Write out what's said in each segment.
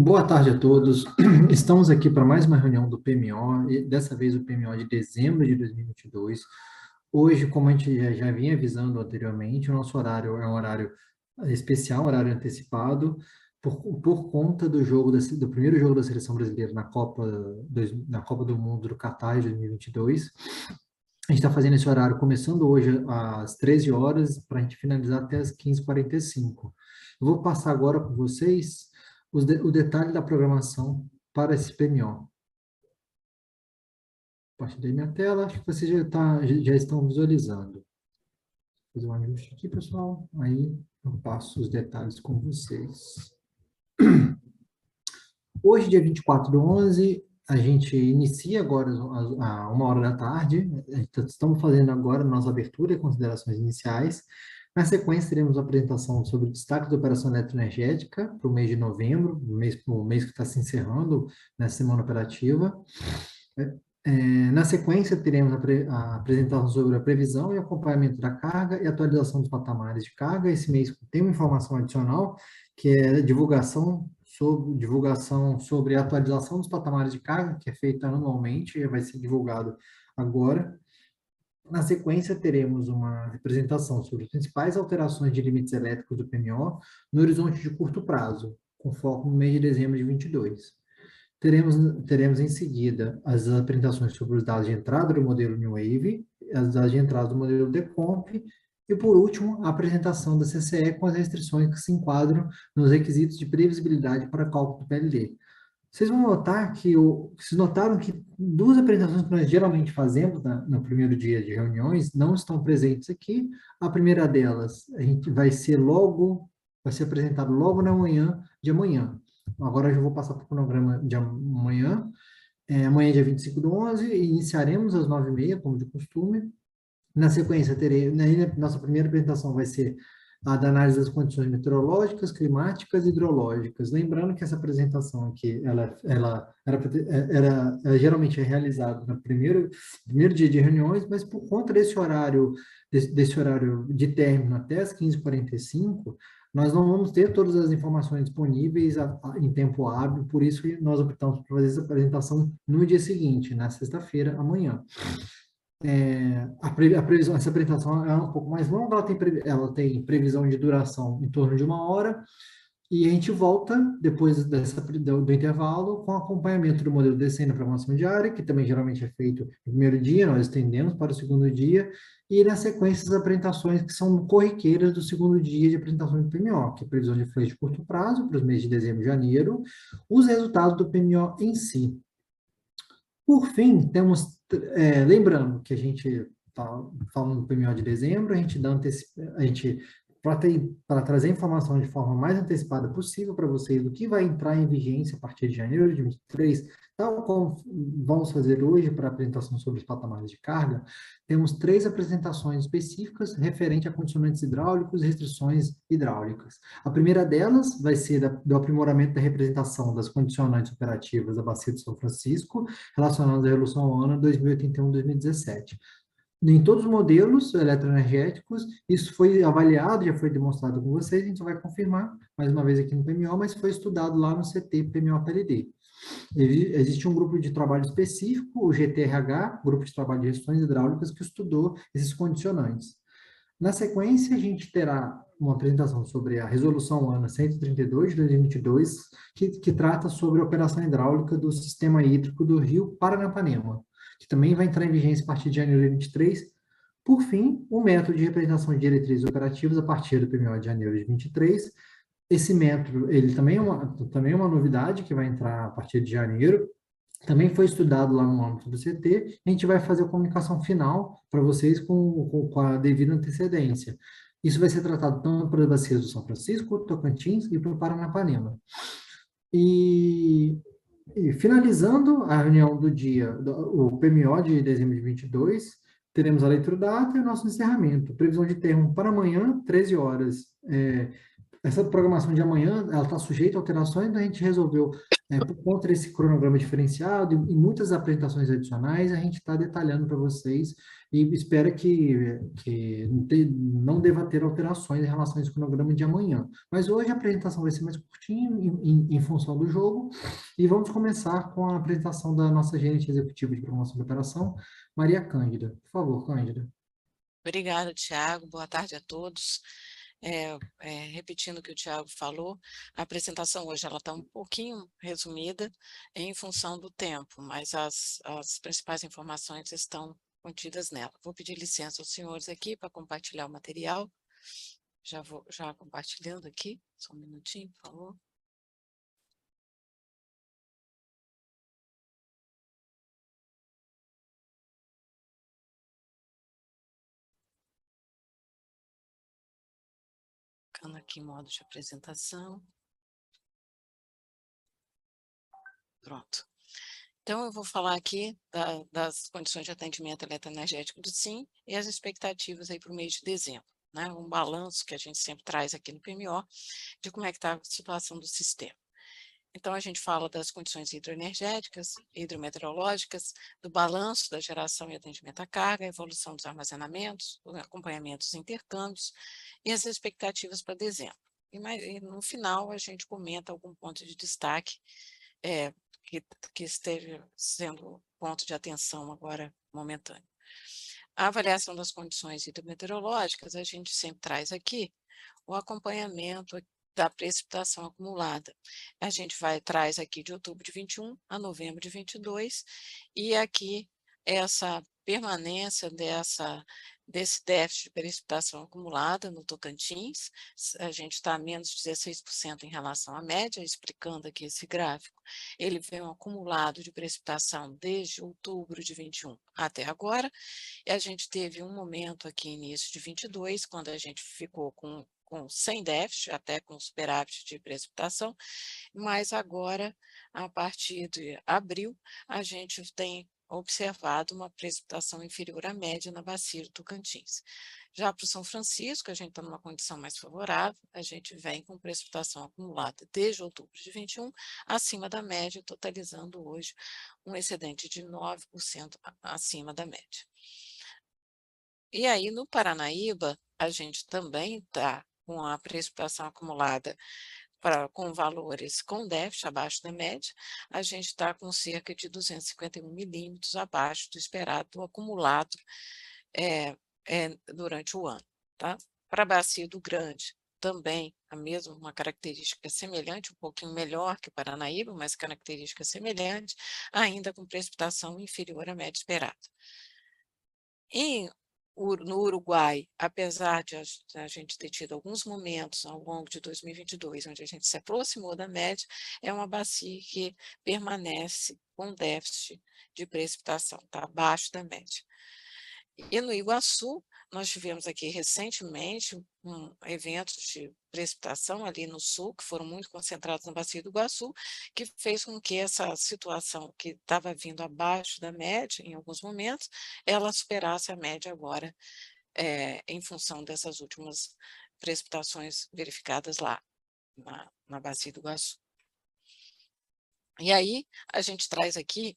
Boa tarde a todos. Estamos aqui para mais uma reunião do PMO, e dessa vez o PMO de dezembro de 2022. Hoje, como a gente já vinha avisando anteriormente, o nosso horário é um horário especial, horário antecipado, por conta do do primeiro jogo da seleção brasileira na Copa do Mundo do Catar de 2022. A gente está fazendo esse horário começando hoje às 13 horas, para a gente finalizar até às 15h45. Eu vou passar agora com vocês o detalhe da programação para esse PMO. Compartilhei minha tela, acho que vocês já estão visualizando. Vou fazer um ajuste aqui, pessoal, aí eu passo os detalhes com vocês. Hoje, dia 24/11, a gente inicia agora a 1h da tarde. Estamos fazendo agora a nossa abertura e considerações iniciais. Na sequência, teremos a apresentação sobre o destaque da operação eletroenergética para o mês de novembro, o mês que está se encerrando nessa semana operativa. Na sequência, teremos a apresentação sobre a previsão e acompanhamento da carga e atualização dos patamares de carga. Esse mês tem uma informação adicional, que é divulgação sobre a atualização dos patamares de carga, que é feita anualmente e vai ser divulgado agora. Na sequência, teremos uma apresentação sobre as principais alterações de limites elétricos do PMO no horizonte de curto prazo, com foco no mês de dezembro de 2022. Teremos, teremos em seguida as apresentações sobre os dados de entrada do modelo New Wave, as dados de entrada do modelo Decomp, e por último, a apresentação da CCE com as restrições que se enquadram nos requisitos de previsibilidade para cálculo do PLD. Vocês vão notar vocês notaram que duas apresentações que nós geralmente fazemos no primeiro dia de reuniões não estão presentes aqui. A primeira delas, vai ser apresentado logo na manhã de amanhã. Agora eu já vou passar para o cronograma de amanhã. Amanhã, dia 25/11, iniciaremos às 9h30, como de costume. Na sequência, nossa primeira apresentação vai ser a da análise das condições meteorológicas, climáticas e hidrológicas. Lembrando que essa apresentação aqui, ela geralmente é realizada no primeiro dia de reuniões, mas por conta desse horário, desse horário de término até as 15h45, nós não vamos ter todas as informações disponíveis em tempo hábil, por isso que nós optamos por fazer essa apresentação no dia seguinte, na sexta-feira, amanhã. A previsão, essa apresentação é um pouco mais longa, ela tem previsão de duração em torno de 1 hora, e a gente volta, depois do intervalo, com acompanhamento do modelo DC na programação diária, que também geralmente é feito no primeiro dia, nós estendemos para o segundo dia, e na sequência as apresentações que são corriqueiras do segundo dia de apresentação do PMO, que é previsão de fluxo de curto prazo, para os meses de dezembro e janeiro, os resultados do PMO em si. Por fim, lembrando que a gente está falando do PMO de dezembro, para trazer informação de forma mais antecipada possível para vocês do que vai entrar em vigência a partir de janeiro de 2023, tal como vamos fazer hoje para a apresentação sobre os patamares de carga, temos 3 apresentações específicas referente a condicionantes hidráulicos e restrições hidráulicas. A primeira delas vai ser do aprimoramento da representação das condicionantes operativas da Bacia de São Francisco, relacionadas à Resolução ANA 2081-2017. Em todos os modelos eletroenergéticos, isso foi avaliado, já foi demonstrado com vocês, a gente vai confirmar mais uma vez aqui no PMO, mas foi estudado lá no CT PMO-PLD. Existe um grupo de trabalho específico, o GTRH, Grupo de Trabalho de Restrições Hidráulicas, que estudou esses condicionantes. Na sequência, a gente terá uma apresentação sobre a Resolução ANA 132 de 2022, que trata sobre a operação hidráulica do sistema hídrico do Rio Paranapanema, que também vai entrar em vigência a partir de janeiro de 2023. Por fim, o método de representação de diretrizes operativas a partir do PMO de janeiro de 2023. Esse método, ele também é uma novidade que vai entrar a partir de janeiro, também foi estudado lá no âmbito do CT, a gente vai fazer a comunicação final para vocês com a devida antecedência. Isso vai ser tratado tanto para as bacias do São Francisco, Tocantins e para o Paranapanema. E finalizando a reunião do dia, o PMO de dezembro de 2022, teremos a leitura da ata e o nosso encerramento. Previsão de termo para amanhã, 13 horas. Essa programação de amanhã, ela está sujeita a alterações, então a gente resolveu Por conta desse cronograma diferenciado e muitas apresentações adicionais, a gente está detalhando para vocês e espera que não deva ter alterações em relação a esse cronograma de amanhã. Mas hoje a apresentação vai ser mais curtinha em função do jogo e vamos começar com a apresentação da nossa gerente executiva de promoção de operação, Maria Cândida. Por favor, Cândida. Obrigada, Tiago. Boa tarde a todos. Repetindo o que o Tiago falou, a apresentação hoje ela está um pouquinho resumida em função do tempo, mas as principais informações estão contidas nela. Vou pedir licença aos senhores aqui para compartilhar o material. Já vou compartilhando aqui, só um minutinho, por favor. Clicando aqui em modo de apresentação. Pronto. Então, eu vou falar aqui das condições de atendimento eletroenergético do SIM e as expectativas aí para o mês de dezembro, né? Um balanço que a gente sempre traz aqui no PMO de como é que está a situação do sistema. Então, a gente fala das condições hidroenergéticas, hidrometeorológicas, do balanço da geração e atendimento à carga, a evolução dos armazenamentos, o acompanhamento dos intercâmbios e as expectativas para dezembro. E no final, a gente comenta algum ponto de destaque é, que esteja sendo ponto de atenção agora momentâneo. A avaliação das condições hidrometeorológicas, a gente sempre traz aqui o acompanhamento da precipitação acumulada. A gente traz aqui de outubro de 21 a novembro de 22, e aqui essa permanência desse déficit de precipitação acumulada no Tocantins, a gente está a menos 16% em relação à média, explicando aqui esse gráfico. Ele vem um acumulado de precipitação desde outubro de 21 até agora, e a gente teve um momento aqui, início de 22, quando a gente ficou sem déficit, até com superávit de precipitação, mas agora, a partir de abril, a gente tem observado uma precipitação inferior à média na bacia do Tocantins. Já para o São Francisco, a gente está numa condição mais favorável, a gente vem com precipitação acumulada desde outubro de 21, acima da média, totalizando hoje um excedente de 9% acima da média. E aí, no Paranaíba, a gente também está com a precipitação acumulada com valores com déficit abaixo da média, a gente está com cerca de 251 milímetros abaixo do esperado acumulado durante o ano. Tá? Para a Bacia do Grande, também a mesma, uma característica semelhante, um pouquinho melhor que o Paranaíba, mas característica semelhante, ainda com precipitação inferior à média esperada. No Uruguai, apesar de a gente ter tido alguns momentos ao longo de 2022, onde a gente se aproximou da média, é uma bacia que permanece com déficit de precipitação, está abaixo da média. E no Iguaçu, nós tivemos aqui recentemente eventos de precipitação ali no sul, que foram muito concentrados na bacia do Iguaçu, que fez com que essa situação que estava vindo abaixo da média em alguns momentos, ela superasse a média agora, em função dessas últimas precipitações verificadas lá na bacia do Iguaçu. E aí, a gente traz aqui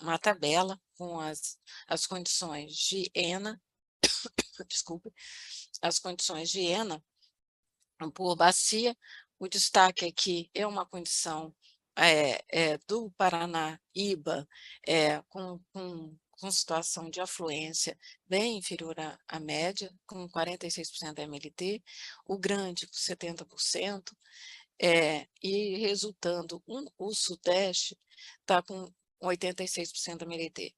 uma tabela com as condições de ENA, desculpe, as condições de ENA por bacia. O destaque aqui é uma condição do Paranaíba, com situação de afluência bem inferior à média, com 46% da MLT, o Grande com 70%, e resultando o Sudeste está com 86% da MLT.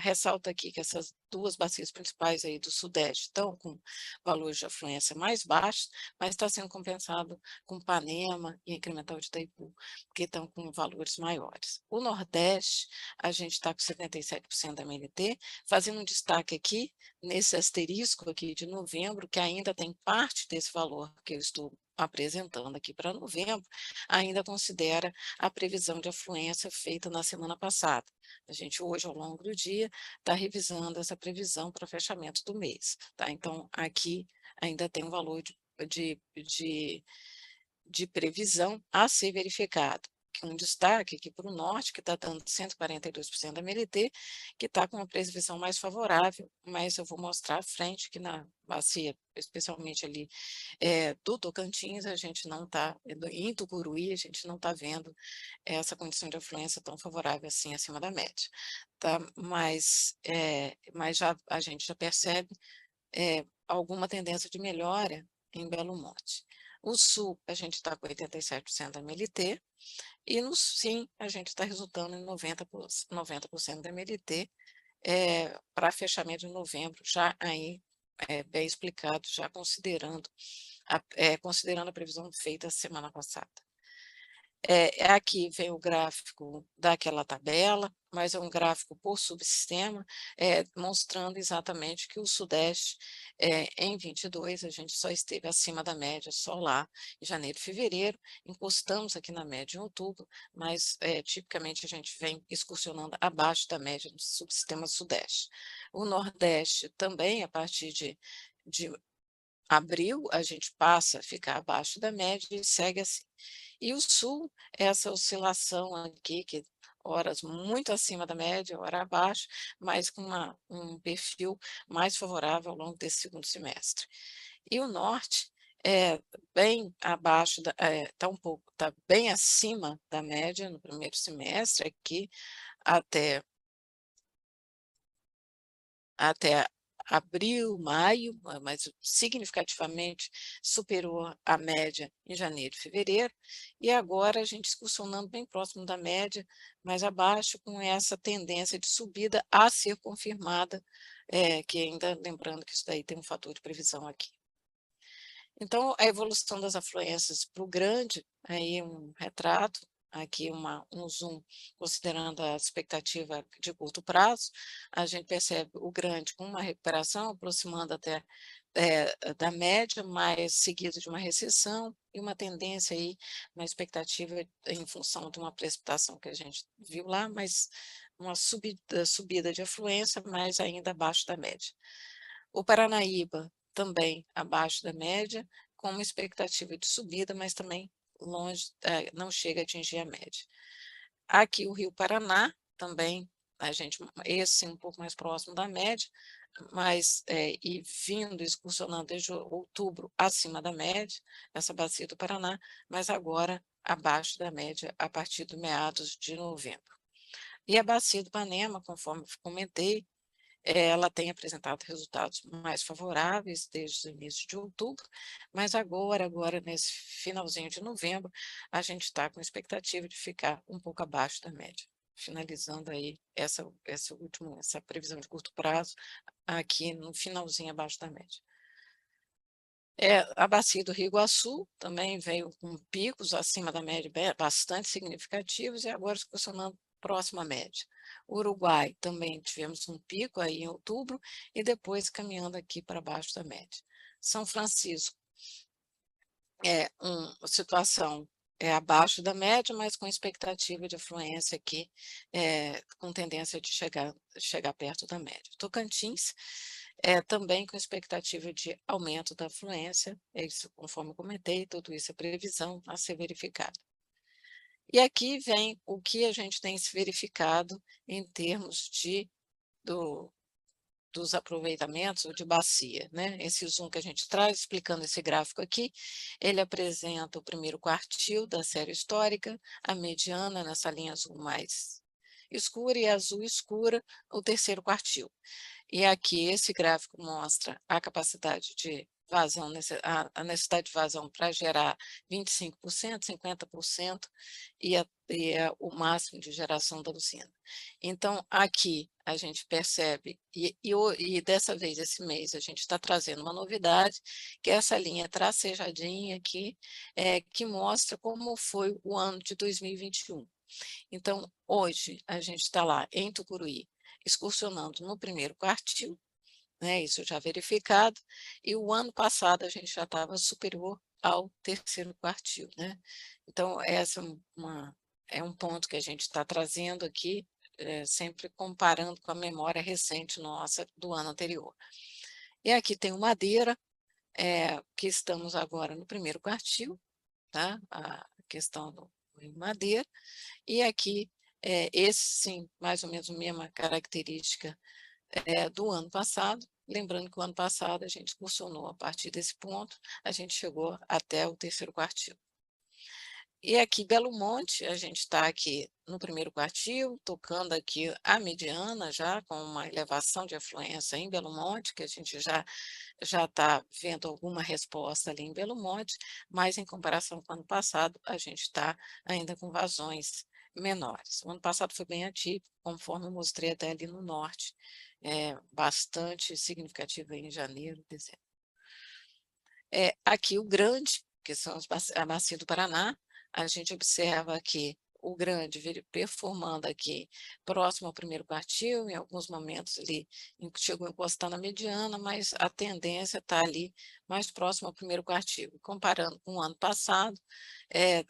Ressalta aqui que essas duas bacias principais aí do Sudeste estão com valores de afluência mais baixos, mas está sendo compensado com Panema e Incremental de Itaipu, que estão com valores maiores. O Nordeste, a gente está com 77% da MLT, fazendo um destaque aqui, nesse asterisco aqui de novembro, que ainda tem parte desse valor que eu estou apresentando aqui para novembro, ainda considera a previsão de afluência feita na semana passada. A gente hoje, ao longo do dia, está revisando essa previsão para fechamento do mês. Tá? Então, aqui ainda tem um valor de previsão a ser verificado. um destaque aqui para o norte, que está dando 142% da MLT, que está com uma previsão mais favorável, mas eu vou mostrar à frente que na bacia, especialmente ali do Tocantins, a gente não está, em Tucuruí, a gente não está vendo essa condição de afluência tão favorável assim acima da média. Tá? Mas já, a gente já percebe alguma tendência de melhora em Belo Monte. O sul, a gente está com 87% da MLT, e no sim, a gente está resultando em 90% da MLT para fechamento de novembro, já aí bem explicado, já considerando a previsão feita semana passada. Aqui vem o gráfico daquela tabela, mas é um gráfico por subsistema, mostrando exatamente que o Sudeste, em 22, a gente só esteve acima da média só lá em janeiro e fevereiro, encostamos aqui na média em outubro, mas tipicamente a gente vem excursionando abaixo da média do subsistema Sudeste. O Nordeste também, a partir de abril, a gente passa a ficar abaixo da média e segue assim. E o Sul, essa oscilação aqui, que horas muito acima da média, hora abaixo, mas com um perfil mais favorável ao longo desse segundo semestre. E o Norte é bem abaixo, está bem acima da média no primeiro semestre, aqui até abril, maio, mas significativamente superou a média em janeiro e fevereiro, e agora a gente excursionando bem próximo da média, mas abaixo, com essa tendência de subida a ser confirmada, que ainda, lembrando que isso daí tem um fator de previsão aqui. Então, a evolução das afluências para o grande, aí um retrato, aqui um zoom, considerando a expectativa de curto prazo, a gente percebe o grande com uma recuperação, aproximando até da média, mas seguido de uma recessão e uma tendência aí, uma expectativa em função de uma precipitação que a gente viu lá, mas uma subida de afluência, mas ainda abaixo da média. O Paranaíba também abaixo da média, com uma expectativa de subida, mas também longe, não chega a atingir a média. Aqui o Rio Paraná também, esse um pouco mais próximo da média, mas e vindo, excursionando desde outubro acima da média, essa bacia do Paraná, mas agora abaixo da média a partir do meados de novembro. E a bacia do Ipanema, conforme comentei, ela tem apresentado resultados mais favoráveis desde o início de outubro, mas agora nesse finalzinho de novembro, a gente está com expectativa de ficar um pouco abaixo da média, finalizando aí essa previsão de curto prazo, aqui no finalzinho abaixo da média. A bacia do Rio Iguaçu também veio com picos acima da média bastante significativos e agora funcionando próximo à média. O Uruguai também tivemos um pico aí em outubro e depois caminhando aqui para baixo da média. São Francisco uma situação abaixo da média, mas com expectativa de afluência aqui, com tendência de chegar perto da média. Tocantins, também com expectativa de aumento da afluência, isso, conforme eu comentei, tudo isso é previsão a ser verificado. E aqui vem o que a gente tem se verificado em termos dos aproveitamentos de bacia, né? Esse zoom que a gente traz, explicando esse gráfico aqui, ele apresenta o primeiro quartil da série histórica, a mediana nessa linha azul mais escura e azul escura, o terceiro quartil. E aqui esse gráfico mostra a capacidade de vazão, a necessidade de vazão para gerar 25%, 50% e o máximo de geração da usina. Então, aqui a gente percebe, e dessa vez, esse mês, a gente está trazendo uma novidade, que é essa linha tracejadinha aqui, que mostra como foi o ano de 2021. Então, hoje, a gente está lá em Tucuruí, excursionando no primeiro quartil, né, isso já verificado, e o ano passado a gente já estava superior ao terceiro quartil, né? Então, é um ponto que a gente está trazendo aqui, sempre comparando com a memória recente nossa do ano anterior. E aqui tem o Madeira, que estamos agora no primeiro quartil, tá? A questão em madeira, e aqui, esse sim, mais ou menos a mesma característica do ano passado, lembrando que o ano passado a gente excursionou a partir desse ponto, a gente chegou até o terceiro quartil. E aqui Belo Monte, a gente está aqui no primeiro quartil, tocando aqui a mediana já, com uma elevação de afluência em Belo Monte, que a gente já está vendo alguma resposta ali em Belo Monte, mas em comparação com o ano passado, a gente está ainda com vazões menores. O ano passado foi bem ativo, conforme eu mostrei até ali no norte, bastante significativo aí em janeiro, dezembro. Aqui o grande, que são a bacia do Paraná, a gente observa aqui o grande performando aqui próximo ao primeiro quartil, em alguns momentos ele chegou a encostar na mediana, mas a tendência está ali mais próximo ao primeiro quartil. Comparando com o ano passado,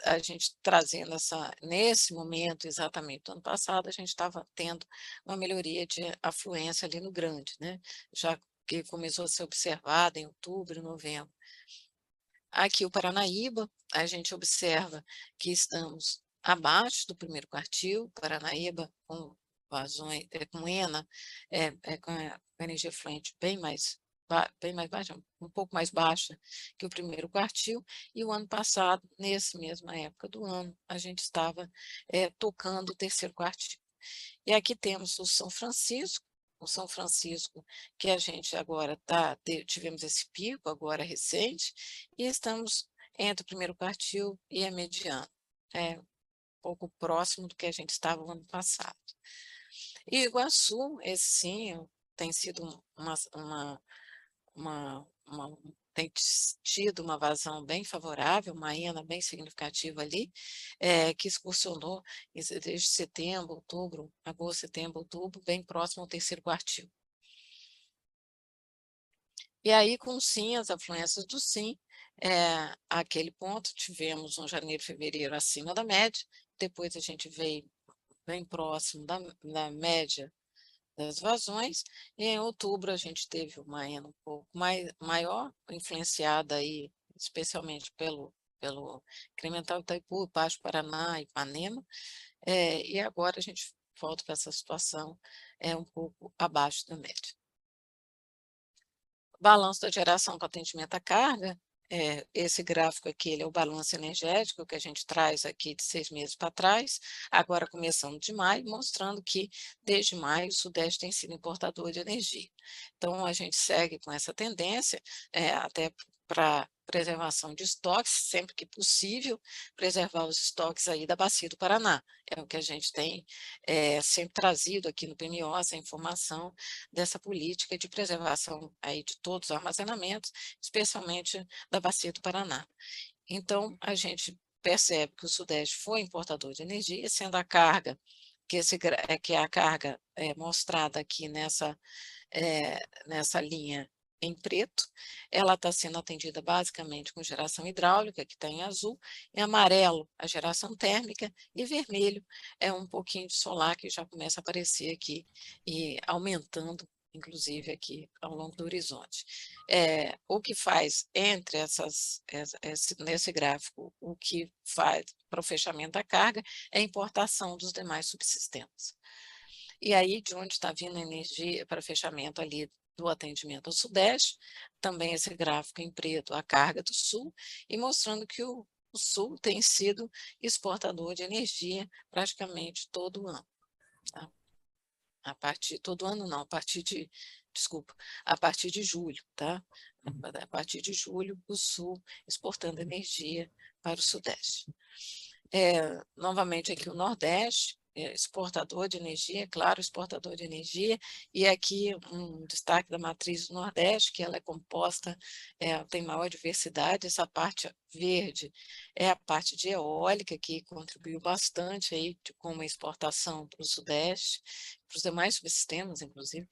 a gente trazendo nesse momento exatamente do ano passado, a gente estava tendo uma melhoria de afluência ali no grande, né? Já que começou a ser observada em outubro, novembro. Aqui o Paranaíba, a gente observa que estamos abaixo do primeiro quartil, Paranaíba com vazões, com ENA, com a energia fluente bem mais baixa, um pouco mais baixa que o primeiro quartil, e o ano passado, nessa mesma época do ano, a gente estava tocando o terceiro quartil. E aqui temos o São Francisco, que a gente agora tivemos esse pico agora recente, e estamos entre o primeiro quartil e a mediana, um pouco próximo do que a gente estava no ano passado. E Iguaçu, esse sim, tem sido tem tido uma vazão bem favorável, uma ENA bem significativa ali, que excursionou desde setembro, outubro, agosto, setembro, outubro, bem próximo ao terceiro quartil. E aí, com o SIM, as afluências do SIM, aquele ponto, tivemos um janeiro, fevereiro acima da média, depois a gente veio bem próximo da média das vazões, e em outubro a gente teve uma ENA um pouco maior, influenciada aí, especialmente pelo incremental Itaipu, Baixo Paraná, Ipanema, e agora a gente volta para essa situação um pouco abaixo da média. Balanço da geração com atendimento à carga, esse gráfico aqui ele é o balanço energético que a gente traz aqui de 6 meses para trás, agora começando de maio, mostrando que desde maio o Sudeste tem sido importador de energia. Então, a gente segue com essa tendência, até para preservação de estoques, sempre que possível, preservar os estoques aí da Bacia do Paraná. É o que a gente tem sempre trazido aqui no PMO, essa informação dessa política de preservação aí de todos os armazenamentos, especialmente da Bacia do Paraná. Então, a gente percebe que o Sudeste foi importador de energia, sendo a carga, que é a carga mostrada aqui nessa linha em preto, ela está sendo atendida basicamente com geração hidráulica, que está em azul, em amarelo a geração térmica, e vermelho é um pouquinho de solar que já começa a aparecer aqui, e aumentando, inclusive aqui ao longo do horizonte. O que faz entre nesse gráfico, o que faz para o fechamento da carga é a importação dos demais subsistemas. E aí, de onde está vindo a energia para fechamento ali do atendimento ao Sudeste, também esse gráfico em preto, a carga do Sul, e mostrando que o Sul tem sido exportador de energia praticamente todo ano. Tá? Todo ano não, a partir de julho, tá? A partir de julho, o Sul exportando energia para o Sudeste. Novamente aqui o Nordeste, exportador de energia, claro, exportador de energia, e aqui um destaque da matriz do Nordeste, que ela é composta, tem maior diversidade, essa parte verde é a parte de eólica, que contribuiu bastante aí com uma exportação para o Sudeste, para os demais subsistemas, inclusive,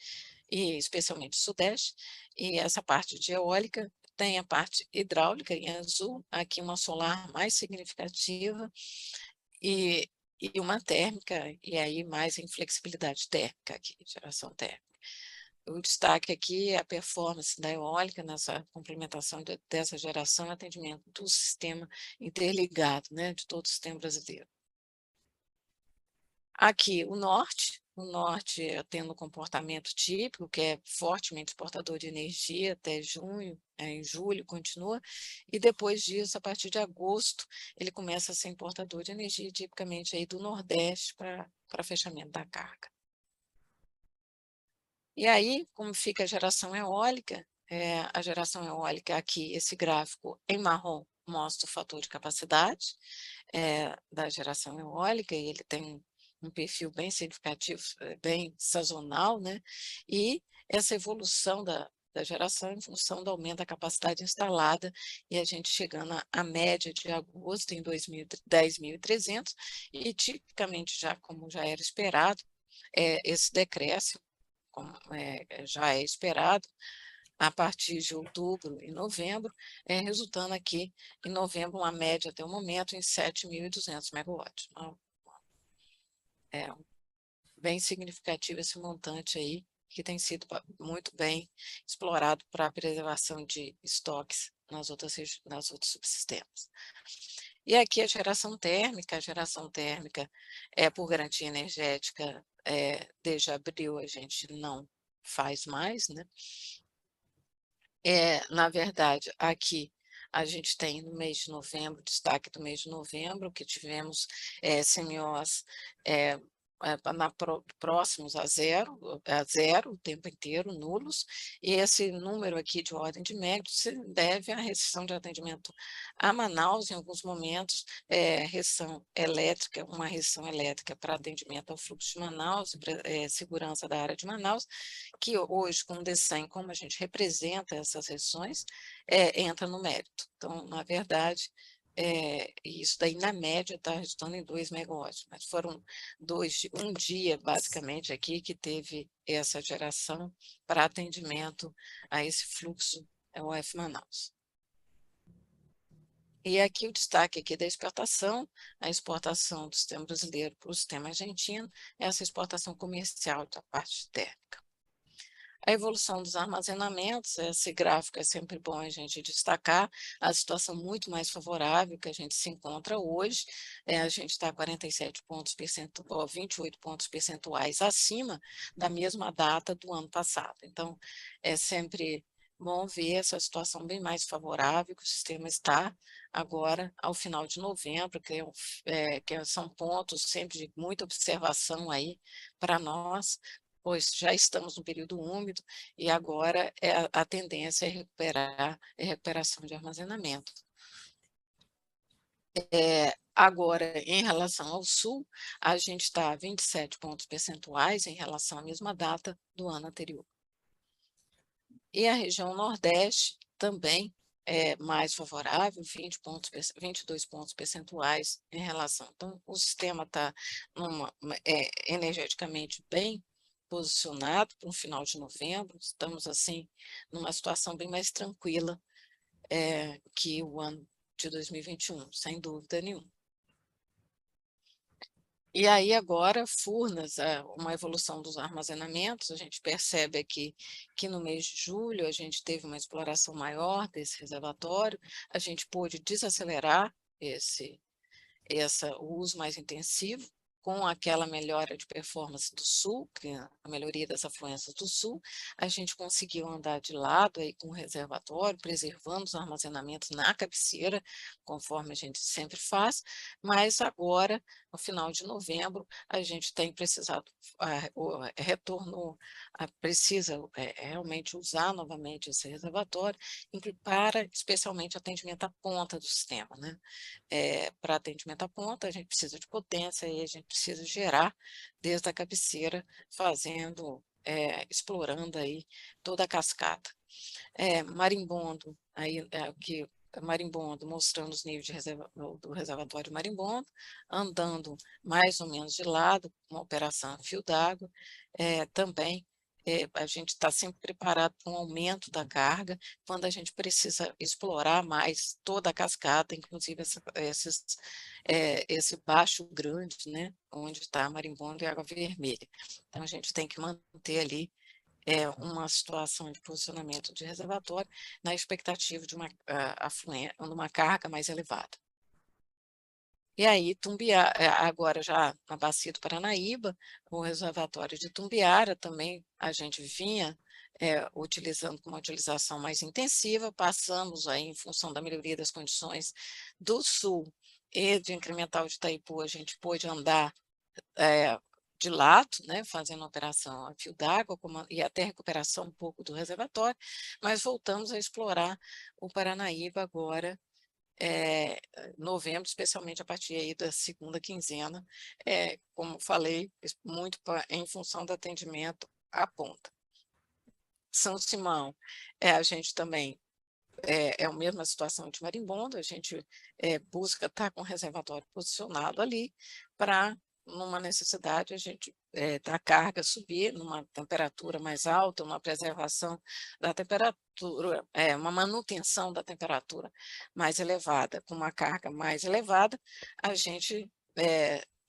e especialmente o Sudeste, e essa parte de eólica tem a parte hidráulica em azul, aqui uma solar mais significativa, e, uma térmica, e aí mais em flexibilidade térmica aqui, geração térmica. o destaque aqui é a performance da eólica nessa complementação dessa geração e atendimento do sistema interligado, né, de todo o sistema brasileiro. Aqui, o norte tendo um comportamento típico, que é fortemente exportador de energia até junho, em julho continua, e depois disso, a partir de agosto, ele começa a ser importador de energia, tipicamente aí do Nordeste para fechamento da carga. E aí, como fica a geração eólica? A geração eólica aqui, esse gráfico em marrom mostra o fator de capacidade da geração eólica, e ele tem um perfil bem significativo, bem sazonal, né? E essa evolução da geração em função do aumento da capacidade instalada, e a gente chegando à média de agosto em 10.300, e tipicamente, já como já era esperado, esse decréscimo, como já é esperado, a partir de outubro e novembro, resultando aqui, em novembro, uma média até o momento em 7.200 megawatts. Então, é bem significativo esse montante aí, que tem sido muito bem explorado para a preservação de estoques nas outros subsistemas. E aqui a geração térmica por garantia energética, desde abril a gente não faz mais, né? Na verdade, aqui a gente tem no mês de novembro, destaque do mês de novembro, que tivemos CMOs próximos a zero o tempo inteiro, nulos, e esse número aqui de ordem de magnitude se deve à restrição de atendimento a Manaus, em alguns momentos, uma restrição elétrica para atendimento ao fluxo de Manaus, segurança da área de Manaus, que hoje, com o DECEM, como a gente representa essas restrições, entra no mérito. Então, na verdade, isso daí, na média, está resultando em 2 megawatts, mas foram um dia, basicamente, aqui, que teve essa geração para atendimento a esse fluxo UF Manaus. E aqui o destaque aqui da exportação, a exportação do sistema brasileiro para o sistema argentino, essa exportação comercial da parte térmica. A evolução dos armazenamentos, esse gráfico é sempre bom a gente destacar, a situação muito mais favorável que a gente se encontra hoje, a gente está 28 pontos percentuais acima da mesma data do ano passado. Então, é sempre bom ver essa situação bem mais favorável que o sistema está agora, ao final de novembro, que são pontos sempre de muita observação aí para nós, pois já estamos no período úmido e agora a tendência é recuperação de armazenamento. Agora, em relação ao sul, a gente está a 27 pontos percentuais em relação à mesma data do ano anterior. E a região Nordeste também é mais favorável, 22 pontos percentuais em relação. Então, o sistema está energeticamente bem posicionado para um final de novembro, estamos, assim, numa situação bem mais tranquila que o ano de 2021, sem dúvida nenhuma. E aí agora, Furnas, uma evolução dos armazenamentos, a gente percebe aqui que no mês de julho a gente teve uma exploração maior desse reservatório, a gente pôde desacelerar o uso mais intensivo, com aquela melhora de performance do sul, que a melhoria das afluências do sul, a gente conseguiu andar de lado aí com o reservatório, preservando os armazenamentos na cabeceira, conforme a gente sempre faz, mas agora, no final de novembro, a gente tem precisado, precisa realmente usar novamente esse reservatório, para especialmente atendimento à ponta do sistema, né? Para atendimento à ponta, a gente precisa de potência e a gente precisa gerar desde a cabeceira, explorando aí toda a cascata. Marimbondo, Marimbondo, mostrando os níveis do reservatório Marimbondo, andando mais ou menos de lado, uma operação a fio d'água, também a gente está sempre preparado para um aumento da carga, quando a gente precisa explorar mais toda a cascata, inclusive esse baixo grande, né, onde está Marimbondo e Água Vermelha. Então, a gente tem que manter ali uma situação de posicionamento de reservatório na expectativa de uma carga mais elevada. E aí, agora já na bacia do Paranaíba, o reservatório de Tumbiara também a gente vinha utilizando com uma utilização mais intensiva, passamos aí em função da melhoria das condições do sul e de incremental de Itaipu, a gente pôde andar de lado, né, fazendo operação a fio d'água e até recuperação um pouco do reservatório, mas voltamos a explorar o Paranaíba agora, novembro, especialmente a partir aí da segunda quinzena, como falei, muito em função do atendimento à ponta. São Simão, a gente também é a mesma situação de Marimbondo, a gente busca estar com o reservatório posicionado ali para, numa necessidade, a gente da carga subir numa temperatura mais alta, uma preservação da temperatura, uma manutenção da temperatura mais elevada, com uma carga mais elevada, a gente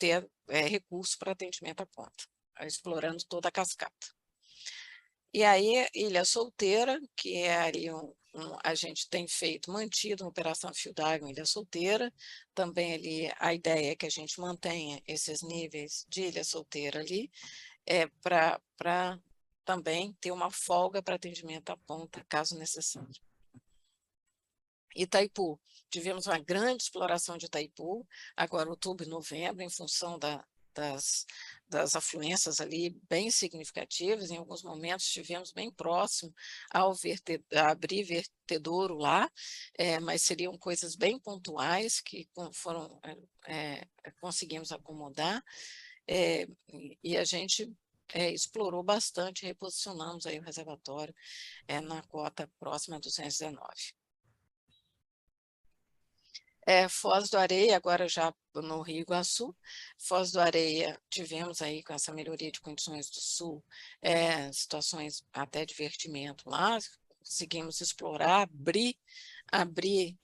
ter recurso para atendimento à ponta, explorando toda a cascata. E aí, Ilha Solteira, que é ali a gente tem mantido uma operação a fio d'água em Ilha Solteira, também ali a ideia é que a gente mantenha esses níveis de Ilha Solteira ali, para também ter uma folga para atendimento à ponta, caso necessário. Itaipu, tivemos uma grande exploração de Itaipu, agora outubro e novembro, em função das afluências ali bem significativas, em alguns momentos estivemos bem próximo abrir vertedouro lá, mas seriam coisas bem pontuais que conseguimos acomodar, e a gente explorou bastante, reposicionamos aí o reservatório na cota próxima a 219. Foz do Areia, agora já no Rio Iguaçu, Foz do Areia, tivemos aí com essa melhoria de condições do sul, situações até de vertimento lá, conseguimos explorar, abrir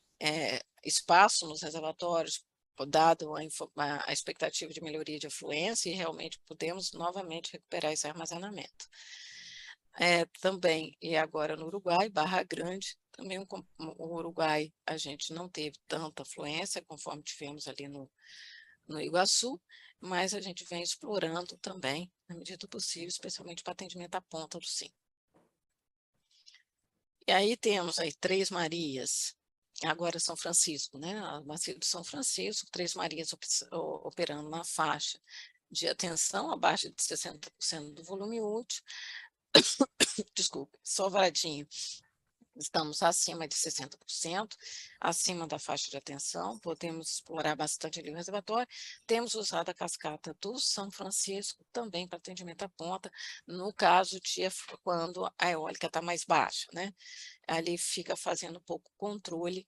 espaço nos reservatórios, dado a expectativa de melhoria de afluência, e realmente pudemos novamente recuperar esse armazenamento. Também, e agora no Uruguai, Barra Grande, também o Uruguai a gente não teve tanta afluência conforme tivemos ali no Iguaçu, mas a gente vem explorando também, na medida do possível, especialmente para atendimento à ponta do SIM. E aí temos aí Três Marias, agora São Francisco, né? A bacia de São Francisco, Três Marias operando na faixa de atenção abaixo de 60% do volume útil. Desculpe, Sobradinho, estamos acima de 60%, acima da faixa de atenção, podemos explorar bastante ali o reservatório. Temos usado a cascata do São Francisco também para atendimento à ponta, no caso de quando a eólica está mais baixa, né? Ali fica fazendo um pouco controle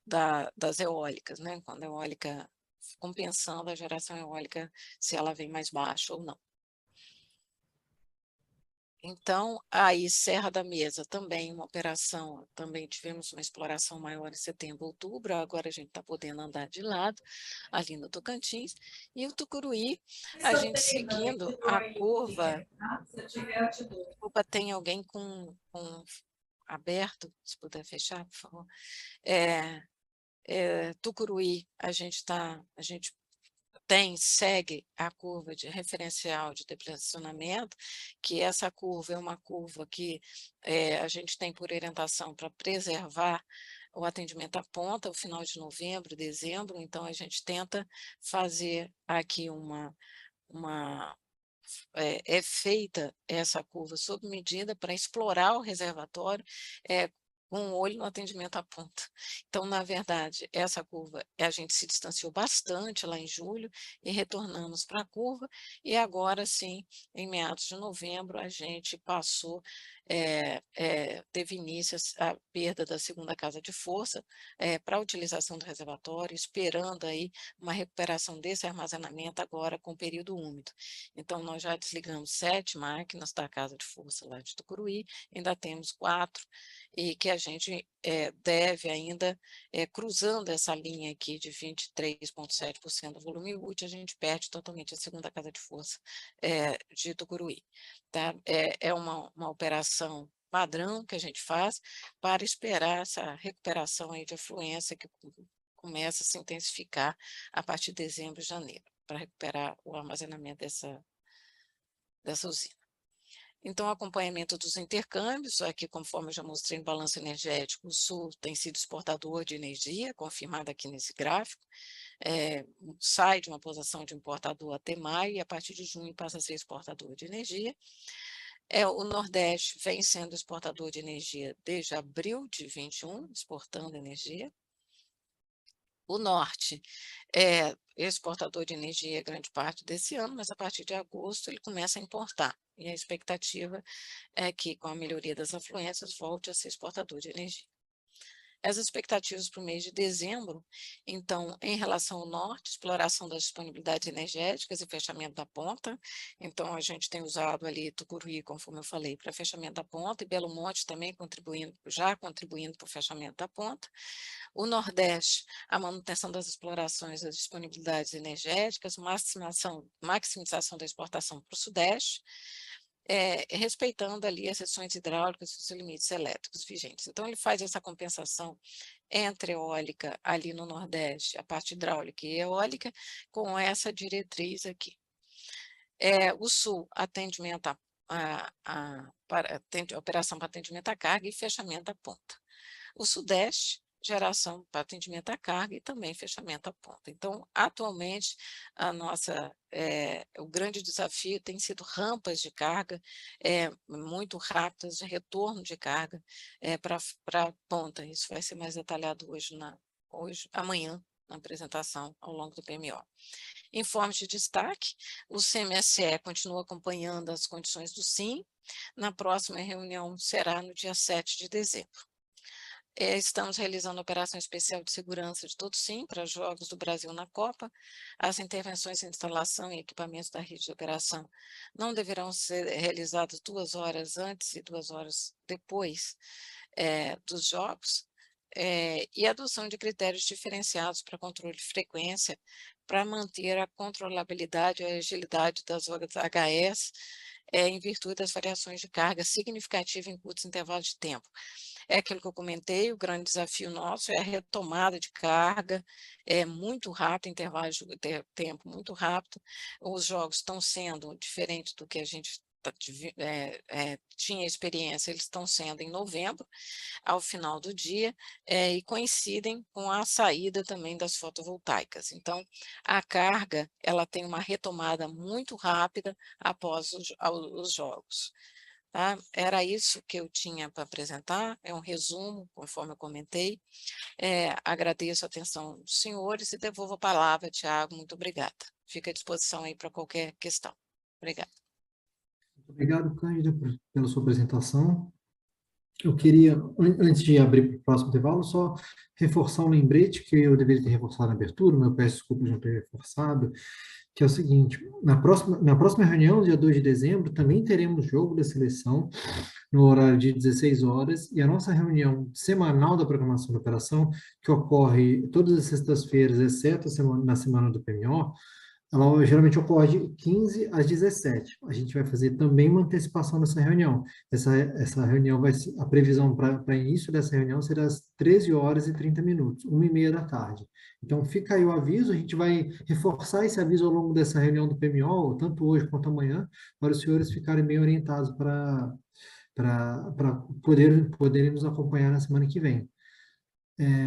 das eólicas, né? Quando a eólica, compensando a geração eólica, se ela vem mais baixa ou não. Então, aí Serra da Mesa também, uma operação, também tivemos uma exploração maior em setembro, outubro, agora a gente está podendo andar de lado, ali no Tocantins, e o Tucuruí, a gente seguindo a curva. Desculpa, tem alguém com aberto, se puder fechar, por favor. Tucuruí, a gente segue a curva de referencial de depressionamento, que essa curva é uma curva que a gente tem por orientação para preservar o atendimento à ponta, ao final de novembro, dezembro, então a gente tenta fazer aqui feita essa curva sob medida para explorar o reservatório com um olho no atendimento à ponta. Então, na verdade, essa curva, a gente se distanciou bastante lá em julho e retornamos para a curva, e agora sim, em meados de novembro, a gente teve início a perda da segunda casa de força para a utilização do reservatório, esperando aí uma recuperação desse armazenamento agora com o período úmido. Então, nós já desligamos 7 máquinas da casa de força lá de Tucuruí, ainda temos 4, e que a gente deve ainda, cruzando essa linha aqui de 23,7% do volume útil, a gente perde totalmente a segunda casa de força de Tucuruí. Tá? É uma operação padrão que a gente faz para esperar essa recuperação aí de afluência que começa a se intensificar a partir de dezembro e janeiro, para recuperar o armazenamento dessa usina. Então, acompanhamento dos intercâmbios, aqui conforme eu já mostrei no balanço energético, o Sul tem sido exportador de energia, confirmado aqui nesse gráfico, sai de uma posição de importador até maio, e a partir de junho passa a ser exportador de energia. O Nordeste vem sendo exportador de energia desde abril de 21, exportando energia. O Norte é exportador de energia grande parte desse ano, mas a partir de agosto ele começa a importar. E a expectativa é que, com a melhoria das afluências, volte a ser exportador de energia. As expectativas para o mês de dezembro, então, em relação ao Norte, exploração das disponibilidades energéticas e fechamento da ponta. Então, a gente tem usado ali Tucuruí, conforme eu falei, para fechamento da ponta, e Belo Monte também já contribuindo para o fechamento da ponta. O Nordeste, a manutenção das explorações das disponibilidades energéticas, maximização da exportação para o Sudeste, respeitando ali as seções hidráulicas e os limites elétricos vigentes. Então, ele faz essa compensação entre eólica ali no Nordeste, a parte hidráulica e eólica, com essa diretriz aqui. O Sul, atendimento operação para atendimento à carga e fechamento à ponta. O Sudeste, geração para atendimento à carga e também fechamento à ponta. Então, atualmente, o grande desafio tem sido rampas de carga muito rápidas, de retorno de carga para a ponta. Isso vai ser mais detalhado amanhã, na apresentação ao longo do PMO. Informes de destaque: o CMSE continua acompanhando as condições do SIM. Na próxima reunião será no dia 7 de dezembro. Estamos realizando operação especial de segurança de todo SIM para Jogos do Brasil na Copa. As intervenções em instalação e equipamentos da rede de operação não deverão ser realizadas 2 horas antes e 2 horas depois dos Jogos. E a adoção de critérios diferenciados para controle de frequência, para manter a controlabilidade e a agilidade das OHS, em virtude das variações de carga significativas em curtos intervalos de tempo. É aquilo que eu comentei, o grande desafio nosso é a retomada de carga, muito rápido, intervalo de tempo muito rápido. Os jogos estão sendo diferentes do que a gente tinha experiência, eles estão sendo em novembro, ao final do dia, e coincidem com a saída também das fotovoltaicas. Então, a carga ela tem uma retomada muito rápida após os jogos. Tá? Era isso que eu tinha para apresentar, é um resumo, conforme eu comentei. Agradeço a atenção dos senhores e devolvo a palavra, Tiago, muito obrigada. Fica à disposição aí para qualquer questão. Obrigada. Muito obrigado, Cândida, pela sua apresentação. Eu queria, antes de abrir para o próximo intervalo, só reforçar um lembrete que eu deveria ter reforçado na abertura, mas eu peço desculpas de não ter reforçado, que é o seguinte: na próxima reunião, dia 2 de dezembro, também teremos jogo da seleção no horário de 16 horas, e a nossa reunião semanal da programação da operação, que ocorre todas as sextas-feiras, exceto na semana do PMO, ela geralmente ocorre de 15 às 17. A gente vai fazer também uma antecipação dessa reunião. Essa reunião a previsão para início dessa reunião será às 13 horas e 30 minutos, 1h30 da tarde. Então, fica aí o aviso, a gente vai reforçar esse aviso ao longo dessa reunião do PMO, tanto hoje quanto amanhã, para os senhores ficarem bem orientados para poderem nos acompanhar na semana que vem.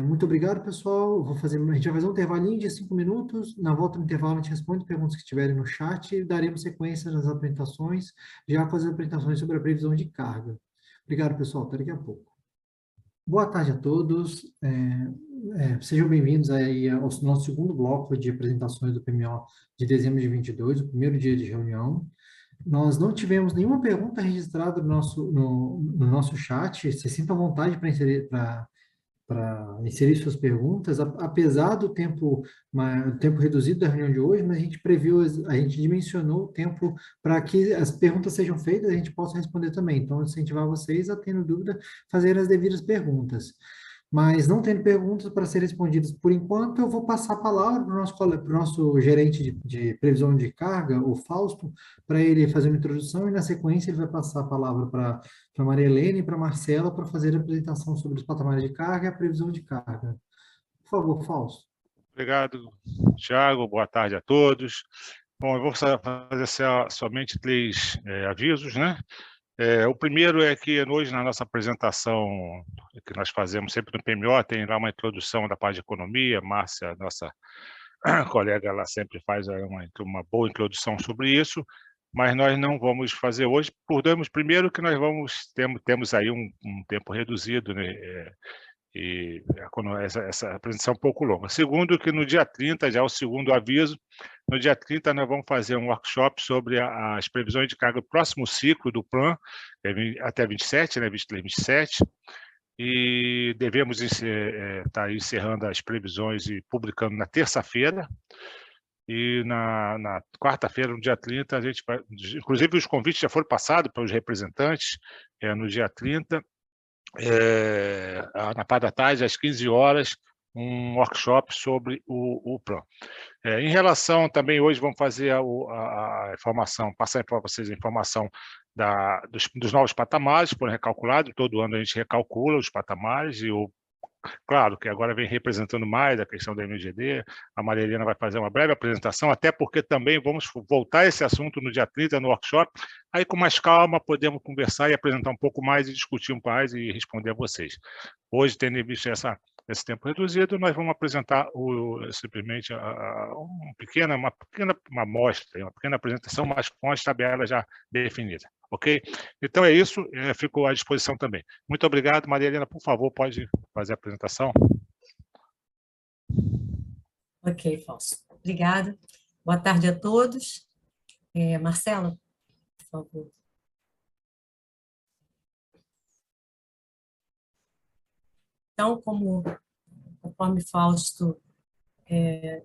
Muito obrigado, pessoal. A gente vai fazer um intervalinho de 5 minutos. Na volta do intervalo, a gente responde perguntas que tiverem no chat e daremos sequência nas apresentações, já com as apresentações sobre a previsão de carga. Obrigado, pessoal. Até daqui a pouco. Boa tarde a todos. Sejam bem-vindos aí ao nosso segundo bloco de apresentações do PMO de dezembro de 22, o primeiro dia de reunião. Nós não tivemos nenhuma pergunta registrada no nosso chat. Se sinta à vontade para inserir, inserir suas perguntas, apesar do tempo reduzido da reunião de hoje, mas a gente previu, a gente dimensionou o tempo para que as perguntas sejam feitas e a gente possa responder também. Então, incentivar vocês a, tendo dúvida, fazer as devidas perguntas. Mas não tendo perguntas para ser respondidas por enquanto, eu vou passar a palavra para o nosso gerente de previsão de carga, o Fausto, para ele fazer uma introdução e, na sequência, ele vai passar a palavra para Maria Helena e para Marcela para fazer a apresentação sobre os patamares de carga e a previsão de carga. Por favor, Fausto. Obrigado, Thiago. Boa tarde a todos. Bom, eu vou fazer somente 3 avisos, né? O primeiro é que hoje, na nossa apresentação, que nós fazemos sempre no PMO, tem lá uma introdução da parte de economia. Márcia, nossa colega, ela sempre faz uma boa introdução sobre isso, mas nós não vamos fazer hoje, primeiro que nós temos aí um tempo reduzido, né? E essa apresentação é um pouco longa. Segundo, que no dia 30, já é o segundo aviso, no dia 30 nós vamos fazer um workshop sobre as previsões de carga do próximo ciclo do PLAN, até 27, né, 23, 27, e devemos estar encerrando as previsões e publicando na terça-feira, e na quarta-feira, no dia 30, a gente vai, inclusive os convites já foram passados para os representantes, no dia 30, na parte da tarde, às 15 horas, um workshop sobre o PLAN. Em relação também, hoje vamos fazer a informação, passar para vocês a informação dos novos patamares, foram recalculados, todo ano a gente recalcula os patamares, claro que agora vem representando mais a questão da MGD, a Maria Helena vai fazer uma breve apresentação, até porque também vamos voltar a esse assunto no dia 30, no workshop, aí com mais calma podemos conversar e apresentar um pouco mais e discutir um pouco mais e responder a vocês. Hoje, tendo visto esse tempo reduzido, nós vamos apresentar simplesmente uma pequena amostra, uma pequena apresentação, mas com as tabelas já definidas. Ok? Então é isso, fico à disposição também. Muito obrigado. Maria Helena, por favor, pode fazer a apresentação. Ok, Fausto. Obrigada. Boa tarde a todos. Marcela, por favor. Então, conforme Fausto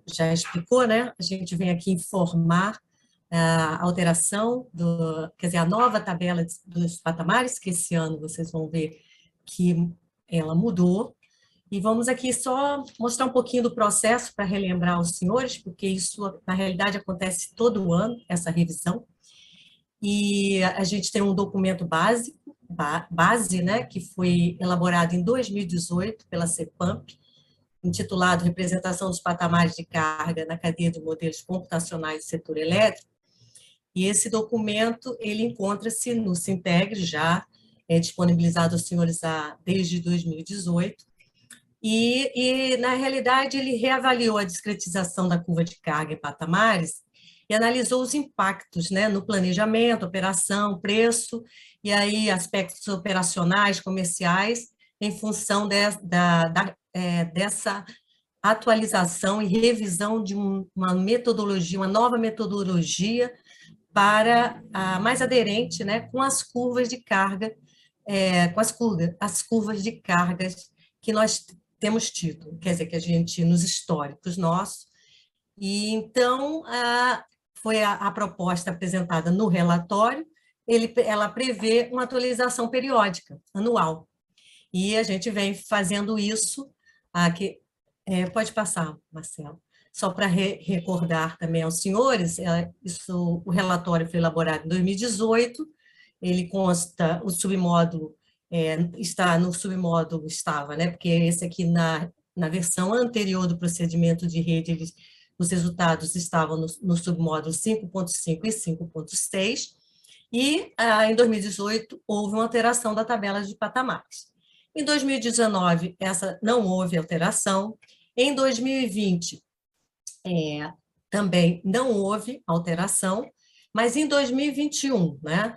já explicou, né, a gente vem aqui informar a alteração, quer dizer, a nova tabela dos patamares, que esse ano vocês vão ver que ela mudou, e vamos aqui só mostrar um pouquinho do processo para relembrar aos senhores, porque isso, na realidade, acontece todo ano, essa revisão, e a gente tem um documento base, né, que foi elaborado em 2018 pela CEPAMP, intitulado Representação dos Patamares de Carga na Cadeia de Modelos Computacionais do Setor Elétrico. E esse documento, ele encontra-se no Sintegre, já disponibilizado aos senhores desde 2018, e, na realidade, ele reavaliou a discretização da curva de carga em patamares e analisou os impactos, né, no planejamento, operação, preço, e aí aspectos operacionais, comerciais, em função dessa atualização e revisão de uma metodologia, uma nova metodologia para mais aderente, né, com as curvas de carga, com as curvas de cargas que nós temos tido, quer dizer, que a gente, nos históricos nossos. E então, foi a proposta apresentada no relatório, ela prevê uma atualização periódica, anual. E a gente vem fazendo isso aqui. Pode passar, Marcelo. Só para recordar também aos senhores, o relatório foi elaborado em 2018, ele consta, o submódulo está no submódulo, né? Porque esse aqui, na versão anterior do procedimento de rede, os resultados estavam no submódulo 5.5 e 5.6, e em 2018 houve uma alteração da tabela de patamares. Em 2019, essa não houve alteração. Em 2020, também não houve alteração, mas em 2021, né,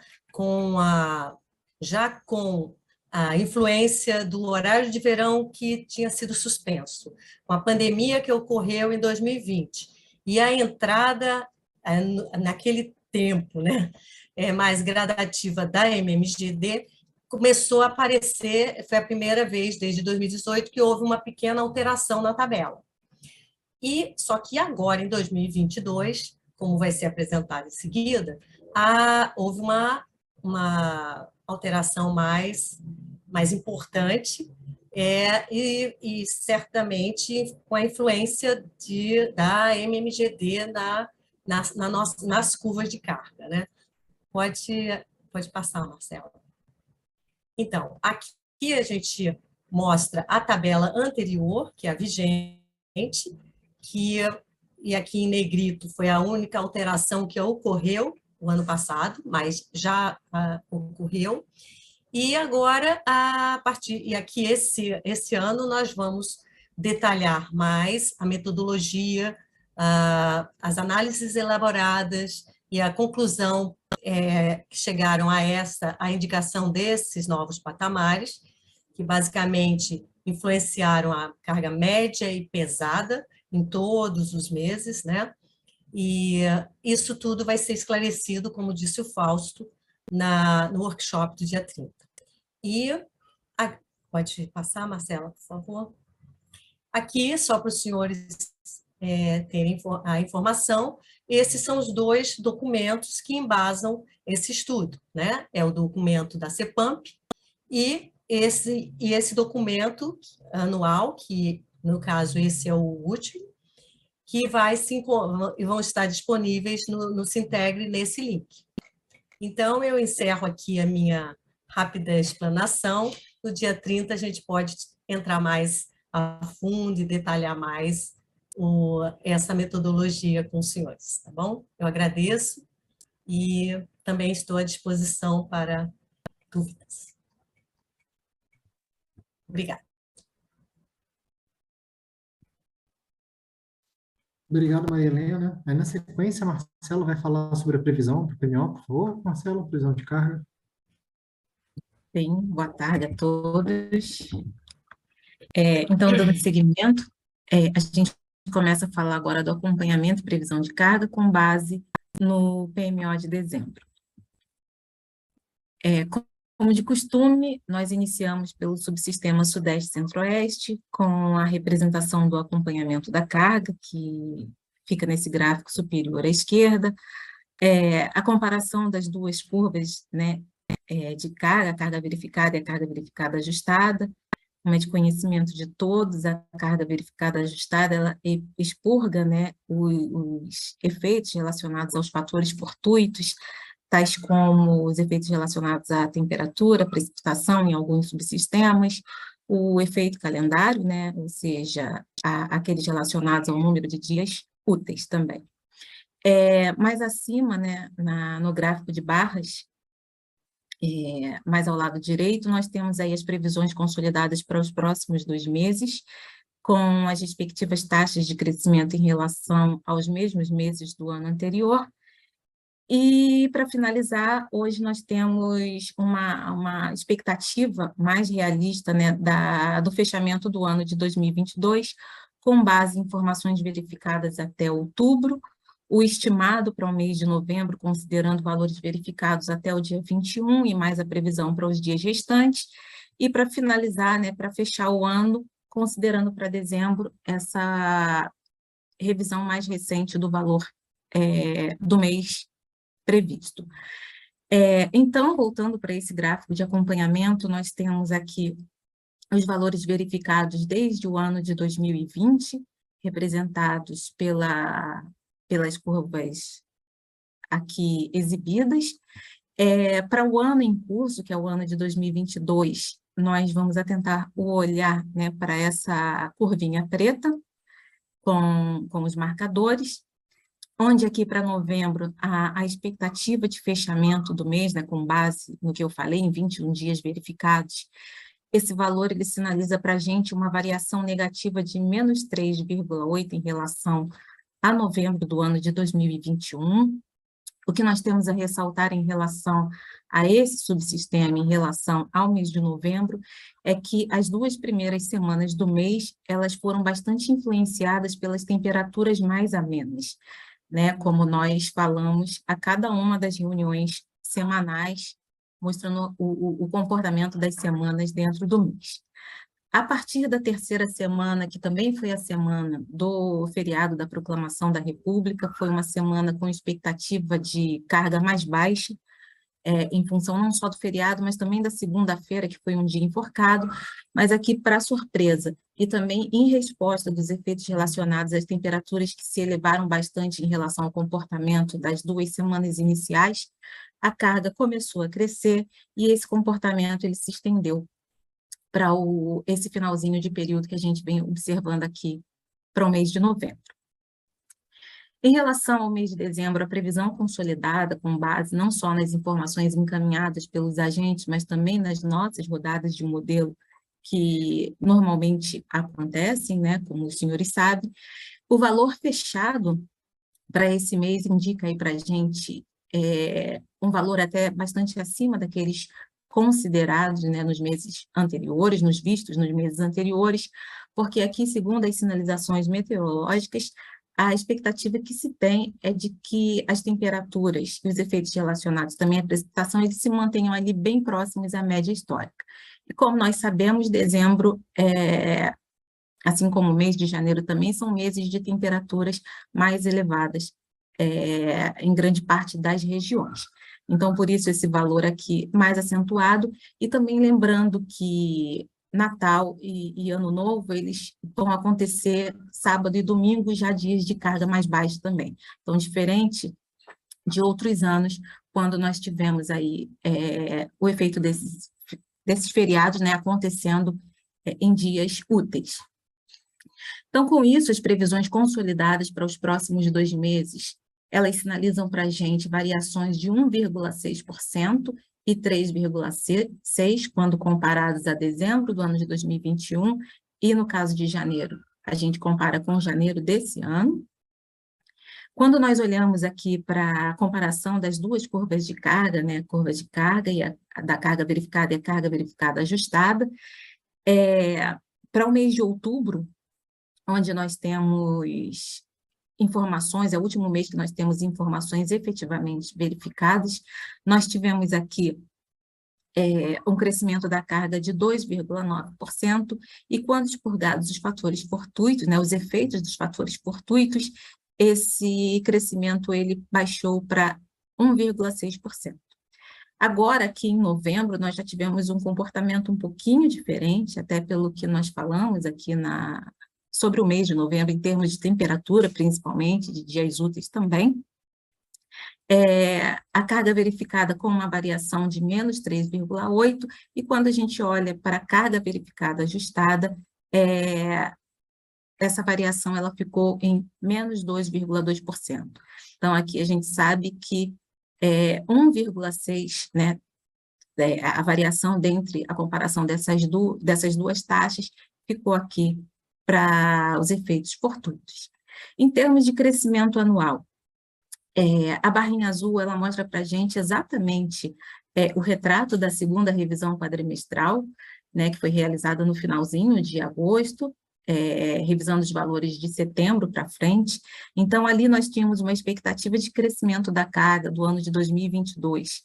já com a influência do horário de verão que tinha sido suspenso, com a pandemia que ocorreu em 2020, e a entrada naquele tempo, né, mais gradativa da MMGD, começou a aparecer, foi a primeira vez desde 2018 que houve uma pequena alteração na tabela. Só que agora, em 2022, como vai ser apresentado em seguida, houve uma alteração mais importante, e certamente com a influência da MMGD nas curvas de carga, né? Pode passar, Marcelo. Então, aqui a gente mostra a tabela anterior, que é a vigente, e aqui em negrito foi a única alteração que ocorreu o ano passado, mas já ocorreu. E agora, e aqui esse ano, nós vamos detalhar mais a metodologia, as análises elaboradas e a conclusão que chegaram a indicação desses novos patamares, que basicamente influenciaram a carga média e pesada em todos os meses, né? E isso tudo vai ser esclarecido, como disse o Fausto, no workshop do dia 30. Pode passar, Marcela, por favor? Aqui, só para os senhores terem a informação, esses são os dois documentos que embasam esse estudo, né? É o documento da CEPAMP e esse documento anual, que, no caso, esse é o último, que vão estar disponíveis no Sintegre, nesse link. Então, eu encerro aqui a minha rápida explanação. No dia 30, a gente pode entrar mais a fundo e detalhar mais essa metodologia com os senhores, tá bom? Eu agradeço e também estou à disposição para dúvidas. Obrigada. Obrigado, Maria Helena. Aí, na sequência, Marcelo vai falar sobre a previsão para o PMO, por favor. Marcelo, previsão de carga. Sim, boa tarde a todos. Então, dando seguimento, a gente começa a falar agora do acompanhamento e previsão de carga com base no PMO de dezembro. Como de costume, nós iniciamos pelo subsistema Sudeste-Centro-Oeste, com a representação do acompanhamento da carga, que fica nesse gráfico superior à esquerda, a comparação das duas curvas, né, de carga, a carga verificada e a carga verificada ajustada, como é de conhecimento de todos, a carga verificada ajustada, ela expurga, né, os efeitos relacionados aos fatores fortuitos, tais como os efeitos relacionados à temperatura, precipitação em alguns subsistemas, o efeito calendário, né, ou seja, aqueles relacionados ao número de dias úteis também. Mais acima, né, no gráfico de barras, mais ao lado direito, nós temos aí as previsões consolidadas para os próximos 2 meses, com as respectivas taxas de crescimento em relação aos mesmos meses do ano anterior. E, para finalizar, hoje nós temos uma expectativa mais realista, né, do fechamento do ano de 2022, com base em informações verificadas até outubro, o estimado para o mês de novembro, considerando valores verificados até o dia 21 e mais a previsão para os dias restantes, e para finalizar, né, para fechar o ano, considerando para dezembro essa revisão mais recente do valor do mês previsto. Então, voltando para esse gráfico de acompanhamento, nós temos aqui os valores verificados desde o ano de 2020, representados pelas curvas aqui exibidas. Para o ano em curso, que é o ano de 2022, nós vamos atentar o olhar, né, para essa curvinha preta, com os marcadores, onde aqui para novembro a expectativa de fechamento do mês, né, com base no que eu falei, em 21 dias verificados, esse valor ele sinaliza para a gente uma variação negativa de menos 3,8 em relação a novembro do ano de 2021. O que nós temos a ressaltar em relação a esse subsistema, em relação ao mês de novembro, é que as 2 primeiras semanas do mês, elas foram bastante influenciadas pelas temperaturas mais amenas, né? Como nós falamos a cada uma das reuniões semanais mostrando o comportamento das semanas dentro do mês. A partir da terceira semana, que também foi a semana do feriado da Proclamação da República, foi uma semana com expectativa de carga mais baixa, em função não só do feriado, mas também da segunda-feira, que foi um dia enforcado, mas aqui, para surpresa, e também em resposta dos efeitos relacionados às temperaturas que se elevaram bastante em relação ao comportamento das 2 semanas iniciais, a carga começou a crescer e esse comportamento ele se estendeu para esse finalzinho de período que a gente vem observando aqui para o mês de novembro. Em relação ao mês de dezembro, a previsão consolidada, com base não só nas informações encaminhadas pelos agentes, mas também nas nossas rodadas de modelo, que normalmente acontecem, né, como os senhores sabem, o valor fechado para esse mês indica aí para a gente um valor até bastante acima daqueles considerados, né, nos meses anteriores, nos vistos nos meses anteriores, porque aqui, segundo as sinalizações meteorológicas, a expectativa que se tem é de que as temperaturas e os efeitos relacionados também à precipitação, eles se mantenham ali bem próximos à média histórica. E como nós sabemos, dezembro, assim como o mês de janeiro também, são meses de temperaturas mais elevadas em grande parte das regiões. Então, por isso, esse valor aqui mais acentuado, e também lembrando que Natal e Ano Novo, eles vão acontecer sábado e domingo, já dias de carga mais baixa também. Então, diferente de outros anos, quando nós tivemos aí o efeito desses feriados, né, acontecendo em dias úteis. Então, com isso, as previsões consolidadas para os próximos 2 meses, elas sinalizam para a gente variações de 1,6% e 3,6% quando comparados a dezembro do ano de 2021, e no caso de janeiro, a gente compara com janeiro desse ano. Quando nós olhamos aqui para a comparação das 2 curvas de carga, né, a curva de carga e da carga verificada e a carga verificada ajustada, para o mês de outubro, onde nós temos informações, é o último mês que nós temos informações efetivamente verificadas, nós tivemos aqui um crescimento da carga de 2,9%, e quando expurgados os fatores fortuitos, né, os efeitos dos fatores fortuitos, esse crescimento ele baixou para 1,6%. Agora, aqui em novembro, nós já tivemos um comportamento um pouquinho diferente, até pelo que nós falamos aqui sobre o mês de novembro, em termos de temperatura, principalmente, de dias úteis também. A carga verificada com uma variação de menos 3,8%, e quando a gente olha para a carga verificada ajustada, essa variação ela ficou em menos 2,2%. Então, aqui a gente sabe que 1,6%, né, a variação dentre a comparação dessas duas taxas ficou aqui para os efeitos fortuitos. Em termos de crescimento anual, a barrinha azul ela mostra para a gente exatamente o retrato da segunda revisão quadrimestral, né, que foi realizada no finalzinho de agosto, revisando os valores de setembro para frente. Então, ali nós tínhamos uma expectativa de crescimento da carga do ano de 2022,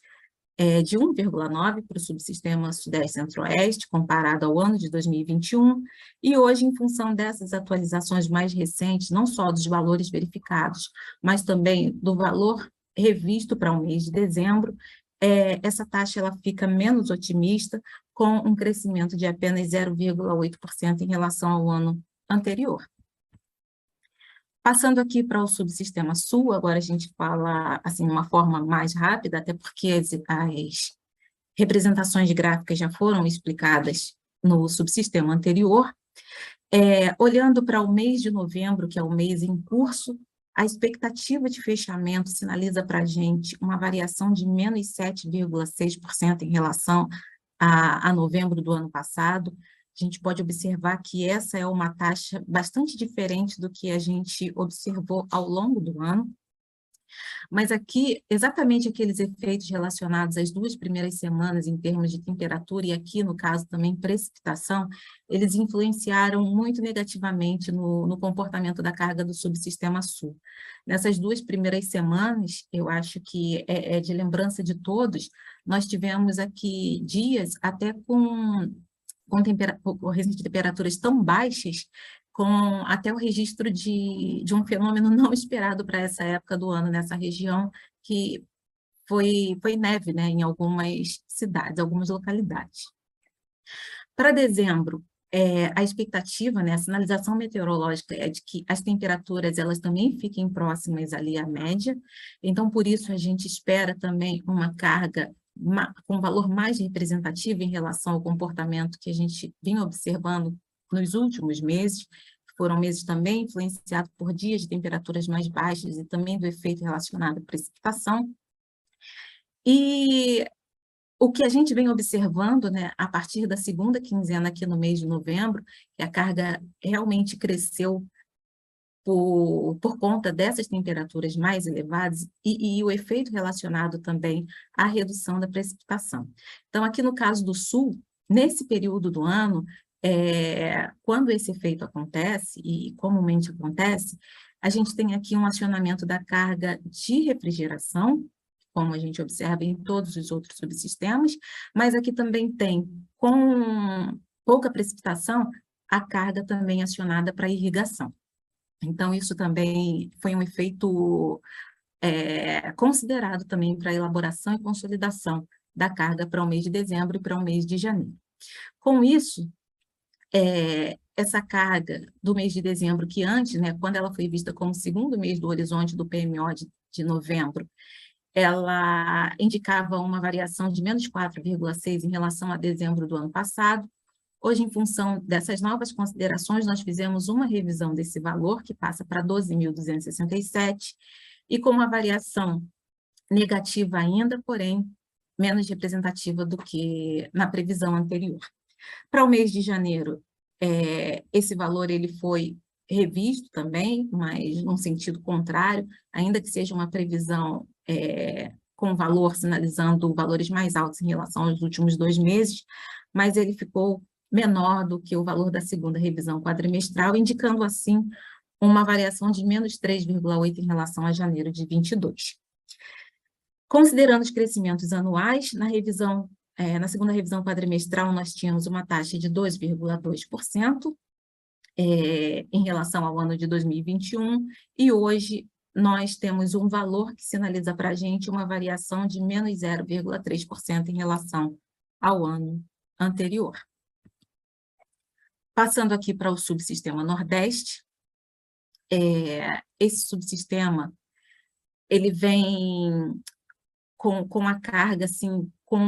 de 1,9% para o subsistema Sudeste-Centro-Oeste, comparado ao ano de 2021, e hoje, em função dessas atualizações mais recentes, não só dos valores verificados, mas também do valor revisto para o mês de dezembro, essa taxa ela fica menos otimista, com um crescimento de apenas 0,8% em relação ao ano anterior. Passando aqui para o subsistema sul, agora a gente fala assim, de uma forma mais rápida, até porque as representações gráficas já foram explicadas no subsistema anterior. Olhando para o mês de novembro, que é o mês em curso, a expectativa de fechamento sinaliza para a gente uma variação de menos 7,6% em relação a novembro do ano passado. A gente pode observar que essa é uma taxa bastante diferente do que a gente observou ao longo do ano. Mas aqui, exatamente aqueles efeitos relacionados às 2 primeiras semanas em termos de temperatura, e aqui, no caso, também precipitação, eles influenciaram muito negativamente no comportamento da carga do subsistema sul. Nessas 2 primeiras semanas, eu acho que é de lembrança de todos, nós tivemos aqui dias até com temperaturas tão baixas, com até o registro de um fenômeno não esperado para essa época do ano nessa região, que foi neve, né, em algumas cidades, algumas localidades. Para dezembro, a expectativa, né, a sinalização meteorológica é de que as temperaturas elas também fiquem próximas ali à média, então por isso a gente espera também uma carga com valor mais representativo em relação ao comportamento que a gente vinha observando nos últimos meses, foram meses também influenciados por dias de temperaturas mais baixas e também do efeito relacionado à precipitação. E o que a gente vem observando, né, a partir da segunda quinzena aqui no mês de novembro, que a carga realmente cresceu por conta dessas temperaturas mais elevadas e o efeito relacionado também à redução da precipitação. Então, aqui no caso do Sul, nesse período do ano, quando esse efeito acontece, e comumente acontece, a gente tem aqui um acionamento da carga de refrigeração, como a gente observa em todos os outros subsistemas, mas aqui também tem, com pouca precipitação, a carga também acionada para irrigação. Então, isso também foi um efeito considerado também para a elaboração e consolidação da carga para o mês de dezembro e para o mês de janeiro. Com isso, essa carga do mês de dezembro, que antes, né, quando ela foi vista como o segundo mês do horizonte do PMO de novembro, ela indicava uma variação de menos 4,6 em relação a dezembro do ano passado. Hoje, em função dessas novas considerações, nós fizemos uma revisão desse valor, que passa para 12.267, e com uma variação negativa ainda, porém, menos representativa do que na previsão anterior. Para o mês de janeiro, esse valor ele foi revisto também, mas num sentido contrário, ainda que seja uma previsão com valor sinalizando valores mais altos em relação aos últimos 2 meses, mas ele ficou menor do que o valor da segunda revisão quadrimestral, indicando assim uma variação de menos 3,8 em relação a janeiro de 22. Considerando os crescimentos anuais, na segunda revisão quadrimestral, nós tínhamos uma taxa de 2,2% em relação ao ano de 2021, e hoje nós temos um valor que sinaliza para a gente uma variação de menos 0,3% em relação ao ano anterior. Passando aqui para o subsistema Nordeste, esse subsistema ele vem com a carga, assim, com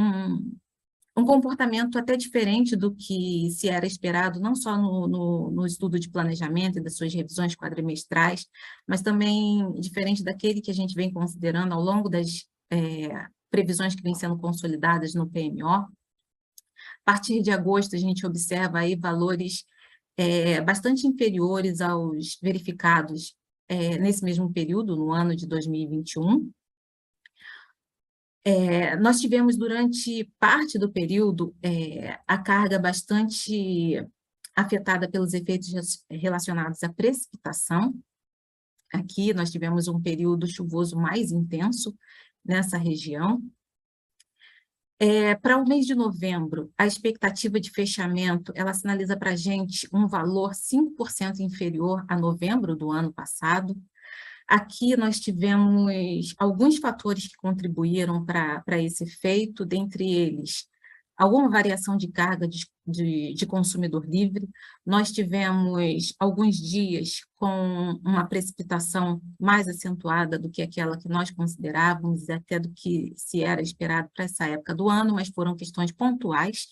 um comportamento até diferente do que se era esperado, não só no estudo de planejamento e das suas revisões quadrimestrais, mas também diferente daquele que a gente vem considerando ao longo das previsões que vêm sendo consolidadas no PMO. A partir de agosto, a gente observa aí valores bastante inferiores aos verificados nesse mesmo período, no ano de 2021. Nós tivemos durante parte do período a carga bastante afetada pelos efeitos relacionados à precipitação. Aqui nós tivemos um período chuvoso mais intenso nessa região. Para o mês de novembro, a expectativa de fechamento, ela sinaliza para a gente um valor 5% inferior a novembro do ano passado. Aqui nós tivemos alguns fatores que contribuíram para esse efeito, dentre eles, alguma variação de carga de consumidor livre. Nós tivemos alguns dias com uma precipitação mais acentuada do que aquela que nós considerávamos, e até do que se era esperado para essa época do ano, mas foram questões pontuais.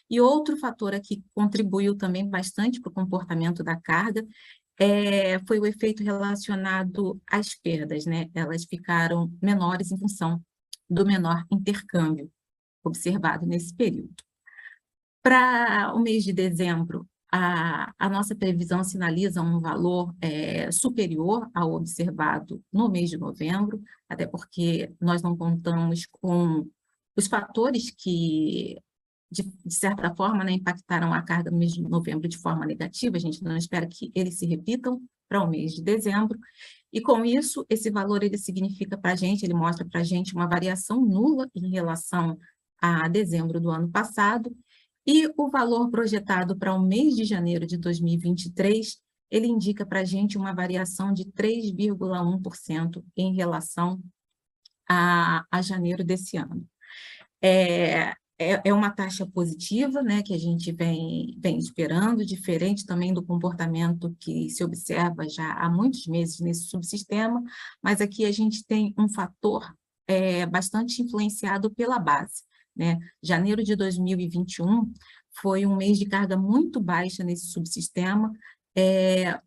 E outro fator aqui que contribuiu também bastante para o comportamento da carga foi o efeito relacionado às perdas, né? Elas ficaram menores em função do menor intercâmbio observado nesse período. Para o mês de dezembro, a nossa previsão sinaliza um valor superior ao observado no mês de novembro, até porque nós não contamos com os fatores que, de certa forma, né, impactaram a carga no mês de novembro de forma negativa. A gente não espera que eles se repitam para o mês de dezembro, e com isso, esse valor ele significa para a gente, ele mostra para a gente uma variação nula em relação a dezembro do ano passado, e o valor projetado para o mês de janeiro de 2023, ele indica para a gente uma variação de 3,1% em relação a janeiro desse ano. É uma taxa positiva, né, que a gente vem esperando, diferente também do comportamento que se observa já há muitos meses nesse subsistema, mas aqui a gente tem um fator bastante influenciado pela base, né? Janeiro de 2021 foi um mês de carga muito baixa nesse subsistema,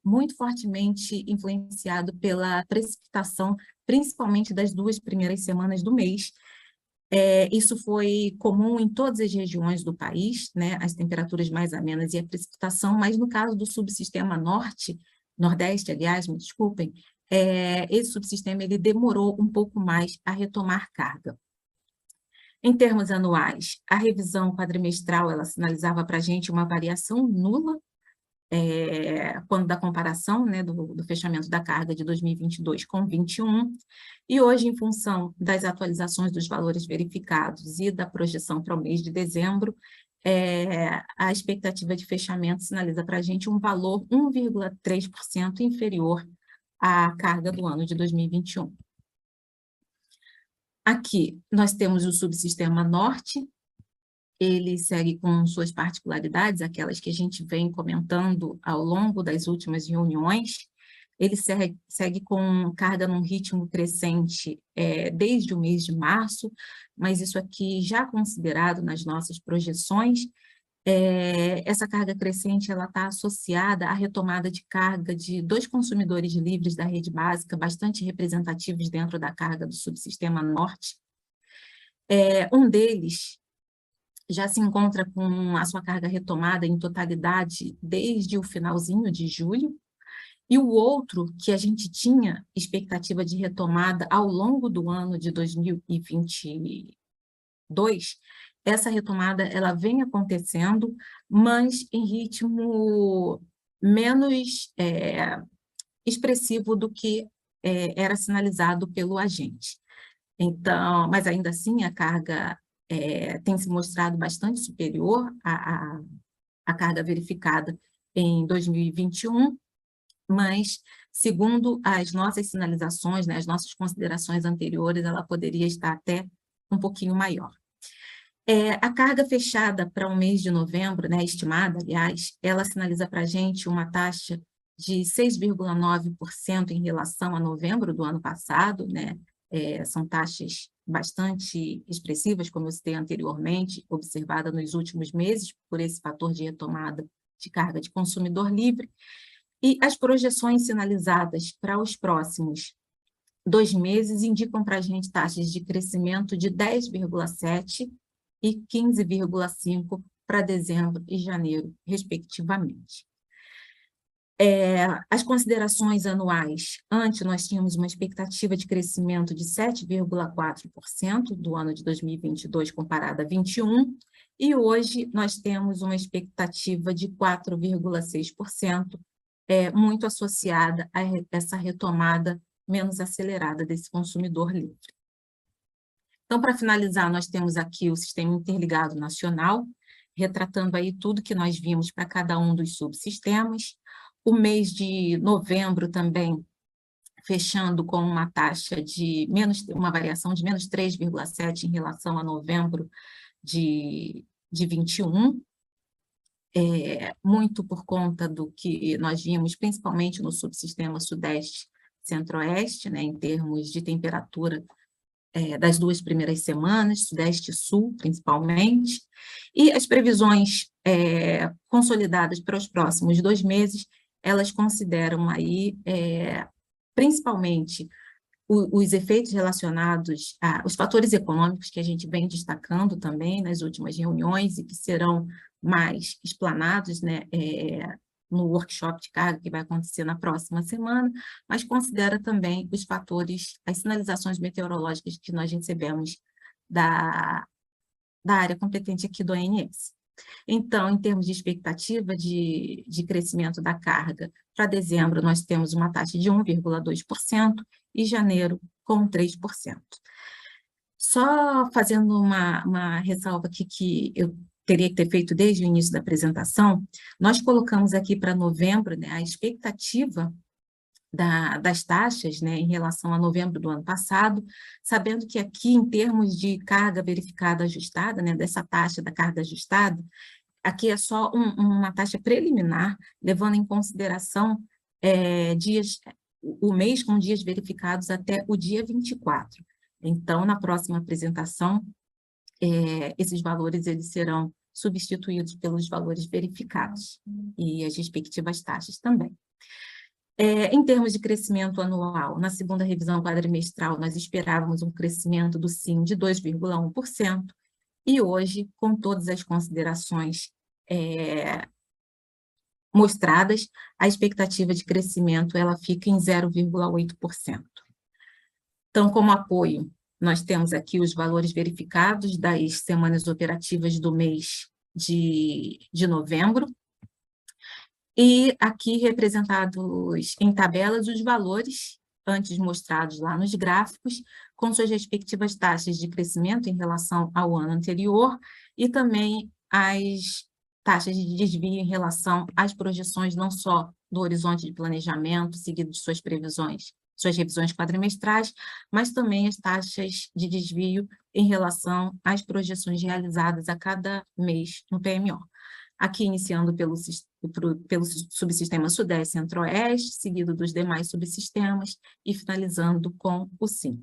muito fortemente influenciado pela precipitação, principalmente das 2 primeiras semanas do mês. Isso foi comum em todas as regiões do país, né, as temperaturas mais amenas e a precipitação, mas no caso do subsistema nordeste, aliás, me desculpem, esse subsistema ele demorou um pouco mais a retomar carga. Em termos anuais, a revisão quadrimestral ela sinalizava para a gente uma variação nula, quando da comparação, né, do fechamento da carga de 2022 com 2021, e hoje, em função das atualizações dos valores verificados e da projeção para o mês de dezembro, a expectativa de fechamento sinaliza para a gente um valor 1,3% inferior à carga do ano de 2021. Aqui, nós temos o subsistema norte, ele segue com suas particularidades, aquelas que a gente vem comentando ao longo das últimas reuniões. Ele segue com carga num ritmo crescente desde o mês de março, mas isso aqui já considerado nas nossas projeções. Essa carga crescente está associada à retomada de carga de 2 consumidores livres da rede básica, bastante representativos dentro da carga do subsistema norte. Um deles já se encontra com a sua carga retomada em totalidade desde o finalzinho de julho, e o outro, que a gente tinha expectativa de retomada ao longo do ano de 2022, essa retomada ela vem acontecendo, mas em ritmo menos expressivo do que era sinalizado pelo agente. Então, mas ainda assim a carga tem se mostrado bastante superior à carga verificada em 2021, mas, segundo as nossas sinalizações, né, as nossas considerações anteriores, ela poderia estar até um pouquinho maior. A carga fechada para o mês de novembro, né, estimada, aliás, ela sinaliza para a gente uma taxa de 6,9% em relação a novembro do ano passado, né? São taxas bastante expressivas, como eu citei anteriormente, observada nos últimos meses, por esse fator de retomada de carga de consumidor livre. E as projeções sinalizadas para os próximos 2 meses indicam para a gente taxas de crescimento de 10,7% e 15,5% para dezembro e janeiro, respectivamente. As considerações anuais, antes nós tínhamos uma expectativa de crescimento de 7,4% do ano de 2022 comparado a 2021, e hoje nós temos uma expectativa de 4,6%, muito associada a essa retomada menos acelerada desse consumidor livre. Então, para finalizar, nós temos aqui o Sistema Interligado Nacional, retratando aí tudo que nós vimos para cada um dos subsistemas. O mês de novembro também fechando com uma taxa de uma variação de menos 3,7% em relação a novembro de 21, muito por conta do que nós vimos, principalmente no subsistema Sudeste Centro-Oeste, né, em termos de temperatura das 2 primeiras semanas, Sudeste e Sul, principalmente, e as previsões consolidadas para os próximos 2 meses, elas consideram aí, principalmente, os efeitos relacionados os fatores econômicos que a gente vem destacando também nas últimas reuniões e que serão mais explanados, né, no workshop de carga que vai acontecer na próxima semana, mas considera também os fatores, as sinalizações meteorológicas que nós recebemos da área competente aqui do ONS. Então, em termos de expectativa de crescimento da carga, para dezembro nós temos uma taxa de 1,2% e janeiro com 3%. Só fazendo uma ressalva aqui que eu teria que ter feito desde o início da apresentação, nós colocamos aqui para novembro, né, a expectativa das taxas, né, em relação a novembro do ano passado, sabendo que aqui, em termos de carga verificada ajustada, né, dessa taxa da carga ajustada, aqui é só uma taxa preliminar, levando em consideração o mês com dias verificados até o dia 24. Então, na próxima apresentação, esses valores eles serão substituídos pelos valores verificados e as respectivas taxas também. Em termos de crescimento anual, na segunda revisão quadrimestral, nós esperávamos um crescimento do SIM de 2,1%, e hoje, com todas as considerações mostradas, a expectativa de crescimento ela fica em 0,8%. Então, como apoio, nós temos aqui os valores verificados das semanas operativas do mês de novembro, e aqui representados em tabelas os valores antes mostrados lá nos gráficos, com suas respectivas taxas de crescimento em relação ao ano anterior e também as taxas de desvio em relação às projeções não só do horizonte de planejamento, seguido de suas previsões, suas revisões quadrimestrais, mas também as taxas de desvio em relação às projeções realizadas a cada mês no PMO. Aqui iniciando pelo subsistema Sudeste Centro-Oeste, seguido dos demais subsistemas e finalizando com o SIM.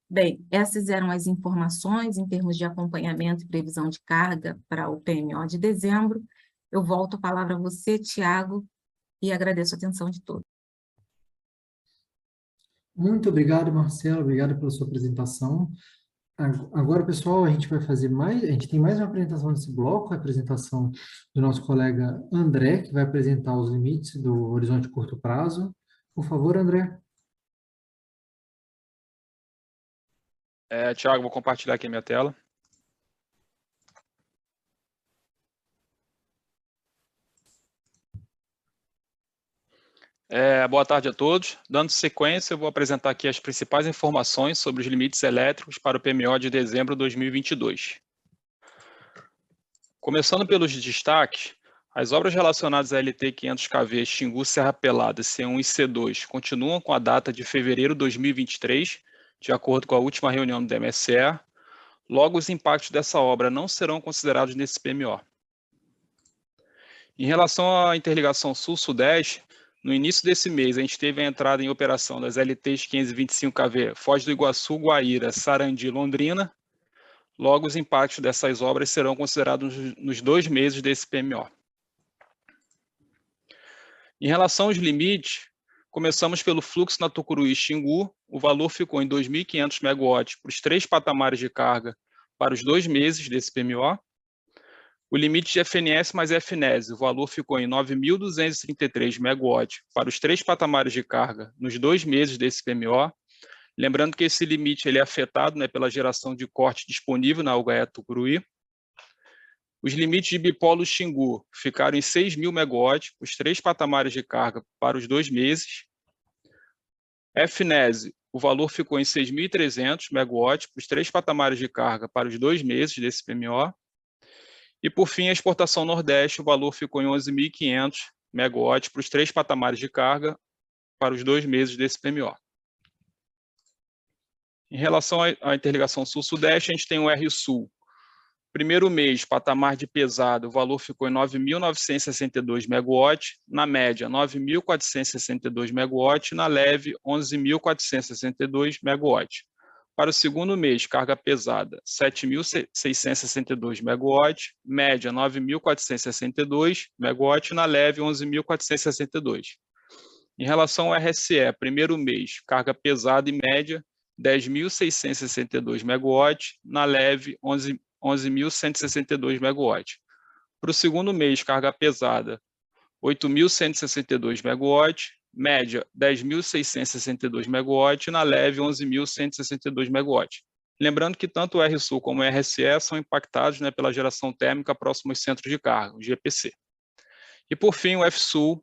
Bem, essas eram as informações em termos de acompanhamento e previsão de carga para o PMO de dezembro. Eu volto a palavra a você, Tiago, e agradeço a atenção de todos. Muito obrigado, Marcelo, obrigado pela sua apresentação. Agora, pessoal, a gente tem mais uma apresentação nesse bloco, a apresentação do nosso colega André, que vai apresentar os limites do horizonte curto prazo. Por favor, André. Tiago, vou compartilhar aqui a minha tela. Boa tarde a todos. Dando sequência, eu vou apresentar aqui as principais informações sobre os limites elétricos para o PMO de dezembro de 2022. Começando pelos destaques, as obras relacionadas à LT 500kV Xingu Serra Pelada C1 e C2 continuam com a data de fevereiro de 2023, de acordo com a última reunião do DMSE. Logo, os impactos dessa obra não serão considerados nesse PMO. Em relação à interligação Sul-Sudeste, no início desse mês, a gente teve a entrada em operação das LTs 525kV Foz do Iguaçu, Guaíra, Sarandi e Londrina. Logo, os impactos dessas obras serão considerados nos 2 meses desse PMO. Em relação aos limites, começamos pelo fluxo na Tucuruí e Xingu. O valor ficou em 2.500 MW para os 3 patamares de carga para os 2 meses desse PMO. O limite de FNS mais FNES, o valor ficou em 9.233 MW para os 3 patamares de carga nos 2 meses desse PMO. Lembrando que esse limite ele é afetado, né, pela geração de corte disponível na Ugaé Tucuruí. Os limites de bipolo Xingu ficaram em 6.000 MW, os 3 patamares de carga para os 2 meses. FNES, o valor ficou em 6.300 MW, os 3 patamares de carga para os 2 meses desse PMO. E, por fim, a exportação Nordeste, o valor ficou em 11.500 MW para os 3 patamares de carga para os 2 meses desse PMO. Em relação à interligação Sul-Sudeste, a gente tem o R-Sul. Primeiro mês, patamar de pesado, o valor ficou em 9.962 MW, na média 9.462 MW, na leve 11.462 MW. Para o segundo mês, carga pesada 7.662 MW, média 9.462 MW, na leve 11.462. Em relação ao RSE, primeiro mês, carga pesada e média, 10.662 MW, na leve, 11.162 MW. Para o segundo mês, carga pesada, 8.162 MW, média, 10.662 MW, na leve, 11.162 MW. Lembrando que tanto o RSul como o RSE são impactados, né, pela geração térmica próxima aos centros de carga, o GPC. E, por fim, o FSul,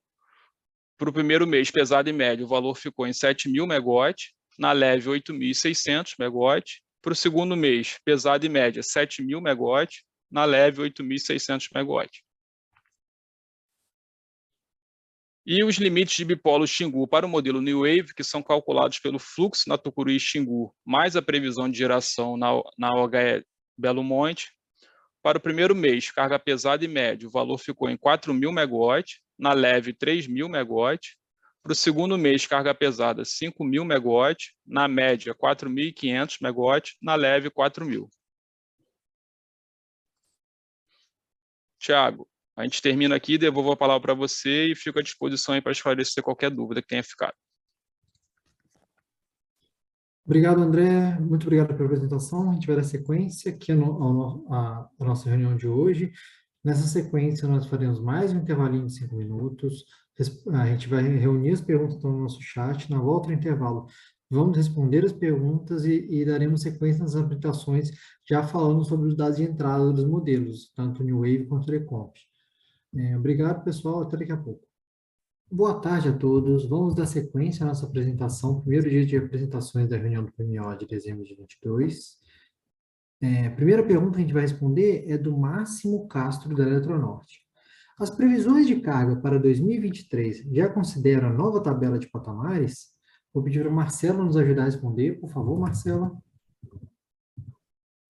para o primeiro mês, pesado e médio, o valor ficou em 7.000 MW, na leve, 8.600 MW. Para o segundo mês, pesado e média, 7.000 MW, na leve, 8.600 MW. E os limites de bipolo Xingu para o modelo New Wave, que são calculados pelo fluxo na Tucuruí Xingu, mais a previsão de geração na OHE Belo Monte. Para o primeiro mês, carga pesada e média, o valor ficou em 4.000 MW, na leve 3.000 MW. Para o segundo mês, carga pesada 5.000 MW, na média 4.500 MW, na leve 4.000. Tiago, a gente termina aqui, devolvo a palavra para você e fico à disposição para esclarecer qualquer dúvida que tenha ficado. Obrigado, André. Muito obrigado pela apresentação. A gente vai dar sequência aqui à nossa reunião de hoje. Nessa sequência, nós faremos mais um intervalinho de 5 minutos. A gente vai reunir as perguntas que estão no nosso chat. Na volta do intervalo, vamos responder as perguntas e daremos sequência nas apresentações, já falando sobre os dados de entrada dos modelos, tanto New Wave quanto Lecomp. Obrigado, pessoal. Até daqui a pouco. Boa tarde a todos. Vamos dar sequência à nossa apresentação, primeiro dia de apresentações da reunião do PMO de dezembro de 22. A primeira pergunta que a gente vai responder é do Máximo Castro, da Eletronorte. As previsões de carga para 2023 já consideram a nova tabela de patamares? Vou pedir para a Marcela nos ajudar a responder. Por favor, Marcela.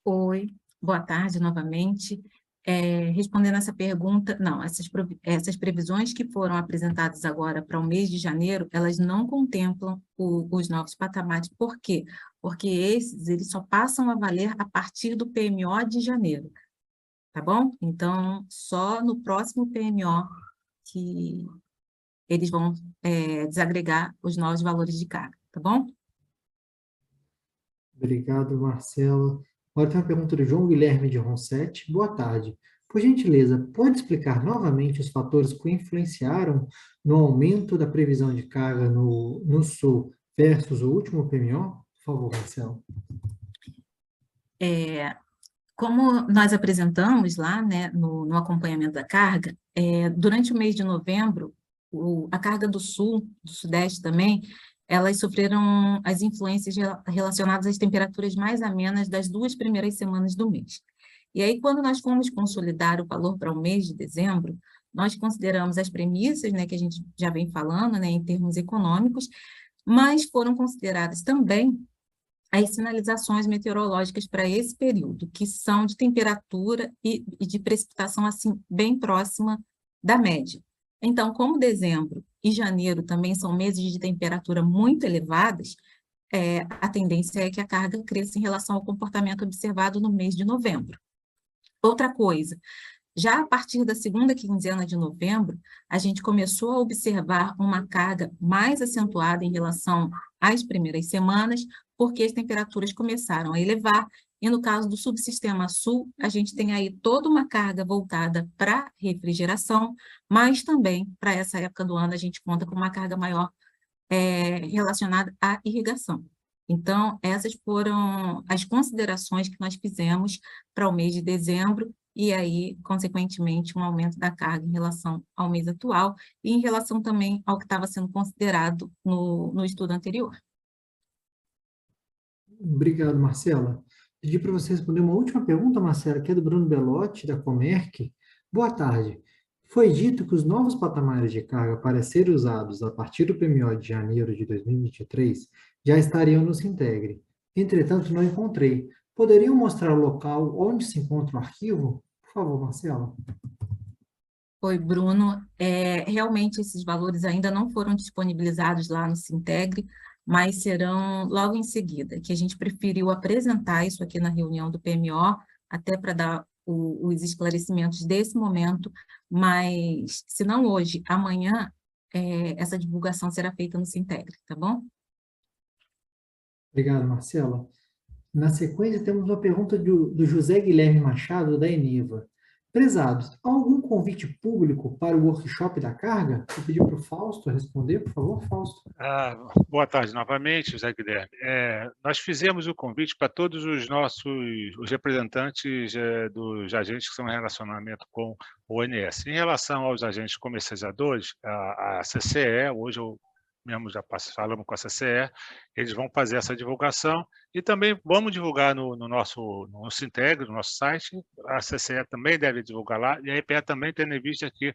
Oi, boa tarde novamente. Respondendo essa pergunta, não, essas previsões que foram apresentadas agora para o mês de janeiro, elas não contemplam os novos patamares. Por quê? Porque eles só passam a valer a partir do PMO de janeiro, tá bom? Então, só no próximo PMO que eles vão desagregar os novos valores de carga, tá bom? Obrigado, Marcela. Agora tem uma pergunta do João Guilherme de Ronsetti. Boa tarde. Por gentileza, pode explicar novamente os fatores que influenciaram no aumento da previsão de carga no Sul versus o último PMO? Por favor, Marcela. Como nós apresentamos lá, né, no acompanhamento da carga, durante o mês de novembro, a carga do Sul, do Sudeste também, elas sofreram as influências relacionadas às temperaturas mais amenas das 2 primeiras semanas do mês. E aí, quando nós fomos consolidar o valor para o mês de dezembro, nós consideramos as premissas, né, que a gente já vem falando, né, em termos econômicos, mas foram consideradas também as sinalizações meteorológicas para esse período, que são de temperatura e de precipitação, assim, bem próxima da média. Então, como dezembro e janeiro também são meses de temperatura muito elevadas, a tendência é que a carga cresça em relação ao comportamento observado no mês de novembro. Outra coisa, já a partir da segunda quinzena de novembro, a gente começou a observar uma carga mais acentuada em relação às primeiras semanas, porque as temperaturas começaram a elevar, e no caso do subsistema sul, a gente tem aí toda uma carga voltada para refrigeração, mas também, para essa época do ano, a gente conta com uma carga maior relacionada à irrigação. Então, essas foram as considerações que nós fizemos para o mês de dezembro, e aí, consequentemente, um aumento da carga em relação ao mês atual, e em relação também ao que estava sendo considerado no estudo anterior. Obrigado, Marcela. Pedi para você responder uma última pergunta, Marcela, que é do Bruno Belotti, da Comerc. Boa tarde. Foi dito que os novos patamares de carga para serem usados a partir do PMO de janeiro de 2023 já estariam no Sintegre. Entretanto, não encontrei. Poderiam mostrar o local onde se encontra o arquivo? Por favor, Marcela. Oi, Bruno. Realmente, esses valores ainda não foram disponibilizados lá no Sintegre, mas serão logo em seguida, que a gente preferiu apresentar isso aqui na reunião do PMO, até para dar os esclarecimentos desse momento, mas se não hoje, amanhã, essa divulgação será feita no Sintegre, tá bom? Obrigado, Marcela. Na sequência, temos uma pergunta do José Guilherme Machado, da Eneva. Prezados, há algum convite público para o workshop da carga? Vou pedir para o Fausto responder, por favor, Fausto. Boa tarde novamente, José Guilherme. Nós fizemos o convite para todos os nossos representantes dos agentes que são em relacionamento com o ONS. Em relação aos agentes comercializadores, a CCE, hoje eu mesmo já falamos com a CCE, eles vão fazer essa divulgação e também vamos divulgar no Sintegre, no nosso site, a CCE também deve divulgar lá, e a EPE também tendo em vista que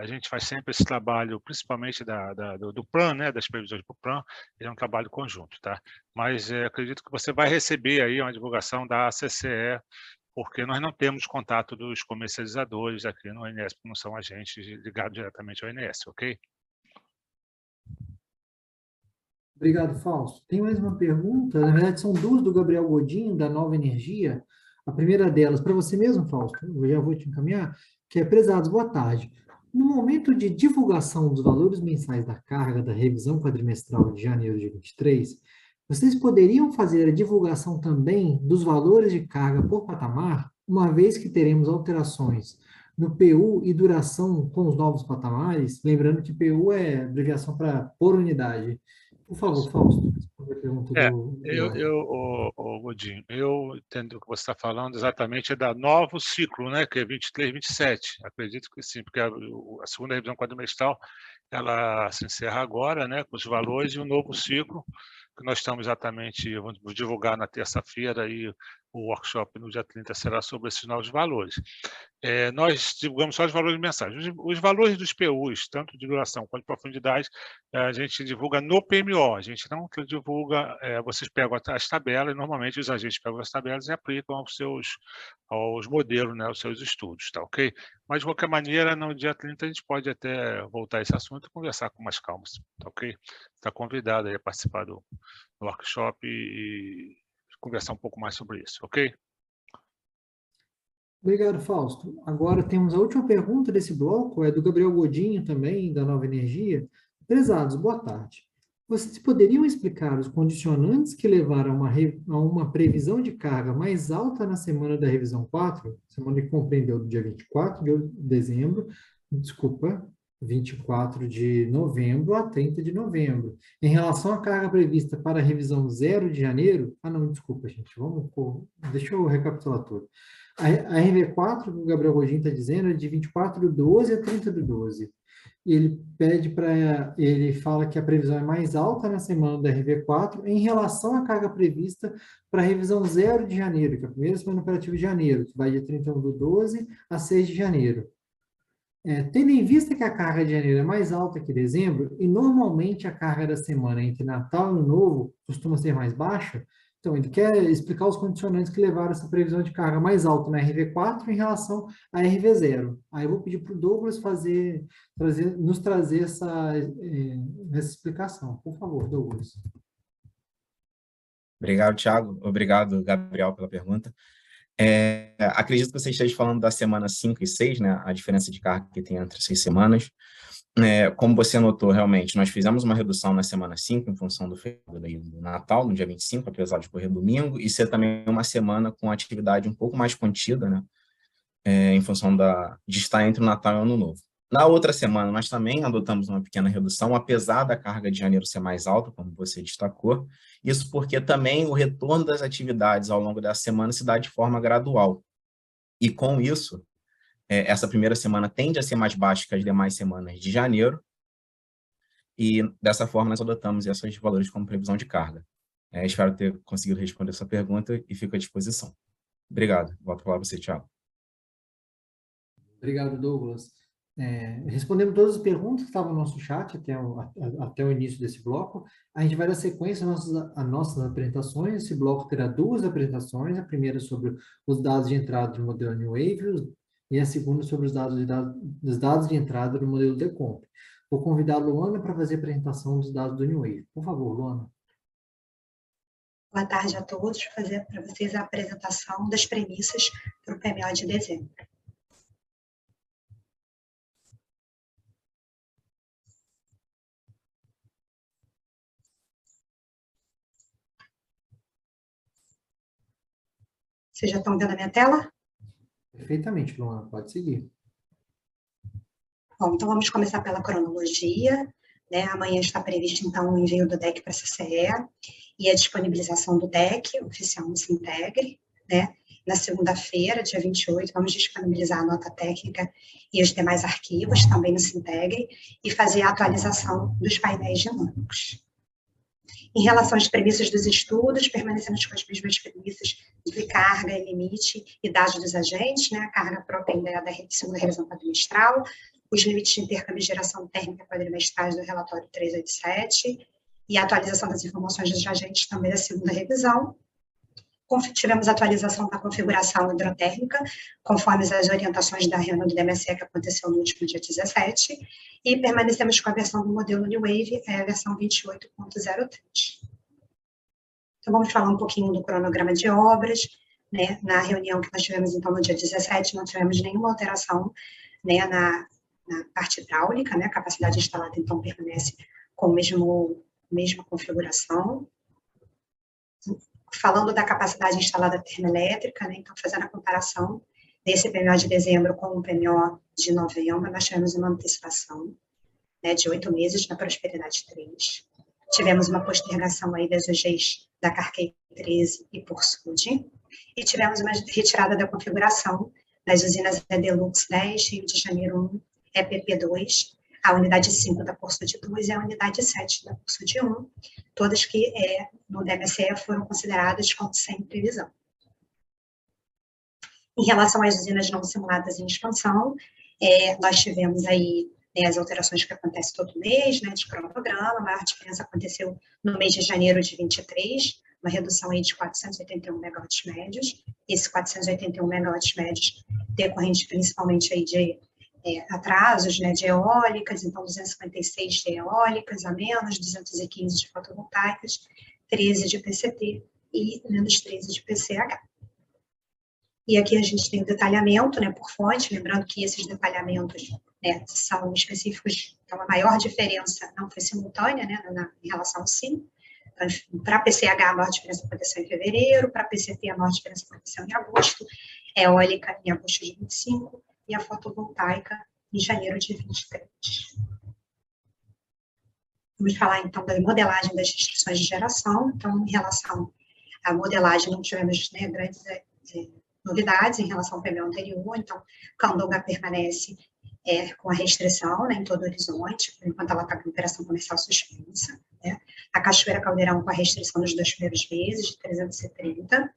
a gente faz sempre esse trabalho, principalmente do PRAN, né, das previsões para o PRAN, é um trabalho conjunto, tá? Mas acredito que você vai receber aí uma divulgação da CCE, porque nós não temos contato dos comercializadores aqui no ONS, porque não são agentes ligados diretamente ao ONS, ok? Obrigado, Fausto. Tem mais uma pergunta, na verdade são duas do Gabriel Godinho, da Nova Energia. A primeira delas, para você mesmo, Fausto, eu já vou te encaminhar, que é: prezados, boa tarde. No momento de divulgação dos valores mensais da carga da revisão quadrimestral de janeiro de 23, vocês poderiam fazer a divulgação também dos valores de carga por patamar, uma vez que teremos alterações no PU e duração com os novos patamares? Lembrando que PU é abreviação para por unidade. Por favor, Fausto, responda a pergunta Godinho, eu entendo o que você está falando exatamente da novo ciclo, né, que é 23, 27. Acredito que sim, porque a segunda revisão quadrimestral ela se encerra agora, né, com os valores, e o novo ciclo, que nós estamos exatamente, vamos divulgar na terça-feira, e o workshop no dia 30 será sobre esses novos valores. Nós divulgamos só os valores mensais. Os valores dos PUs, tanto de duração quanto de profundidade, a gente divulga no PMO, a gente não divulga, vocês pegam as tabelas, e normalmente os agentes pegam as tabelas e aplicam aos modelos, né, aos seus estudos, tá ok? Mas, de qualquer maneira, no dia 30 a gente pode até voltar a esse assunto e conversar com mais calma, tá ok? Está convidado aí a participar do workshop e conversar um pouco mais sobre isso, ok? Obrigado, Fausto. Agora temos a última pergunta desse bloco, é do Gabriel Godinho também, da Nova Energia. Prezados, boa tarde. Vocês poderiam explicar os condicionantes que levaram a uma previsão de carga mais alta na semana da revisão 4, semana que compreendeu do dia 24 de dezembro, 24 de novembro a 30 de novembro. Em relação à carga prevista para a revisão 0 de janeiro, gente, deixa eu recapitular tudo. A RV4, que o Gabriel Godinho está dizendo, é de 24 do 12 a 30 do 12. E ele fala que a previsão é mais alta na semana da RV4 em relação à carga prevista para a revisão 0 de janeiro, que é a primeira semana operativa de janeiro, que vai de 31 do 12 a 6 de janeiro. Tendo em vista que a carga de janeiro é mais alta que dezembro, e normalmente a carga da semana entre Natal e Ano Novo costuma ser mais baixa, então ele quer explicar os condicionantes que levaram essa previsão de carga mais alta na RV4 em relação à RV0. Aí eu vou pedir para o Douglas nos trazer essa explicação. Por favor, Douglas. Obrigado, Thiago. Obrigado, Gabriel, pela pergunta. Acredito que você esteja falando da semana 5 e 6, né? A diferença de carga que tem entre 6 semanas. Como você notou, realmente, nós fizemos uma redução na semana 5, em função do feriado do Natal, no dia 25, apesar de correr domingo, e ser também uma semana com atividade um pouco mais contida, né? Em função de estar entre o Natal e o Ano Novo. Na outra semana, nós também adotamos uma pequena redução, apesar da carga de janeiro ser mais alta, como você destacou. Isso porque também o retorno das atividades ao longo da semana se dá de forma gradual. E com isso, essa primeira semana tende a ser mais baixa que as demais semanas de janeiro. E dessa forma, nós adotamos esses valores como previsão de carga. Espero ter conseguido responder essa pergunta e fico à disposição. Obrigado. Volto para você, Thiago. Obrigado, Douglas. Respondendo todas as perguntas que estavam no nosso chat até o início desse bloco, a gente vai dar sequência às nossas apresentações. Esse bloco terá duas apresentações, a primeira sobre os dados de entrada do modelo New Wave e a segunda sobre os dados de entrada do modelo Decomp. Vou convidar a Luana para fazer a apresentação dos dados do New Wave. Por favor, Luana. Boa tarde a todos. Vou fazer para vocês a apresentação das premissas para o PMO de dezembro. Vocês já estão vendo a minha tela? Perfeitamente, Luana, pode seguir. Bom, então vamos começar pela cronologia, né? Amanhã está previsto, então, o envio do DEC para a CCE e a disponibilização do DEC oficial no Sintegre, né? Na segunda-feira, dia 28, vamos disponibilizar a nota técnica e os demais arquivos também no Sintegre e fazer a atualização dos painéis dinâmicos. Em relação às premissas dos estudos, permanecemos com as mesmas premissas de carga, limite e dados dos agentes, né? A carga própria da segunda revisão quadrimestral, os limites de intercâmbio e geração térmica quadrimestrais do relatório 387 e a atualização das informações dos agentes também da segunda revisão. Tivemos a atualização da configuração hidrotérmica, conforme as orientações da reunião do DMSE que aconteceu no último dia 17, e permanecemos com a versão do modelo New Wave, a versão 28.03. Então, vamos falar um pouquinho do cronograma de obras, né? Na reunião que nós tivemos, então, no dia 17, não tivemos nenhuma alteração, né, na parte hidráulica, né? A capacidade instalada, então, permanece com a mesma configuração. Falando da capacidade instalada termoelétrica, né, então fazendo a comparação desse PMO de dezembro com o PMO de novembro, nós tivemos uma antecipação, né, de 8 meses na Prosperidade 3. Tivemos uma postergação aí das UGs da Carquei 13 e Porsud, e tivemos uma retirada da configuração das usinas Edelux 10, Rio de Janeiro 1, EPP2, a unidade 5 da Porsud 2 e a unidade 7 da Porsud 1, todas que no DMSE foram consideradas como sem previsão. Em relação às usinas não simuladas em expansão, nós tivemos aí, né, as alterações que acontecem todo mês, né, de cronograma. A maior diferença aconteceu no mês de janeiro de 23, uma redução aí de 481 megawatts médios. Esses 481 megawatts médios decorrentes principalmente aí de atrasos, né, de eólicas, então 256 de eólicas a menos, 215 de fotovoltaicas, 13 de PCT e menos 13 de PCH. E aqui a gente tem o detalhamento, né, por fonte, lembrando que esses detalhamentos, né, são específicos, então a maior diferença não foi simultânea, né, em relação ao SIM. Para PCH a maior diferença aconteceu em fevereiro, para PCT a maior diferença aconteceu em agosto, eólica em agosto de 25, e a fotovoltaica em janeiro de 23. Vamos falar, então, da modelagem das restrições de geração. Então, em relação à modelagem, não tivemos, né, grandes novidades em relação ao PMO anterior. Então, Candonga permanece com a restrição, né, em todo o horizonte, enquanto ela está com operação comercial suspensa, né? A Cachoeira Caldeirão com a restrição nos 2 primeiros meses, de 330,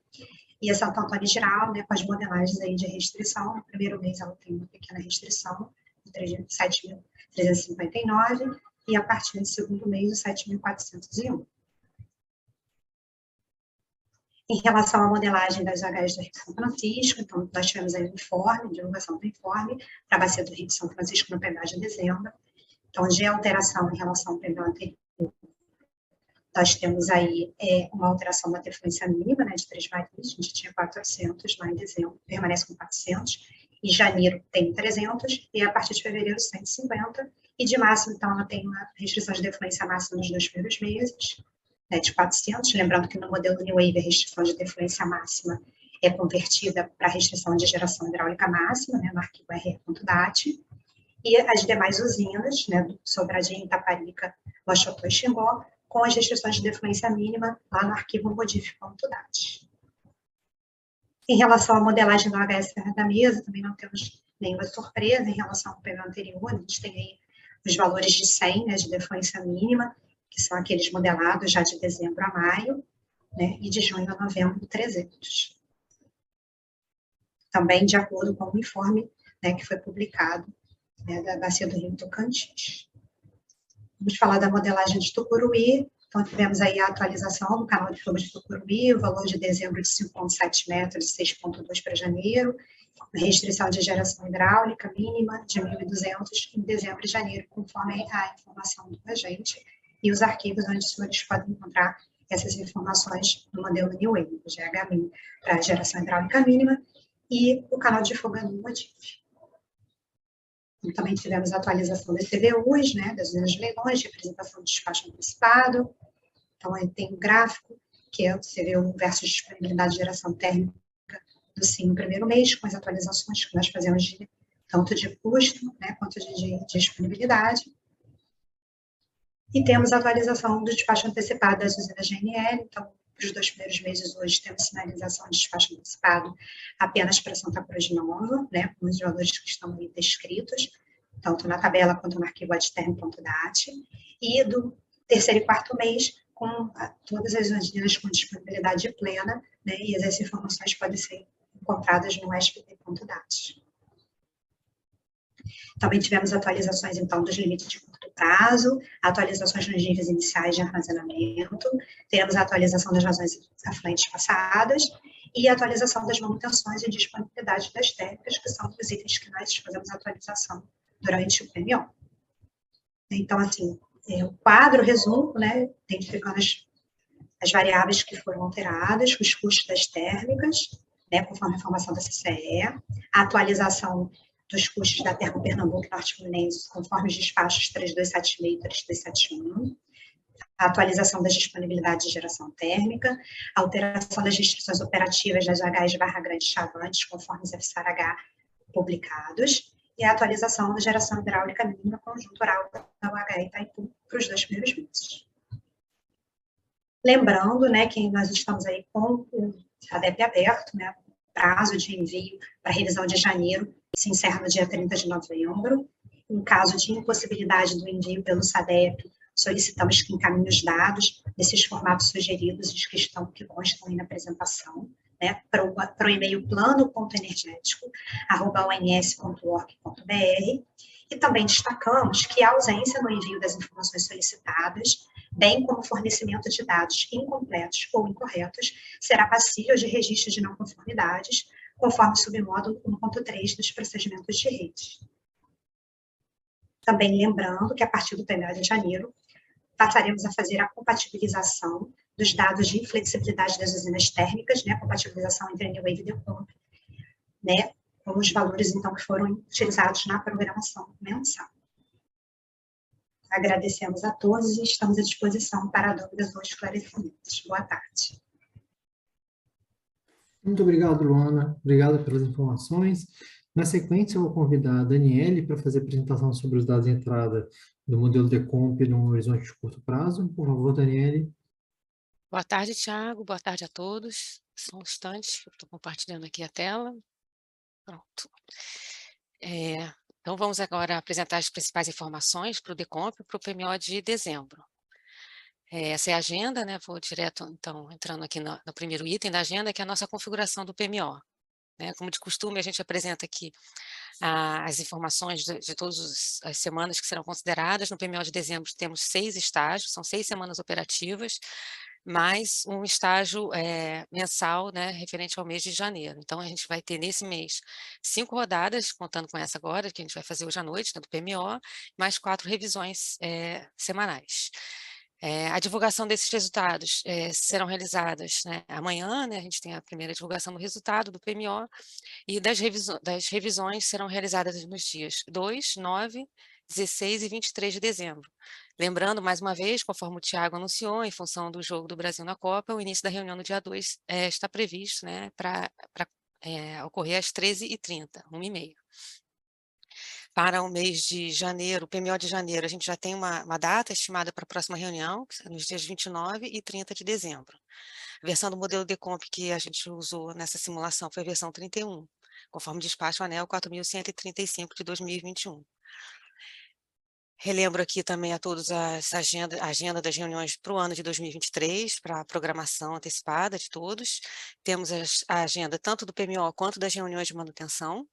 e a Santo Antônio Geral, né, com as modelagens aí de restrição. No primeiro mês ela tem uma pequena restrição, de 7.359, e a partir do segundo mês, o 7.401. Em relação à modelagem das HEs do Rio de São Francisco, então, nós tivemos aí o informe, divulgação do informe, para a bacia do Rio de São Francisco no PMO de dezembro. Então, de alteração em relação ao PMO anterior, nós temos aí uma alteração da defluência mínima, né, de 3 varilhas, a gente tinha 400 lá em dezembro, permanece com 400, em janeiro tem 300, e a partir de fevereiro 150, e de máximo, então, ela tem uma restrição de defluência máxima nos 2 primeiros meses, né, de 400, lembrando que no modelo New Wave a restrição de defluência máxima é convertida para a restrição de geração hidráulica máxima, né, no arquivo RE.DAT, e as demais usinas, né, do Sobradinho, Itaparica, Guaxotô e Ximbó, com as restrições de defluência mínima lá no arquivo modif.dat. Em relação à modelagem do HS Serra da Mesa, também não temos nenhuma surpresa em relação ao PMO anterior. A gente tem aí os valores de 100, né, de defluência mínima, que são aqueles modelados já de dezembro a maio, né, e de junho a novembro, 300. Também de acordo com o informe, né, que foi publicado, né, da Bacia do Rio Tocantins. Vamos falar da modelagem de Tucuruí. Então, tivemos aí a atualização do canal de fuga de Tucuruí, o valor de dezembro de 5,7 metros, de 6,2 para janeiro, restrição de geração hidráulica mínima de 1.200 em dezembro e janeiro, conforme a informação do agente, e os arquivos onde os senhores podem encontrar essas informações no modelo New Wave, o GHMIN, para geração hidráulica mínima, e o canal de fuga no MODIF. Também tivemos a atualização das CVUs, né, das usinas de leilões, de representação de despacho antecipado. Então, aí tem um gráfico, que é o CVU versus disponibilidade de geração térmica do SIM no primeiro mês, com as atualizações que nós fazemos tanto de custo, né, quanto de disponibilidade. E temos a atualização do despacho antecipado das usinas GNL, então, para os 2 primeiros meses hoje temos sinalização de despacho antecipado apenas para Santa Cruz de Nova, né, com os valores que estão aí descritos, tanto na tabela quanto no arquivo adterm.dat, e do 3º e 4º mês, com todas as usinas com disponibilidade plena, né, e essas informações podem ser encontradas no spt.dat. Também tivemos atualizações, então, dos limites de curto prazo, atualizações nos níveis iniciais de armazenamento, teremos a atualização das vazões afluentes passadas e a atualização das manutenções e disponibilidade das térmicas, que são os itens que nós fazemos atualização durante o PMO. Então, assim, o quadro resumo, né, identificando as variáveis que foram alteradas, os custos das térmicas, né, conforme a informação da CCE, a atualização dos custos da Termo Pernambuco e Norte Fluminense, conforme os despachos 3276 e 3271, a atualização das disponibilidades de geração térmica, a alteração das restrições operativas das HEs de Barra Grande e Chavantes, conforme os FSAR-H publicados, e a atualização da geração hidráulica mínima conjuntural da UHE Itaipu para os 2 primeiros meses. Lembrando, né, que nós estamos aí com o SADEP aberto, né, prazo de envio para revisão de janeiro se encerra no dia 30 de novembro. Em caso de impossibilidade do envio pelo SADEP, solicitamos que encaminhe os dados desses formatos sugeridos que constam aí na apresentação, né, para o e-mail plano.energético@ons.org.br, e também destacamos que a ausência no envio das informações solicitadas, bem como o fornecimento de dados incompletos ou incorretos, será passível de registro de não conformidades, conforme o submódulo 1.3 dos procedimentos de rede. Também lembrando que, a partir do PMO de janeiro, passaremos a fazer a compatibilização dos dados de inflexibilidade das usinas térmicas, né, compatibilização entre a New Wave e Decomp, né, com os valores, então, que foram utilizados na programação mensal. Agradecemos a todos e estamos à disposição para dúvidas ou esclarecimentos. Boa tarde. Muito obrigado, Luana. Obrigado pelas informações. Na sequência, eu vou convidar a Daniele para fazer a apresentação sobre os dados de entrada do modelo Decomp no horizonte de curto prazo. Por favor, Daniele. Boa tarde, Thiago. Boa tarde a todos. Só um instante, eu estou compartilhando aqui a tela. Pronto. Então, vamos agora apresentar as principais informações para o Decomp para o PMO de dezembro. Essa é a agenda, né? Vou direto, então, entrando aqui no primeiro item da agenda, que é a nossa configuração do PMO. Né? Como de costume, a gente apresenta aqui as informações de todas as semanas que serão consideradas. No PMO de dezembro temos 6 estágios, são 6 semanas operativas, mais um estágio mensal, né, referente ao mês de janeiro. Então, a gente vai ter nesse mês 5 rodadas, contando com essa agora, que a gente vai fazer hoje à noite, né, do PMO, mais 4 revisões semanais. A divulgação desses resultados serão realizadas, né, amanhã, né, a gente tem a primeira divulgação do resultado do PMO, e das revisões serão realizadas nos dias 2, 9, 16 e 23 de dezembro. Lembrando, mais uma vez, conforme o Thiago anunciou, em função do jogo do Brasil na Copa, o início da reunião no dia 2 está previsto, né, para ocorrer às 13h30, 13h30. Para o mês de janeiro, o PMO de janeiro, a gente já tem uma data estimada para a próxima reunião, nos dias 29 e 30 de dezembro. A versão do modelo Decomp que a gente usou nessa simulação foi a versão 31, conforme despacho ANEEL 4.135 de 2021. Relembro aqui também a todos a agenda das reuniões para o ano de 2023, para a programação antecipada de todos. Temos a agenda tanto do PMO quanto das reuniões de manutenção.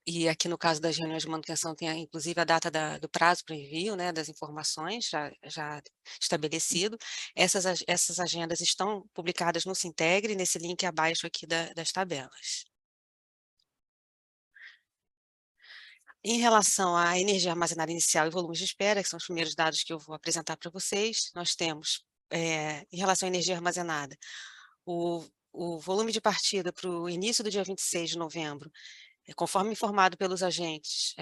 E aqui no caso das reuniões de manutenção tem inclusive a data do prazo para envio, né, das informações já estabelecido. Essas agendas estão publicadas no Sintegre, nesse link abaixo aqui das tabelas. Em relação à energia armazenada inicial e volumes de espera, que são os primeiros dados que eu vou apresentar para vocês, nós temos, em relação à energia armazenada, o volume de partida para o início do dia 26 de novembro, conforme informado pelos agentes,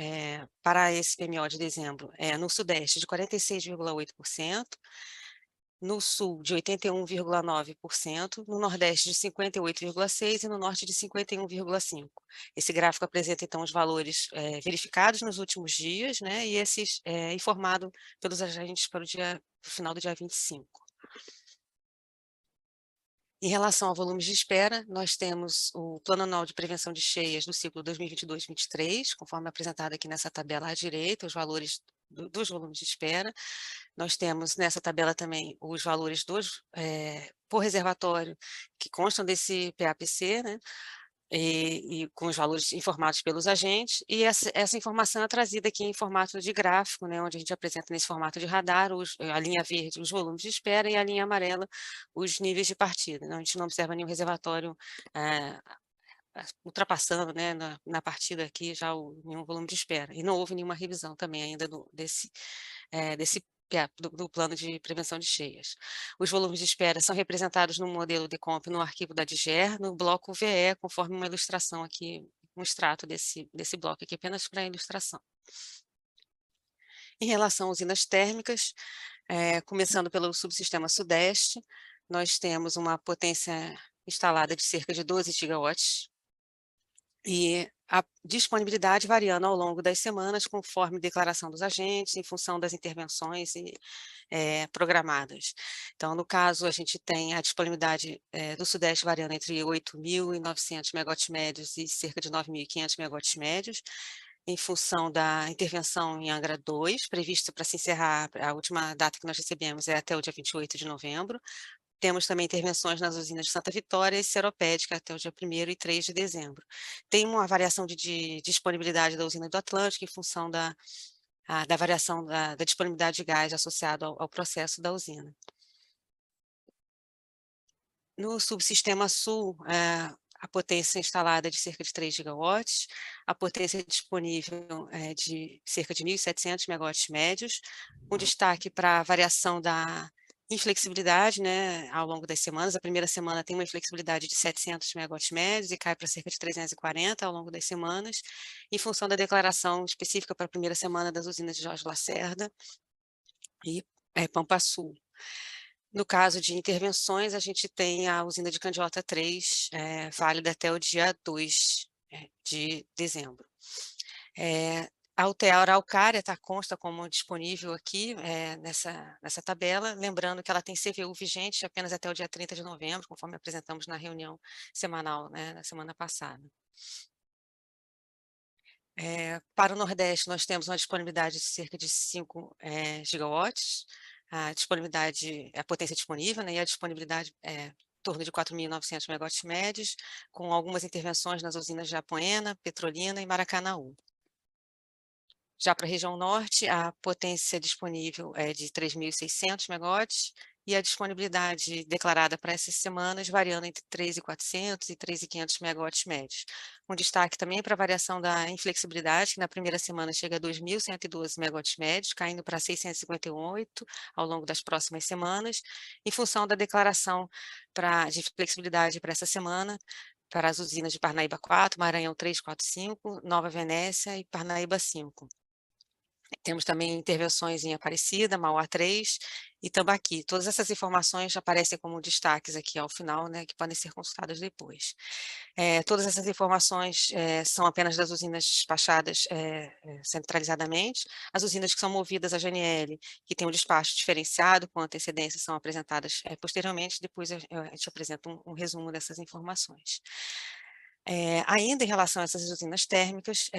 para esse PMO de dezembro, no Sudeste, de 46,8%, no sul de 81,9%, no nordeste de 58,6% e no norte de 51,5%. Esse gráfico apresenta, então, os valores verificados nos últimos dias, né, e esses informado pelos agentes para o final do dia 25. Em relação a volumes de espera, nós temos o Plano Anual de Prevenção de Cheias do ciclo 2022-23, conforme apresentado aqui nessa tabela à direita, os valores dos volumes de espera. Nós temos nessa tabela também os valores por reservatório que constam desse PAPC, né? E com os valores informados pelos agentes, e essa informação é trazida aqui em formato de gráfico, né, onde a gente apresenta nesse formato de radar, a linha verde, os volumes de espera, e a linha amarela, os níveis de partida. Então, a gente não observa nenhum reservatório ultrapassando, né, na partida aqui já nenhum volume de espera, e não houve nenhuma revisão também ainda desse do plano de prevenção de cheias. Os volumes de espera são representados no modelo de comp no arquivo da DGER, no bloco VE, conforme uma ilustração aqui, um extrato desse bloco aqui, apenas para ilustração. Em relação a usinas térmicas, começando pelo subsistema Sudeste, nós temos uma potência instalada de cerca de 12 gigawatts, e a disponibilidade variando ao longo das semanas, conforme declaração dos agentes, em função das intervenções programadas. Então, no caso, a gente tem a disponibilidade do Sudeste variando entre 8.900 megawatts médios e cerca de 9.500 megawatts médios, em função da intervenção em Angra 2, prevista para se encerrar, a última data que nós recebemos é até o dia 28 de novembro. Temos também intervenções nas usinas de Santa Vitória e Seropédica até o dia 1º e 3 de dezembro. Tem uma variação de disponibilidade da usina do Atlântico em função da variação da disponibilidade de gás associado ao processo da usina. No subsistema Sul, a potência instalada é de cerca de 3 gigawatts, a potência disponível é de cerca de 1.700 megawatts médios, com destaque para a variação da inflexibilidade, né, ao longo das semanas. A primeira semana tem uma inflexibilidade de 700 megawatts médios e cai para cerca de 340 ao longo das semanas, em função da declaração específica para a primeira semana das usinas de Jorge Lacerda e Pampa Sul. No caso de intervenções, a gente tem a usina de Candiota 3, válida até o dia 2 de dezembro. A UTE Araucária consta como disponível aqui nessa tabela, lembrando que ela tem CVU vigente apenas até o dia 30 de novembro, conforme apresentamos na reunião semanal, né, na semana passada. Para o Nordeste, nós temos uma disponibilidade de cerca de 5 gigawatts, a potência disponível, né, e a disponibilidade em torno de 4.900 megawatts médios, com algumas intervenções nas usinas de Apoena, Petrolina e Maracanaú. Já para a região norte, a potência disponível é de 3.600 megawatts e a disponibilidade declarada para essas semanas variando entre 3.400 e 3.500 megawatts médios. Com destaque também para a variação da inflexibilidade, que na primeira semana chega a 2.112 megawatts médios, caindo para 658 ao longo das próximas semanas, em função da declaração de flexibilidade para essa semana, para as usinas de Parnaíba 4, Maranhão 3, 4, 5, Nova Venécia e Parnaíba 5. Temos também intervenções em Aparecida, Mauá 3 e Tambaqui. Todas essas informações aparecem como destaques aqui ao final, né, que podem ser consultadas depois. Todas essas informações são apenas das usinas despachadas centralizadamente. As usinas que são movidas à GNL, que tem um despacho diferenciado com antecedência, são apresentadas posteriormente, depois a gente apresenta um resumo dessas informações. Ainda em relação a essas usinas térmicas,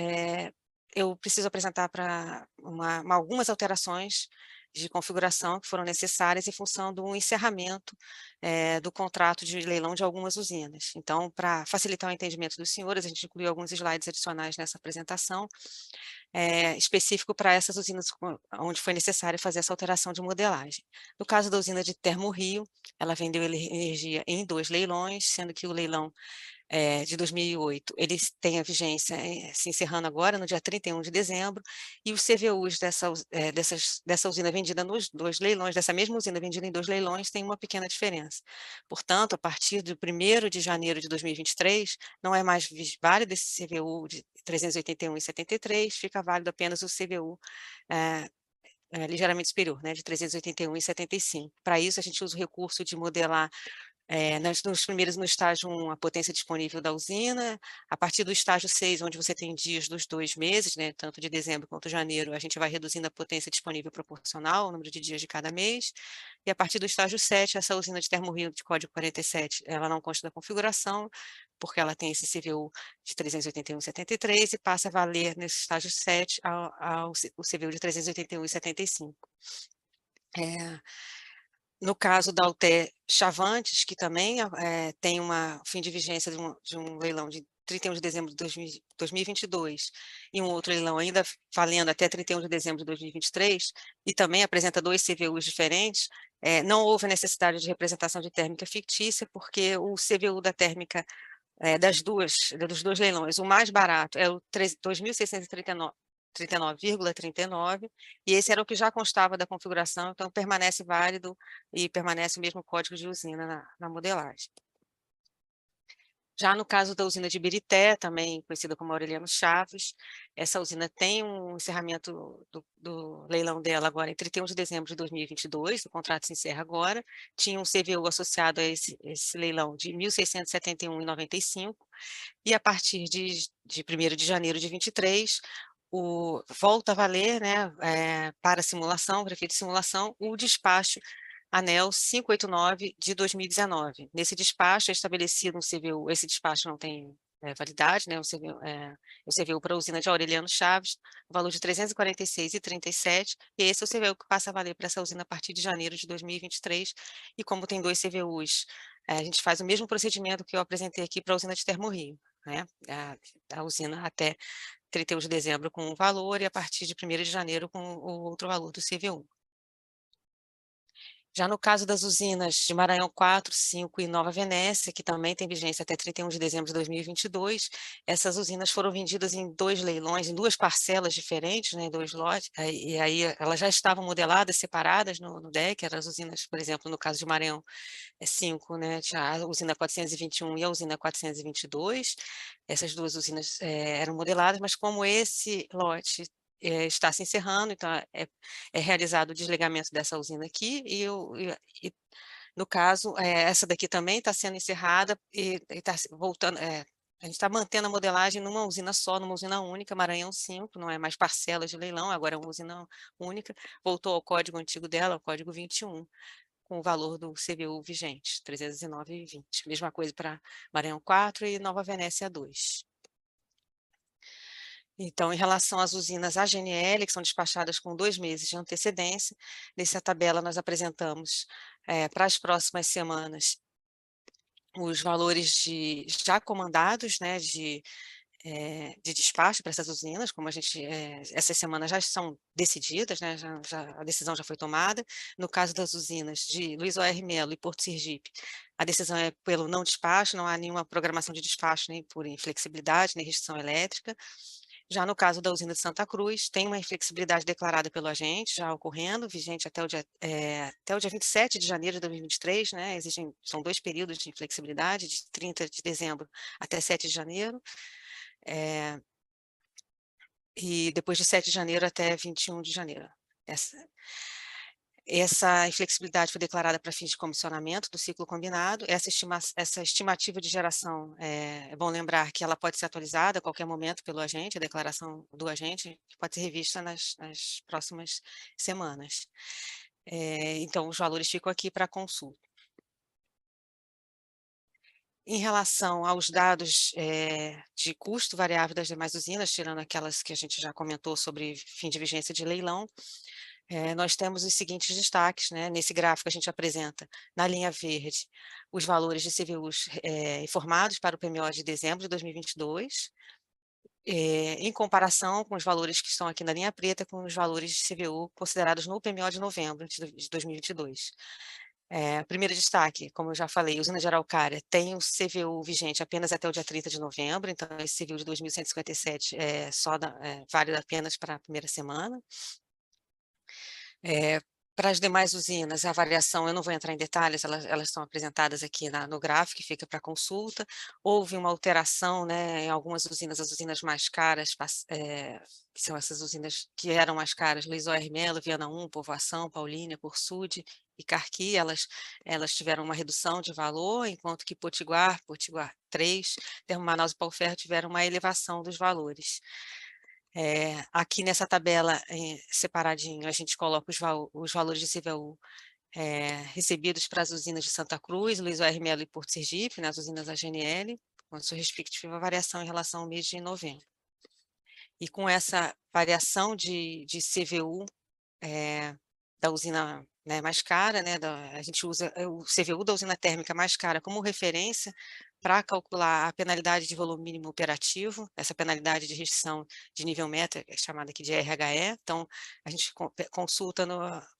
eu preciso apresentar para algumas alterações de configuração que foram necessárias em função do encerramento do contrato de leilão de algumas usinas. Então, para facilitar o entendimento dos senhores, a gente incluiu alguns slides adicionais nessa apresentação, específico para essas usinas onde foi necessário fazer essa alteração de modelagem. No caso da usina de Termorio, ela vendeu energia em 2 leilões, sendo que o leilão de 2008, eles têm a vigência se encerrando agora, no dia 31 de dezembro, e os CVUs dessa usina vendida nos 2 leilões, dessa mesma usina vendida em 2 leilões, tem uma pequena diferença. Portanto, a partir do 1º de janeiro de 2023, não é mais válido esse CVU de 381,73, fica válido apenas o CVU ligeiramente superior, né, de 381,75. Para isso, a gente usa o recurso de modelar nos primeiros, no estágio 1, a potência disponível da usina. A partir do estágio 6, onde você tem dias dos 2 meses, né, tanto de dezembro quanto janeiro, a gente vai reduzindo a potência disponível proporcional ao número de dias de cada mês. E a partir do estágio 7, essa usina de Termorio de código 47, ela não consta da configuração, porque ela tem esse CVU de 381,73 e passa a valer nesse estágio 7 o CVU de 381,75. No caso da UTE Chavantes, que também tem uma fim de vigência de um leilão de 31 de dezembro de 2022 e um outro leilão ainda valendo até 31 de dezembro de 2023, e também apresenta 2 CVUs diferentes, não houve necessidade de representação de térmica fictícia, porque o CVU da térmica dos dois leilões, o mais barato é o 2.639,39, e esse era o que já constava da configuração, então permanece válido e permanece o mesmo código de usina na modelagem. Já no caso da usina de Ibirité, também conhecida como Aureliano Chaves, essa usina tem um encerramento do leilão dela agora em 31 de dezembro de 2022, o contrato se encerra agora, tinha um CVU associado a esse leilão de 1.671,95, e a partir de 1º de janeiro de 23, volta a valer, né, para simulação, para efeito de simulação, o despacho ANEEL 589 de 2019. Nesse despacho é estabelecido um CVU, esse despacho não tem validade, né, o CVU para a usina de Aureliano Chaves, valor de 346,37, e esse é o CVU que passa a valer para essa usina a partir de janeiro de 2023, e como tem 2 CVUs, a gente faz o mesmo procedimento que eu apresentei aqui para a usina de Termorio, né, a usina até 31 de dezembro com um valor e a partir de 1º de janeiro com o outro valor do CVU. Já no caso das usinas de Maranhão 4, 5 e Nova Venécia, que também tem vigência até 31 de dezembro de 2022, essas usinas foram vendidas em 2 leilões, em 2 parcelas diferentes, né, em 2 lotes, e aí elas já estavam modeladas, separadas no DEC, eram as usinas, por exemplo, no caso de Maranhão 5, né, tinha a usina 421 e a usina 422, essas 2 usinas eram modeladas, mas como esse lote está se encerrando, então é realizado o desligamento dessa usina aqui, e no caso, essa daqui também está sendo encerrada e está voltando, a gente está mantendo a modelagem numa usina só, numa usina única, Maranhão 5, não é mais parcela de leilão, agora é uma usina única, voltou ao código antigo dela, o código 21, com o valor do CVU vigente, 309,20. Mesma coisa para Maranhão 4 e Nova Venécia 2. Então, em relação às usinas AGNL, que são despachadas com 2 meses de antecedência, nessa tabela nós apresentamos para as próximas semanas os valores já comandados, né, de despacho para essas usinas, como essas semanas já são decididas, né, a decisão já foi tomada. No caso das usinas de Luiz O.R. Melo e Porto Sergipe, a decisão é pelo não despacho, não há nenhuma programação de despacho, nem por inflexibilidade, nem restrição elétrica. Já no caso da usina de Santa Cruz, tem uma inflexibilidade declarada pelo agente, já ocorrendo, vigente até o dia 27 de janeiro de 2023, né? São 2 períodos de inflexibilidade, de 30 de dezembro até 7 de janeiro, e depois de 7 de janeiro até 21 de janeiro. Essa inflexibilidade foi declarada para fins de comissionamento do ciclo combinado. Essa estimativa de geração, é bom lembrar que ela pode ser atualizada a qualquer momento pelo agente, a declaração do agente pode ser revista nas próximas semanas. Então, os valores ficam aqui para consulta. Em relação aos dados de custo variável das demais usinas, tirando aquelas que a gente já comentou sobre fim de vigência de leilão, nós temos os seguintes destaques, né? Nesse gráfico a gente apresenta, na linha verde, os valores de CVUs informados para o PMO de dezembro de 2022, em comparação com os valores que estão aqui na linha preta, com os valores de CVU considerados no PMO de novembro de 2022. Primeiro destaque, como eu já falei, a usina de Araucária tem um CVU vigente apenas até o dia 30 de novembro, então esse CVU de 2.157 válido apenas para a primeira semana. Para as demais usinas, a variação, eu não vou entrar em detalhes, elas estão apresentadas aqui no gráfico, que fica para consulta. Houve uma alteração, né, em algumas usinas, as usinas mais caras, que são essas usinas que eram mais caras, Luiz OR Melo, Viana 1, Povoação, Paulínia, Corsud e Carqui, elas tiveram uma redução de valor, enquanto que Potiguar 3, Termomanaus e Pau-Ferro tiveram uma elevação dos valores. Aqui nessa tabela, separadinho, a gente coloca os valores de CVU recebidos para as usinas de Santa Cruz, Luiz OR Melo e Porto Sergipe, nas usinas AGNL, com a sua respectiva variação em relação ao mês de novembro. E com essa variação de CVU da usina, né, mais cara, né, a gente usa o CVU da usina térmica mais cara como referência para calcular a penalidade de volume mínimo operativo, essa penalidade de restrição de nível meta, chamada aqui de RHE. Então, a gente consulta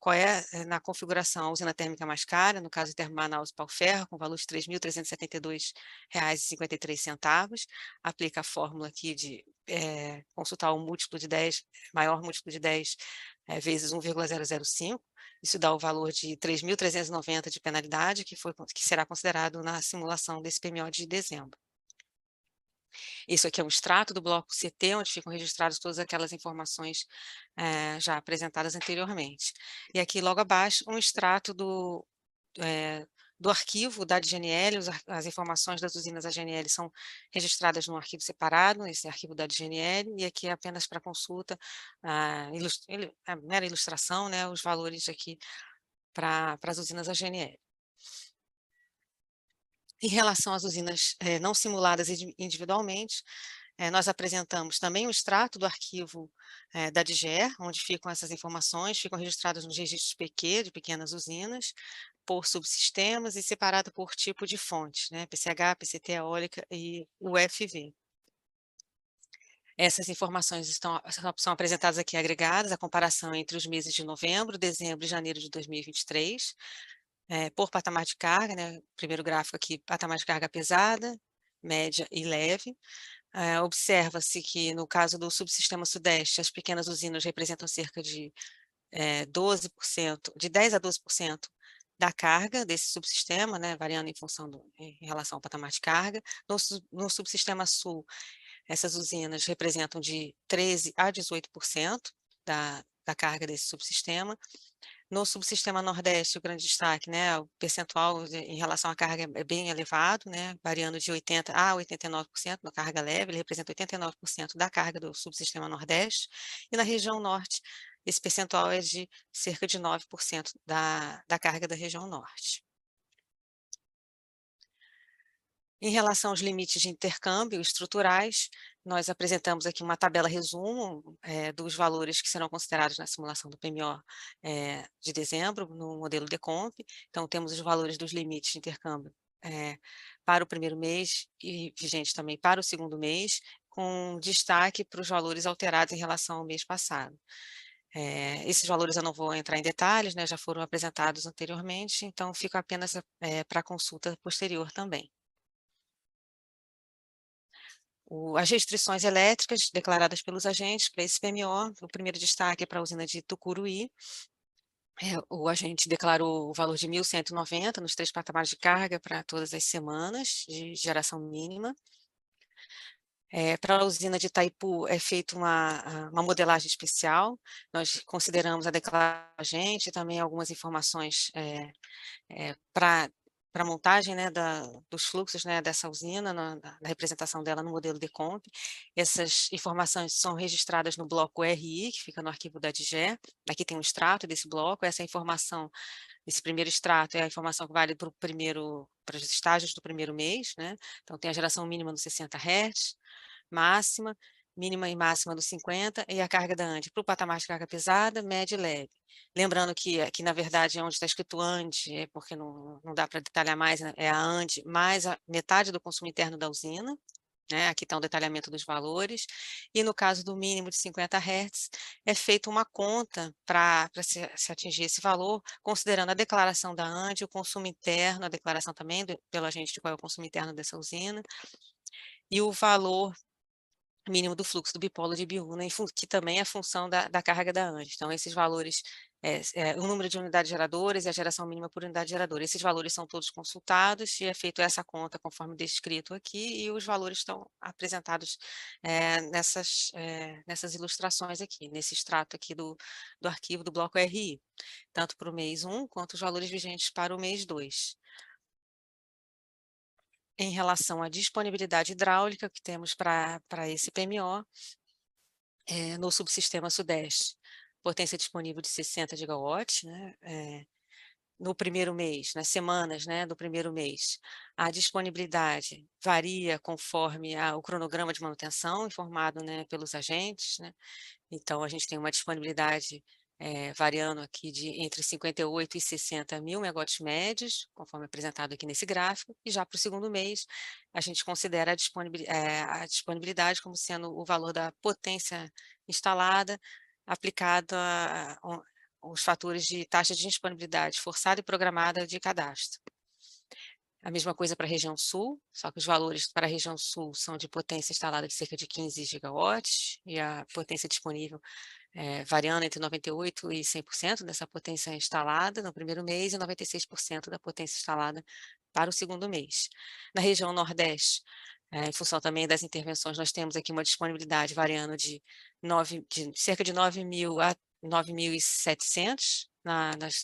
qual é, na configuração, a usina térmica mais cara, no caso de Termomanaus e Pau-Ferro, com valor de R$ 3.372,53, aplica a fórmula aqui de consultar o múltiplo de 10, maior múltiplo de 10 vezes 1,005, isso dá o valor de 3.390 de penalidade, que será considerado na simulação desse PMO de dezembro. Isso aqui é um extrato do bloco CT, onde ficam registradas todas aquelas informações já apresentadas anteriormente. E aqui, logo abaixo, um extrato do arquivo da DGNL, as informações das usinas AGNL são registradas num arquivo separado, esse arquivo da DGNL, e aqui é apenas para consulta, a mera ilustração, né, os valores aqui para as usinas AGNL. Em relação às usinas não simuladas individualmente, nós apresentamos também um extrato do arquivo da DGE, onde ficam essas informações, ficam registradas nos registros PQ de pequenas usinas, por subsistemas e separado por tipo de fonte, né, PCH, PCT eólica e UFV. Essas informações são apresentadas aqui agregadas, a comparação entre os meses de novembro, dezembro e janeiro de 2023, por patamar de carga, né, primeiro gráfico aqui, patamar de carga pesada, média e leve. Observa-se que, no caso do subsistema sudeste, as pequenas usinas representam cerca de 12%, de 10% a 12% da carga desse subsistema, né, variando em relação ao patamar de carga. No subsistema sul, essas usinas representam de 13% a 18% da carga desse subsistema. No subsistema nordeste, o grande destaque, né, o percentual em relação à carga é bem elevado, né, variando de 80% a 89% na carga leve, ele representa 89% da carga do subsistema nordeste, e na região norte, esse percentual é de cerca de 9% da carga da região norte. Em relação aos limites de intercâmbio estruturais, nós apresentamos aqui uma tabela resumo dos valores que serão considerados na simulação do PMO de dezembro, no modelo DECOMP. Então, temos os valores dos limites de intercâmbio para o primeiro mês e vigente também para o segundo mês, com destaque para os valores alterados em relação ao mês passado. Esses valores eu não vou entrar em detalhes, né, já foram apresentados anteriormente, então fica apenas para consulta posterior também. As restrições elétricas declaradas pelos agentes para esse PMO, o primeiro destaque é para a usina de Tucuruí. O agente declarou o valor de 1.190 nos 3 patamares de carga para todas as semanas de geração mínima. Para a usina de Itaipu é feita uma modelagem especial, nós consideramos a declaração do agente e também algumas informações para a montagem, né, dos fluxos, né, dessa usina, na representação dela no modelo DECOMP. Essas informações são registradas no bloco RI, que fica no arquivo da DGE. Aqui tem um extrato desse bloco. Essa informação, esse primeiro extrato é a informação que vale para os estágios do primeiro mês, né? Então tem a geração mínima dos 60 Hz, máxima, mínima e máxima dos 50, e a carga da ANDE para o patamar de carga pesada, média e leve. Lembrando que aqui, na verdade, é onde está escrito ANDE, porque não dá para detalhar mais, né? É a ANDE mais a metade do consumo interno da usina, né? Aqui está um detalhamento dos valores, e no caso do mínimo de 50 Hz, é feita uma conta para se atingir esse valor, considerando a declaração da ANDE, o consumo interno, a declaração também pelo agente de qual é o consumo interno dessa usina, e o valor mínimo do fluxo do bipolo de Biuna, que também é função da carga da ANJ. Então, esses valores, o número de unidades geradoras e a geração mínima por unidade geradora, esses valores são todos consultados e é feito essa conta conforme descrito aqui, e os valores estão apresentados nessas ilustrações aqui, nesse extrato aqui do arquivo do bloco RI, tanto para o mês 1 quanto os valores vigentes para o mês 2. Em relação à disponibilidade hidráulica que temos para esse PMO, no subsistema Sudeste, potência disponível de 60 gigawatts, né, no primeiro mês, nas semanas, né, do primeiro mês. A disponibilidade varia conforme o cronograma de manutenção informado, né, pelos agentes, né. Então, a gente tem uma disponibilidade variando aqui entre 58 e 60 mil megawatts médios, conforme apresentado aqui nesse gráfico, e já para o segundo mês, a gente considera a disponibilidade como sendo o valor da potência instalada, aplicado aos fatores de taxa de disponibilidade forçada e programada de cadastro. A mesma coisa para a região sul, só que os valores para a região sul são de potência instalada de cerca de 15 gigawatts, e a potência disponível variando entre 98% e 100% dessa potência instalada no primeiro mês e 96% da potência instalada para o segundo mês. Na região nordeste, em função também das intervenções, nós temos aqui uma disponibilidade variando de cerca de 9.000 a 9.700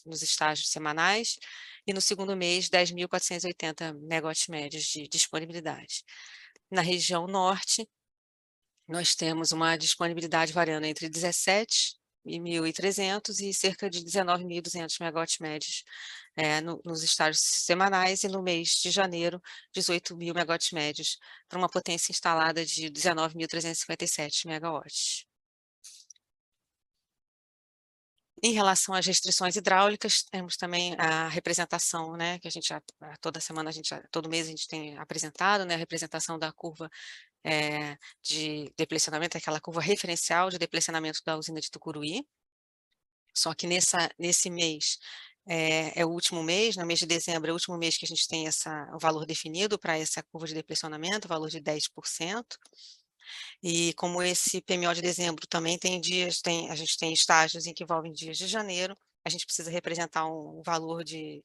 nos estágios semanais, e no segundo mês, 10.480 megawatts médios de disponibilidade. Na região norte, nós temos uma disponibilidade variando entre 17.300 e cerca de 19.200 megawatts médios nos estágios semanais, e no mês de janeiro, 18.000 megawatts médios, para uma potência instalada de 19.357 megawatts. Em relação às restrições hidráulicas, temos também a representação, né, que a gente todo mês a gente tem apresentado, né, a representação da curva de deplecionamento, aquela curva referencial de deplecionamento da usina de Tucuruí. Só que nesse mês, é o último mês, no mês de dezembro, é o último mês que a gente tem o valor definido para essa curva de deplecionamento, o valor de 10%. E como esse PMO de dezembro também tem dias, a gente tem estágios em que envolvem dias de janeiro, a gente precisa representar um valor de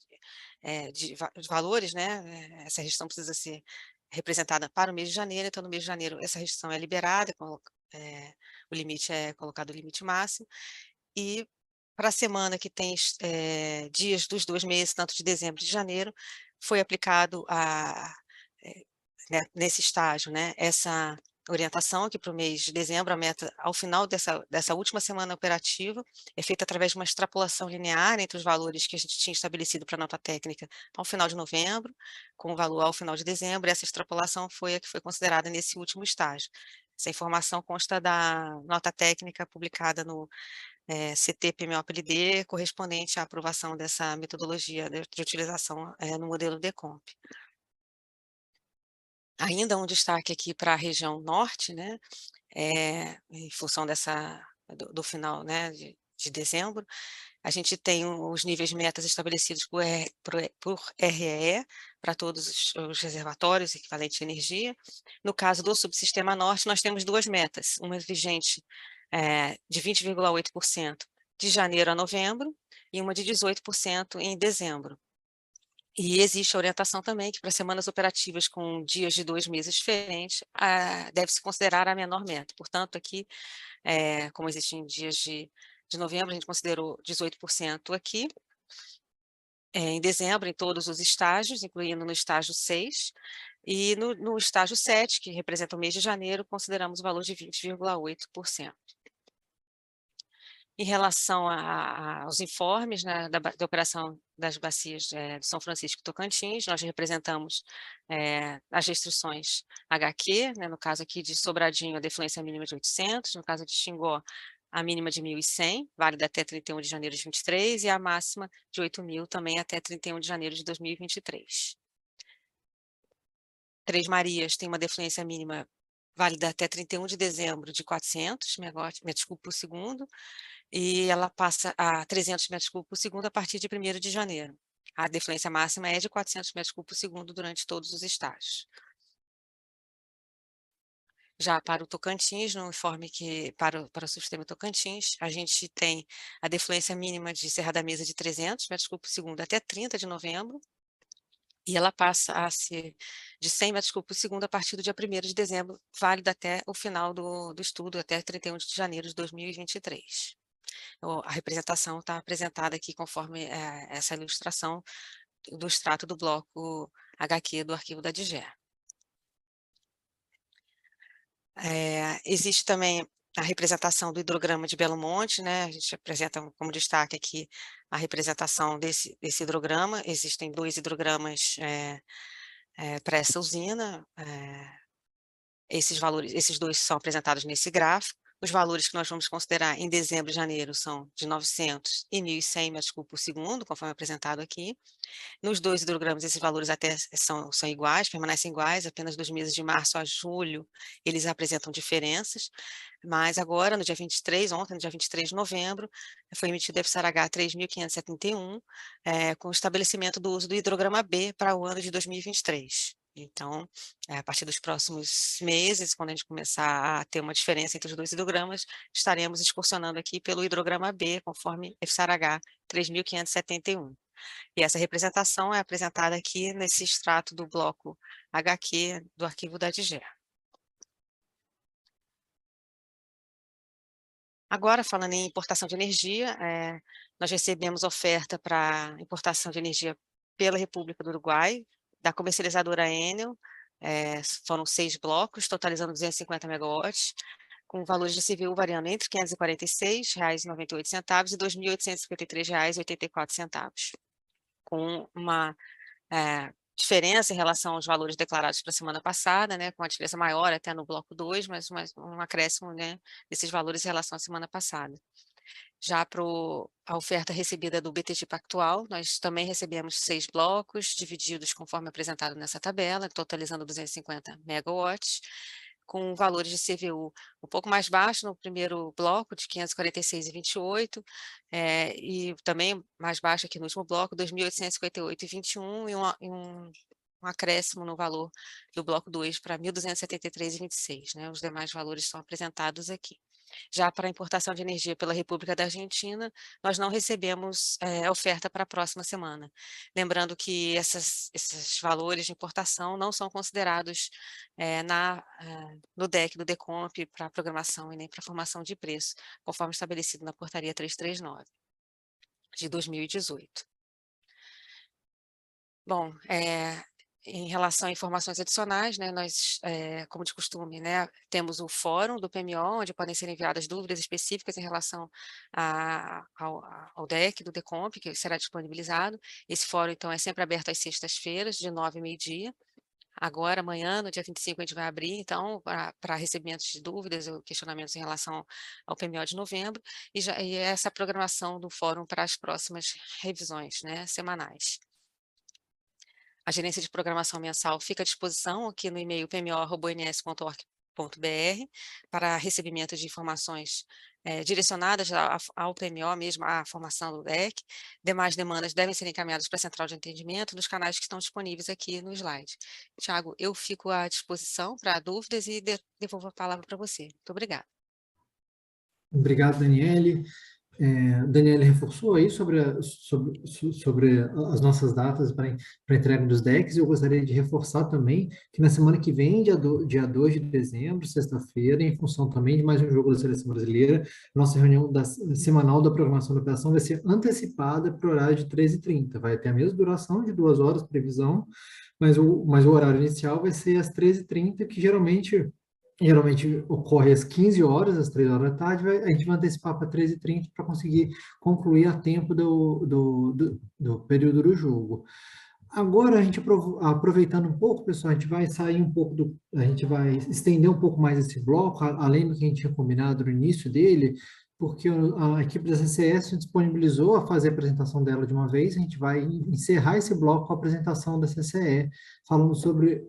valores, né? Essa restrição precisa ser representada para o mês de janeiro, então no mês de janeiro essa restrição é liberada, o limite é colocado o limite máximo, e para a semana que tem dias dos 2 meses, tanto de dezembro e de janeiro, foi aplicado nesse estágio, né, essa orientação aqui para o mês de dezembro, a meta ao final dessa última semana operativa é feita através de uma extrapolação linear entre os valores que a gente tinha estabelecido para a nota técnica ao final de novembro, com o valor ao final de dezembro, e essa extrapolação foi a que foi considerada nesse último estágio. Essa informação consta da nota técnica publicada no CT-PMO-PLD, correspondente à aprovação dessa metodologia de utilização no modelo DECOMP. Ainda um destaque aqui para a região norte, né, em função do final, né, de dezembro, a gente tem os níveis de metas estabelecidos por REE, para todos os reservatórios equivalentes de energia. No caso do subsistema norte, nós temos 2 metas, uma vigente de 20,8% de janeiro a novembro, e uma de 18% em dezembro. E existe a orientação também que para semanas operativas com dias de 2 meses diferentes, deve-se considerar a menor meta. Portanto, aqui, como existem dias de novembro, a gente considerou 18% aqui, em dezembro, em todos os estágios, incluindo no estágio 6, e no estágio 7, que representa o mês de janeiro, consideramos o valor de 20,8%. Em relação aos informes, né, da operação das bacias de São Francisco e Tocantins, nós representamos as restrições HQ, né, no caso aqui de Sobradinho, a defluência mínima de 800, no caso de Xingó, a mínima de 1.100, válida até 31 de janeiro de 2023, e a máxima de 8.000, também até 31 de janeiro de 2023. Três Marias tem uma defluência mínima válida até 31 de dezembro de 400 metros cúbicos por segundo, e ela passa a 300 metros cúbicos por segundo a partir de 1º de janeiro. A defluência máxima é de 400 metros cúbicos por segundo durante todos os estágios. Já para o Tocantins, no informe que para o sistema Tocantins, a gente tem a defluência mínima de Serra da Mesa de 300 metros cúbicos por segundo até 30 de novembro, e ela passa a ser de 100 metros cúbicos por segundo a partir do dia 1º de dezembro, válido até o final do estudo, até 31 de janeiro de 2023. A representação está apresentada aqui conforme essa ilustração do extrato do bloco HQ do arquivo da DGE. Existe também a representação do hidrograma de Belo Monte, né? A gente apresenta como destaque aqui a representação desse hidrograma. Existem 2 hidrogramas para essa usina. Esses 2 são apresentados nesse gráfico. Os valores que nós vamos considerar em dezembro e janeiro são de 900 e 1.100 metros cúbicos por segundo, conforme apresentado aqui. Nos 2 hidrogramas, esses valores até são iguais, permanecem iguais, apenas dos meses de março a julho, eles apresentam diferenças, mas agora, no dia 23, ontem, no dia 23 de novembro, foi emitido o FSARH 3.571, com o estabelecimento do uso do hidrograma B para o ano de 2023. Então, a partir dos próximos meses, quando a gente começar a ter uma diferença entre os 2 hidrogramas, estaremos excursionando aqui pelo hidrograma B, conforme FSARH 3.571. E essa representação é apresentada aqui nesse extrato do bloco HQ do arquivo da DGE. Agora, falando em importação de energia, nós recebemos oferta para importação de energia pela República do Uruguai, da comercializadora Enel, foram 6 blocos, totalizando 250 megawatts, com valores de CVU variando entre R$ 546,98 e R$ 2.853,84, com uma diferença em relação aos valores declarados para a semana passada, né, com uma diferença maior até no bloco 2, mas um acréscimo, né, desses valores em relação à semana passada. Já para a oferta recebida do BTG Pactual, nós também recebemos 6 blocos, divididos conforme apresentado nessa tabela, totalizando 250 megawatts, com valores de CVU um pouco mais baixo no primeiro bloco, de 546,28, e também mais baixo aqui no último bloco, 2.858,21, e um acréscimo no valor do bloco 2 para 1.273,26, né? Os demais valores são apresentados aqui. Já para a importação de energia pela República da Argentina, nós não recebemos oferta para a próxima semana. Lembrando que esses valores de importação não são considerados no DEC do DECOMP para programação e nem para formação de preço, conforme estabelecido na portaria 339 de 2018. Bom, em relação a informações adicionais, né, nós, como de costume, né, temos o fórum do PMO, onde podem ser enviadas dúvidas específicas em relação ao DEC, do DECOMP, que será disponibilizado. Esse fórum, então, é sempre aberto às sextas-feiras, de 9h ao meio-dia. Agora, amanhã, no dia 25, a gente vai abrir, então, para recebimentos de dúvidas ou questionamentos em relação ao PMO de novembro, e essa programação do fórum para as próximas revisões, né, semanais. A gerência de programação mensal fica à disposição aqui no e-mail pmo@ons.org.br para recebimento de informações direcionadas ao PMO mesmo, à formação do DEC. Demais demandas devem ser encaminhadas para a central de atendimento nos canais que estão disponíveis aqui no slide. Tiago, eu fico à disposição para dúvidas e devolvo a palavra para você. Muito obrigada. Obrigado, Daniele. Daniele reforçou aí sobre as nossas datas para entrega dos DECs. Eu gostaria de reforçar também que na semana que vem, dia 2 de dezembro, sexta-feira, em função também de mais um jogo da Seleção Brasileira, nossa reunião semanal da programação da operação vai ser antecipada para o horário de 13h30. Vai ter a mesma duração de 2 horas, previsão, mas o horário inicial vai ser às 13h30, que geralmente ocorre às 15 horas, às 3 horas da tarde, a gente vai antecipar para 13h30 para conseguir concluir a tempo do período do jogo. Agora, a gente aproveitando um pouco, pessoal, a gente vai sair um pouco a gente vai estender um pouco mais esse bloco, além do que a gente tinha combinado no início dele, porque a equipe da CCS disponibilizou a fazer a apresentação dela de uma vez. A gente vai encerrar esse bloco com a apresentação da CCE, falando sobre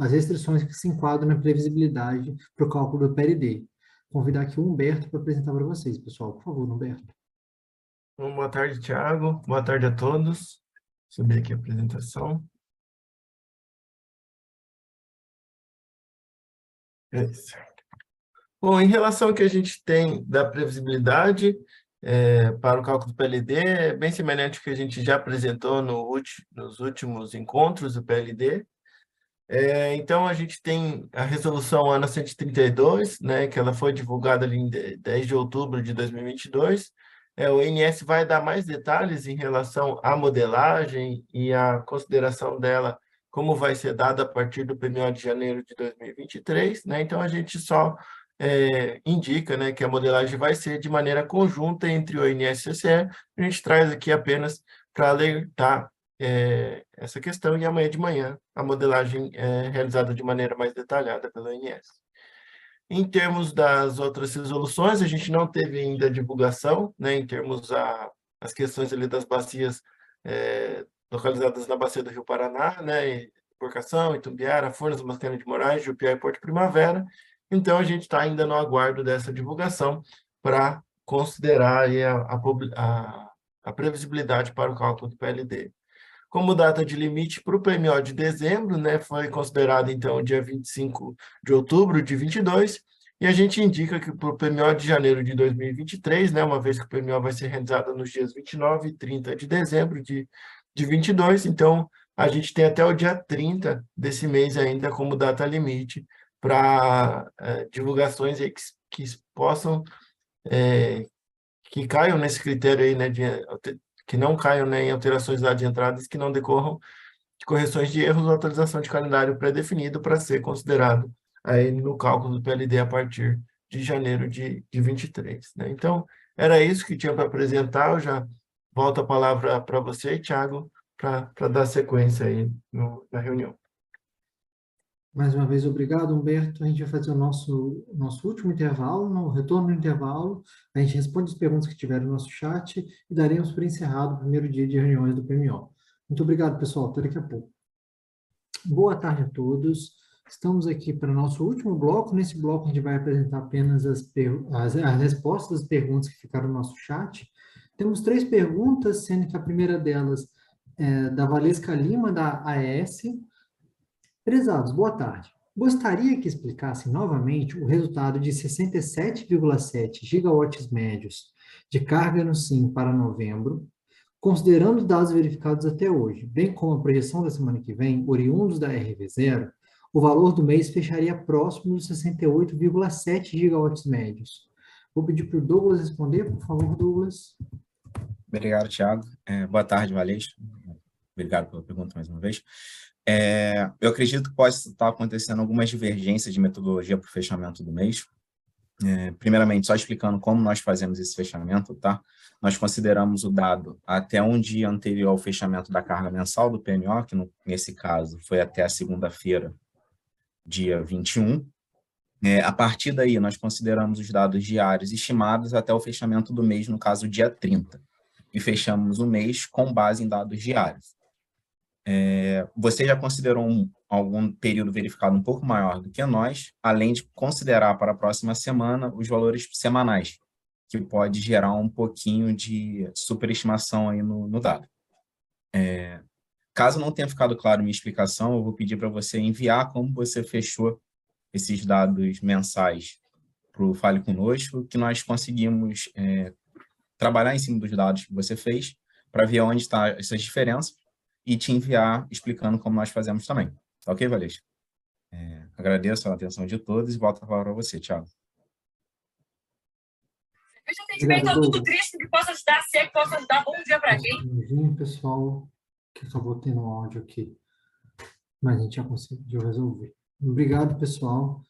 as restrições que se enquadram na previsibilidade para o cálculo do PLD. Convidar aqui o Humberto para apresentar para vocês, pessoal. Por favor, Humberto. Bom, boa tarde, Tiago. Boa tarde a todos. Subir aqui a apresentação. É isso. Bom, em relação ao que a gente tem da previsibilidade para o cálculo do PLD, é bem semelhante ao que a gente já apresentou nos últimos encontros do PLD. Então, a gente tem a resolução ANA 132, né, que ela foi divulgada ali em 10 de outubro de 2022. O INS vai dar mais detalhes em relação à modelagem e à consideração dela, como vai ser dada a partir do PMO de janeiro de 2023. Né? Então, a gente só indica, né, que a modelagem vai ser de maneira conjunta entre o INS e o CCE. A gente traz aqui apenas para alertar essa questão, e amanhã de manhã a modelagem é realizada de maneira mais detalhada pelo INS. Em termos das outras resoluções, a gente não teve ainda divulgação, né, em termos as questões ali das bacias localizadas na bacia do Rio Paraná, né, Porcação, Itumbiara, Furnas, Mascarenhas de Moraes, Jupiá e Porto Primavera. Então, a gente está ainda no aguardo dessa divulgação para considerar aí a previsibilidade para o cálculo do PLD. Como data de limite para o PMO de dezembro, né, foi considerado, então, o dia 25 de outubro de 22, e a gente indica que para o PMO de janeiro de 2023, né, uma vez que o PMO vai ser realizado nos dias 29 e 30 de dezembro de 22, então, a gente tem até o dia 30 desse mês ainda como data limite para divulgações aí que possam, que caiam nesse critério aí, né, que não caiam, né, em alterações de entradas que não decorram de correções de erros ou atualização de calendário pré-definido para ser considerado aí no cálculo do PLD a partir de janeiro de 23. Né? Então, era isso que tinha para apresentar. Eu já volto a palavra para você, Thiago, para dar sequência aí na reunião. Mais uma vez, obrigado, Humberto. A gente vai fazer o nosso último intervalo, no retorno do intervalo, a gente responde as perguntas que tiveram no nosso chat e daremos por encerrado o primeiro dia de reuniões do PMO. Muito obrigado, pessoal. Até daqui a pouco. Boa tarde a todos. Estamos aqui para o nosso último bloco. Nesse bloco, a gente vai apresentar apenas as respostas às perguntas que ficaram no nosso chat. Temos 3 perguntas, sendo que a primeira delas é da Valesca Lima, da AES. Prezados, boa tarde. Gostaria que explicassem novamente o resultado de 67,7 gigawatts médios de carga no SIM para novembro, considerando os dados verificados até hoje, bem como a projeção da semana que vem, oriundos da RV0, o valor do mês fecharia próximo dos 68,7 gigawatts médios. Vou pedir para o Douglas responder, por favor, Douglas. Obrigado, Thiago. Boa tarde, Valesca. Obrigado pela pergunta mais uma vez. Eu acredito que pode estar acontecendo algumas divergências de metodologia para o fechamento do mês. Primeiramente, só explicando como nós fazemos esse fechamento, tá? Nós consideramos o dado até um dia anterior ao fechamento da carga mensal do PMO, que nesse caso foi até a segunda-feira, dia 21. A partir daí, nós consideramos os dados diários estimados até o fechamento do mês, no caso, dia 30. E fechamos o mês com base em dados diários. Você já considerou algum período verificado um pouco maior do que nós, além de considerar para a próxima semana os valores semanais, que pode gerar um pouquinho de superestimação aí no dado. Caso não tenha ficado claro minha explicação, eu vou pedir para você enviar como você fechou esses dados mensais para o Fale Conosco, que nós conseguimos trabalhar em cima dos dados que você fez, para ver onde estão essas diferenças, e te enviar explicando como nós fazemos também. Tá ok, Valesca? Agradeço a atenção de todos e volto a palavra para você, Thiago. Esse atendimento é tudo triste, que possa ajudar, se é que possa ajudar. Bom dia para quem? Pessoal, que eu só botei no áudio aqui, mas a gente já conseguiu resolver. Obrigado, pessoal.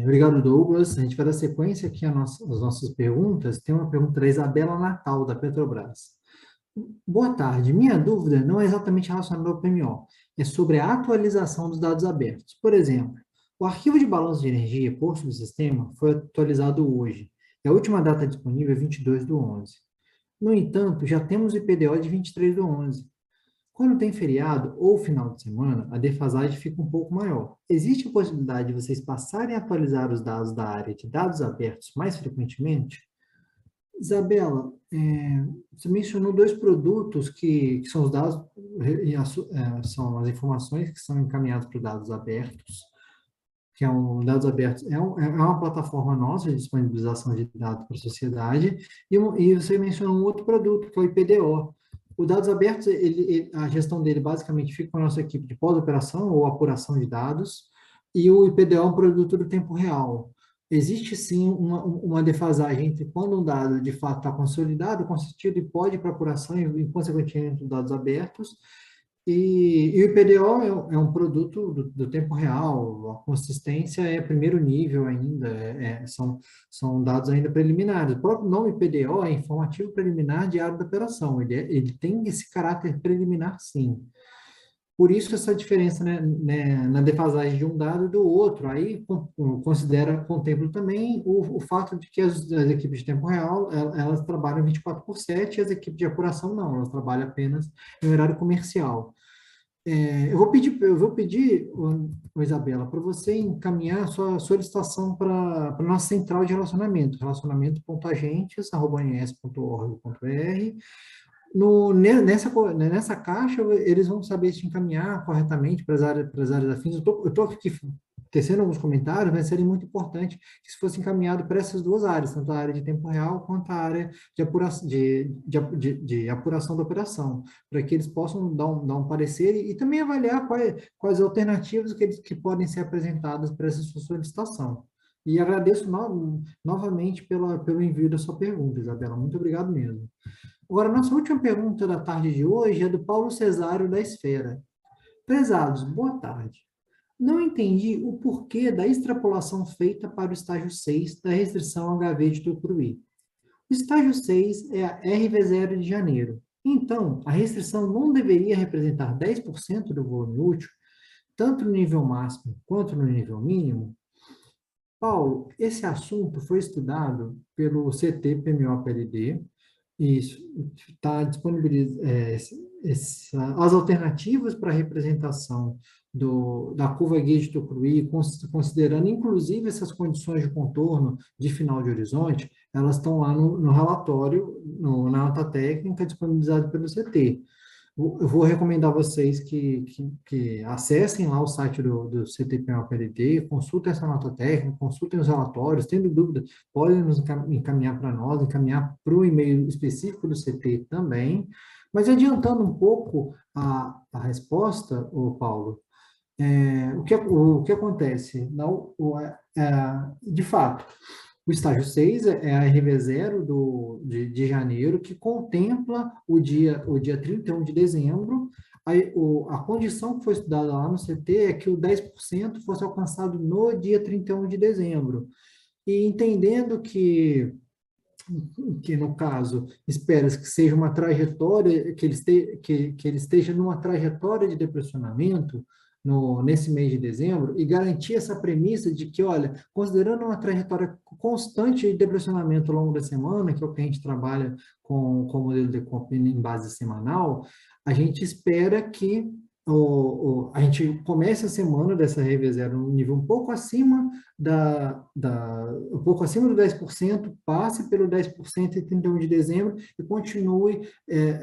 Obrigado, Douglas. A gente vai dar sequência aqui às nossas perguntas. Tem uma pergunta da Isabela Natal, da Petrobras. Boa tarde. Minha dúvida não é exatamente relacionada ao PMO, é sobre a atualização dos dados abertos. Por exemplo, o arquivo de balanço de energia por subsistema foi atualizado hoje, e a última data disponível é 22/11. No entanto, já temos o IPDO de 23/11. Quando tem feriado ou final de semana, a defasagem fica um pouco maior. Existe a possibilidade de vocês passarem a atualizar os dados da área de dados abertos mais frequentemente? Isabela, você mencionou 2 produtos que são os dados, são as informações que são encaminhadas para dados abertos, que é um Dados Abertos, é uma plataforma nossa de disponibilização de dados para a sociedade, e você mencionou um outro produto, que é o IPDO. O Dados Abertos, a gestão dele basicamente fica com a nossa equipe de pós-operação ou apuração de dados, e o IPDO é um produto do tempo real. Existe sim uma defasagem entre quando um dado de fato está consolidado, constituído e pode ir para apuração e consequentemente dados abertos, e o IPDO é um produto do tempo real, a consistência é primeiro nível ainda, são dados ainda preliminares. O próprio nome IPDO é informativo preliminar de área da operação, ele tem esse caráter preliminar sim. Por isso essa diferença, né, na defasagem de um dado e do outro. Aí contemplo também o fato de que as equipes de tempo real, elas trabalham 24/7 e as equipes de apuração não, elas trabalham apenas em horário comercial. Eu vou pedir, Isabela, para você encaminhar a sua solicitação para a nossa central de relacionamento.agentes@ons.org.br. Nessa caixa, eles vão saber te encaminhar corretamente para as áreas afins. Eu estou aqui tecendo alguns comentários, mas seria muito importante que isso fosse encaminhado para essas duas áreas, tanto a área de tempo real quanto a área de apuração da operação, para que eles possam dar um parecer e também avaliar quais alternativas que podem ser apresentadas para essa sua solicitação. E agradeço novamente pelo envio da sua pergunta, Isabela. Muito obrigado mesmo. Agora, nossa última pergunta da tarde de hoje é do Paulo Cesário, da Esfera. Prezados, boa tarde. Não entendi o porquê da extrapolação feita para o estágio 6 da restrição HV de Tucuruí. O estágio 6 é a RV0 de janeiro. Então, a restrição não deveria representar 10% do volume útil, tanto no nível máximo quanto no nível mínimo? Paulo, esse assunto foi estudado pelo CT-PMO-PLD. Isso, está disponibilizado as alternativas para a representação da curva guia de Tucuruí, considerando inclusive essas condições de contorno de final de horizonte, elas estão lá no relatório, na nota técnica disponibilizada pelo CT. Eu vou recomendar a vocês que acessem lá o site do CT-PMO-PLD, consultem essa nota técnica, consultem os relatórios, tendo dúvida, podem nos encaminhar para nós, encaminhar para o e-mail específico do CT também. Mas adiantando um pouco a resposta, Paulo, o que acontece? De fato, o estágio 6 é a RV0 de janeiro, que contempla o dia 31 de dezembro. A condição que foi estudada lá no CT é que o 10% fosse alcançado no dia 31 de dezembro. E entendendo que no caso, espera-se que seja uma trajetória, que ele esteja numa trajetória de depressionamento nesse mês de dezembro, e garantir essa premissa de que, olha, considerando uma trajetória constante de depressionamento ao longo da semana, que é o que a gente trabalha com o modelo de Decomp em base semanal, a gente espera que a gente comece a semana dessa RV0 num nível um pouco acima um pouco acima do 10%, passe pelo 10% em 31 de dezembro e continue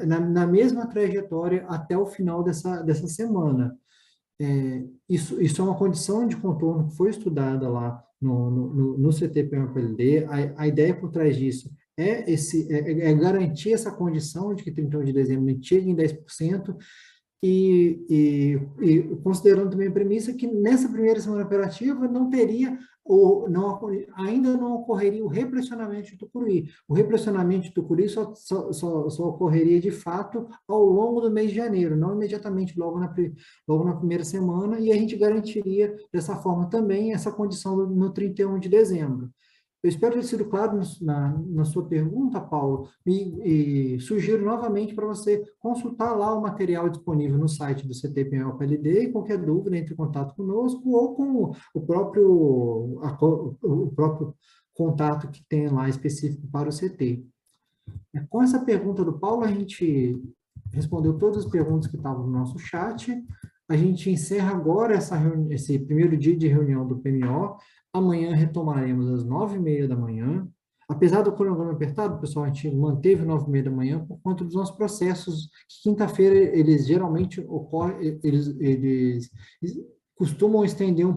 na mesma trajetória até o final dessa semana. Isso é uma condição de contorno que foi estudada lá no CT-PMO-PLD. A ideia por trás disso é garantir essa condição de que 31 de dezembro chegue em 10%, e considerando também a premissa que nessa primeira semana operativa não teria, ainda não ocorreria o repressionamento de Tucuruí. O repressionamento de Tucuruí só ocorreria de fato ao longo do mês de janeiro, não imediatamente logo na primeira semana, e a gente garantiria dessa forma também essa condição no 31 de dezembro. Eu espero ter sido claro na sua pergunta, Paulo, e sugiro novamente para você consultar lá o material disponível no site do CT-PMO-PLD, e qualquer dúvida, entre em contato conosco ou com o próprio contato que tem lá específico para o CT. Com essa pergunta do Paulo, a gente respondeu todas as perguntas que estavam no nosso chat. A gente encerra agora esse primeiro dia de reunião do PMO. Amanhã retomaremos às 9h30 da manhã. Apesar do cronograma apertado, pessoal, a gente manteve 9h30 da manhã por conta dos nossos processos, que quinta-feira eles geralmente ocorrem, eles costumam estender um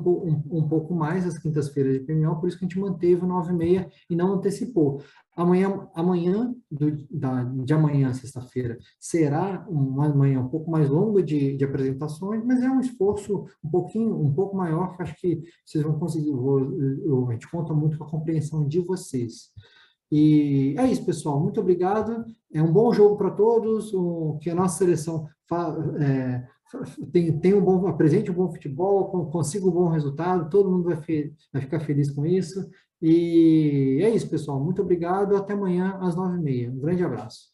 pouco mais as quintas-feiras de PMO, por isso que a gente manteve o 9h30 e não antecipou. Amanhã de amanhã, sexta-feira, será uma manhã um pouco mais longa de apresentações, mas é um esforço um pouco maior, que acho que vocês vão conseguir, a gente conta muito com a compreensão de vocês. E é isso, pessoal, muito obrigado, é um bom jogo para todos, que a nossa seleção apresente um bom futebol, consiga um bom resultado, todo mundo vai ficar feliz com isso. E é isso, pessoal. Muito obrigado. Até amanhã, às 9h30. Um grande abraço.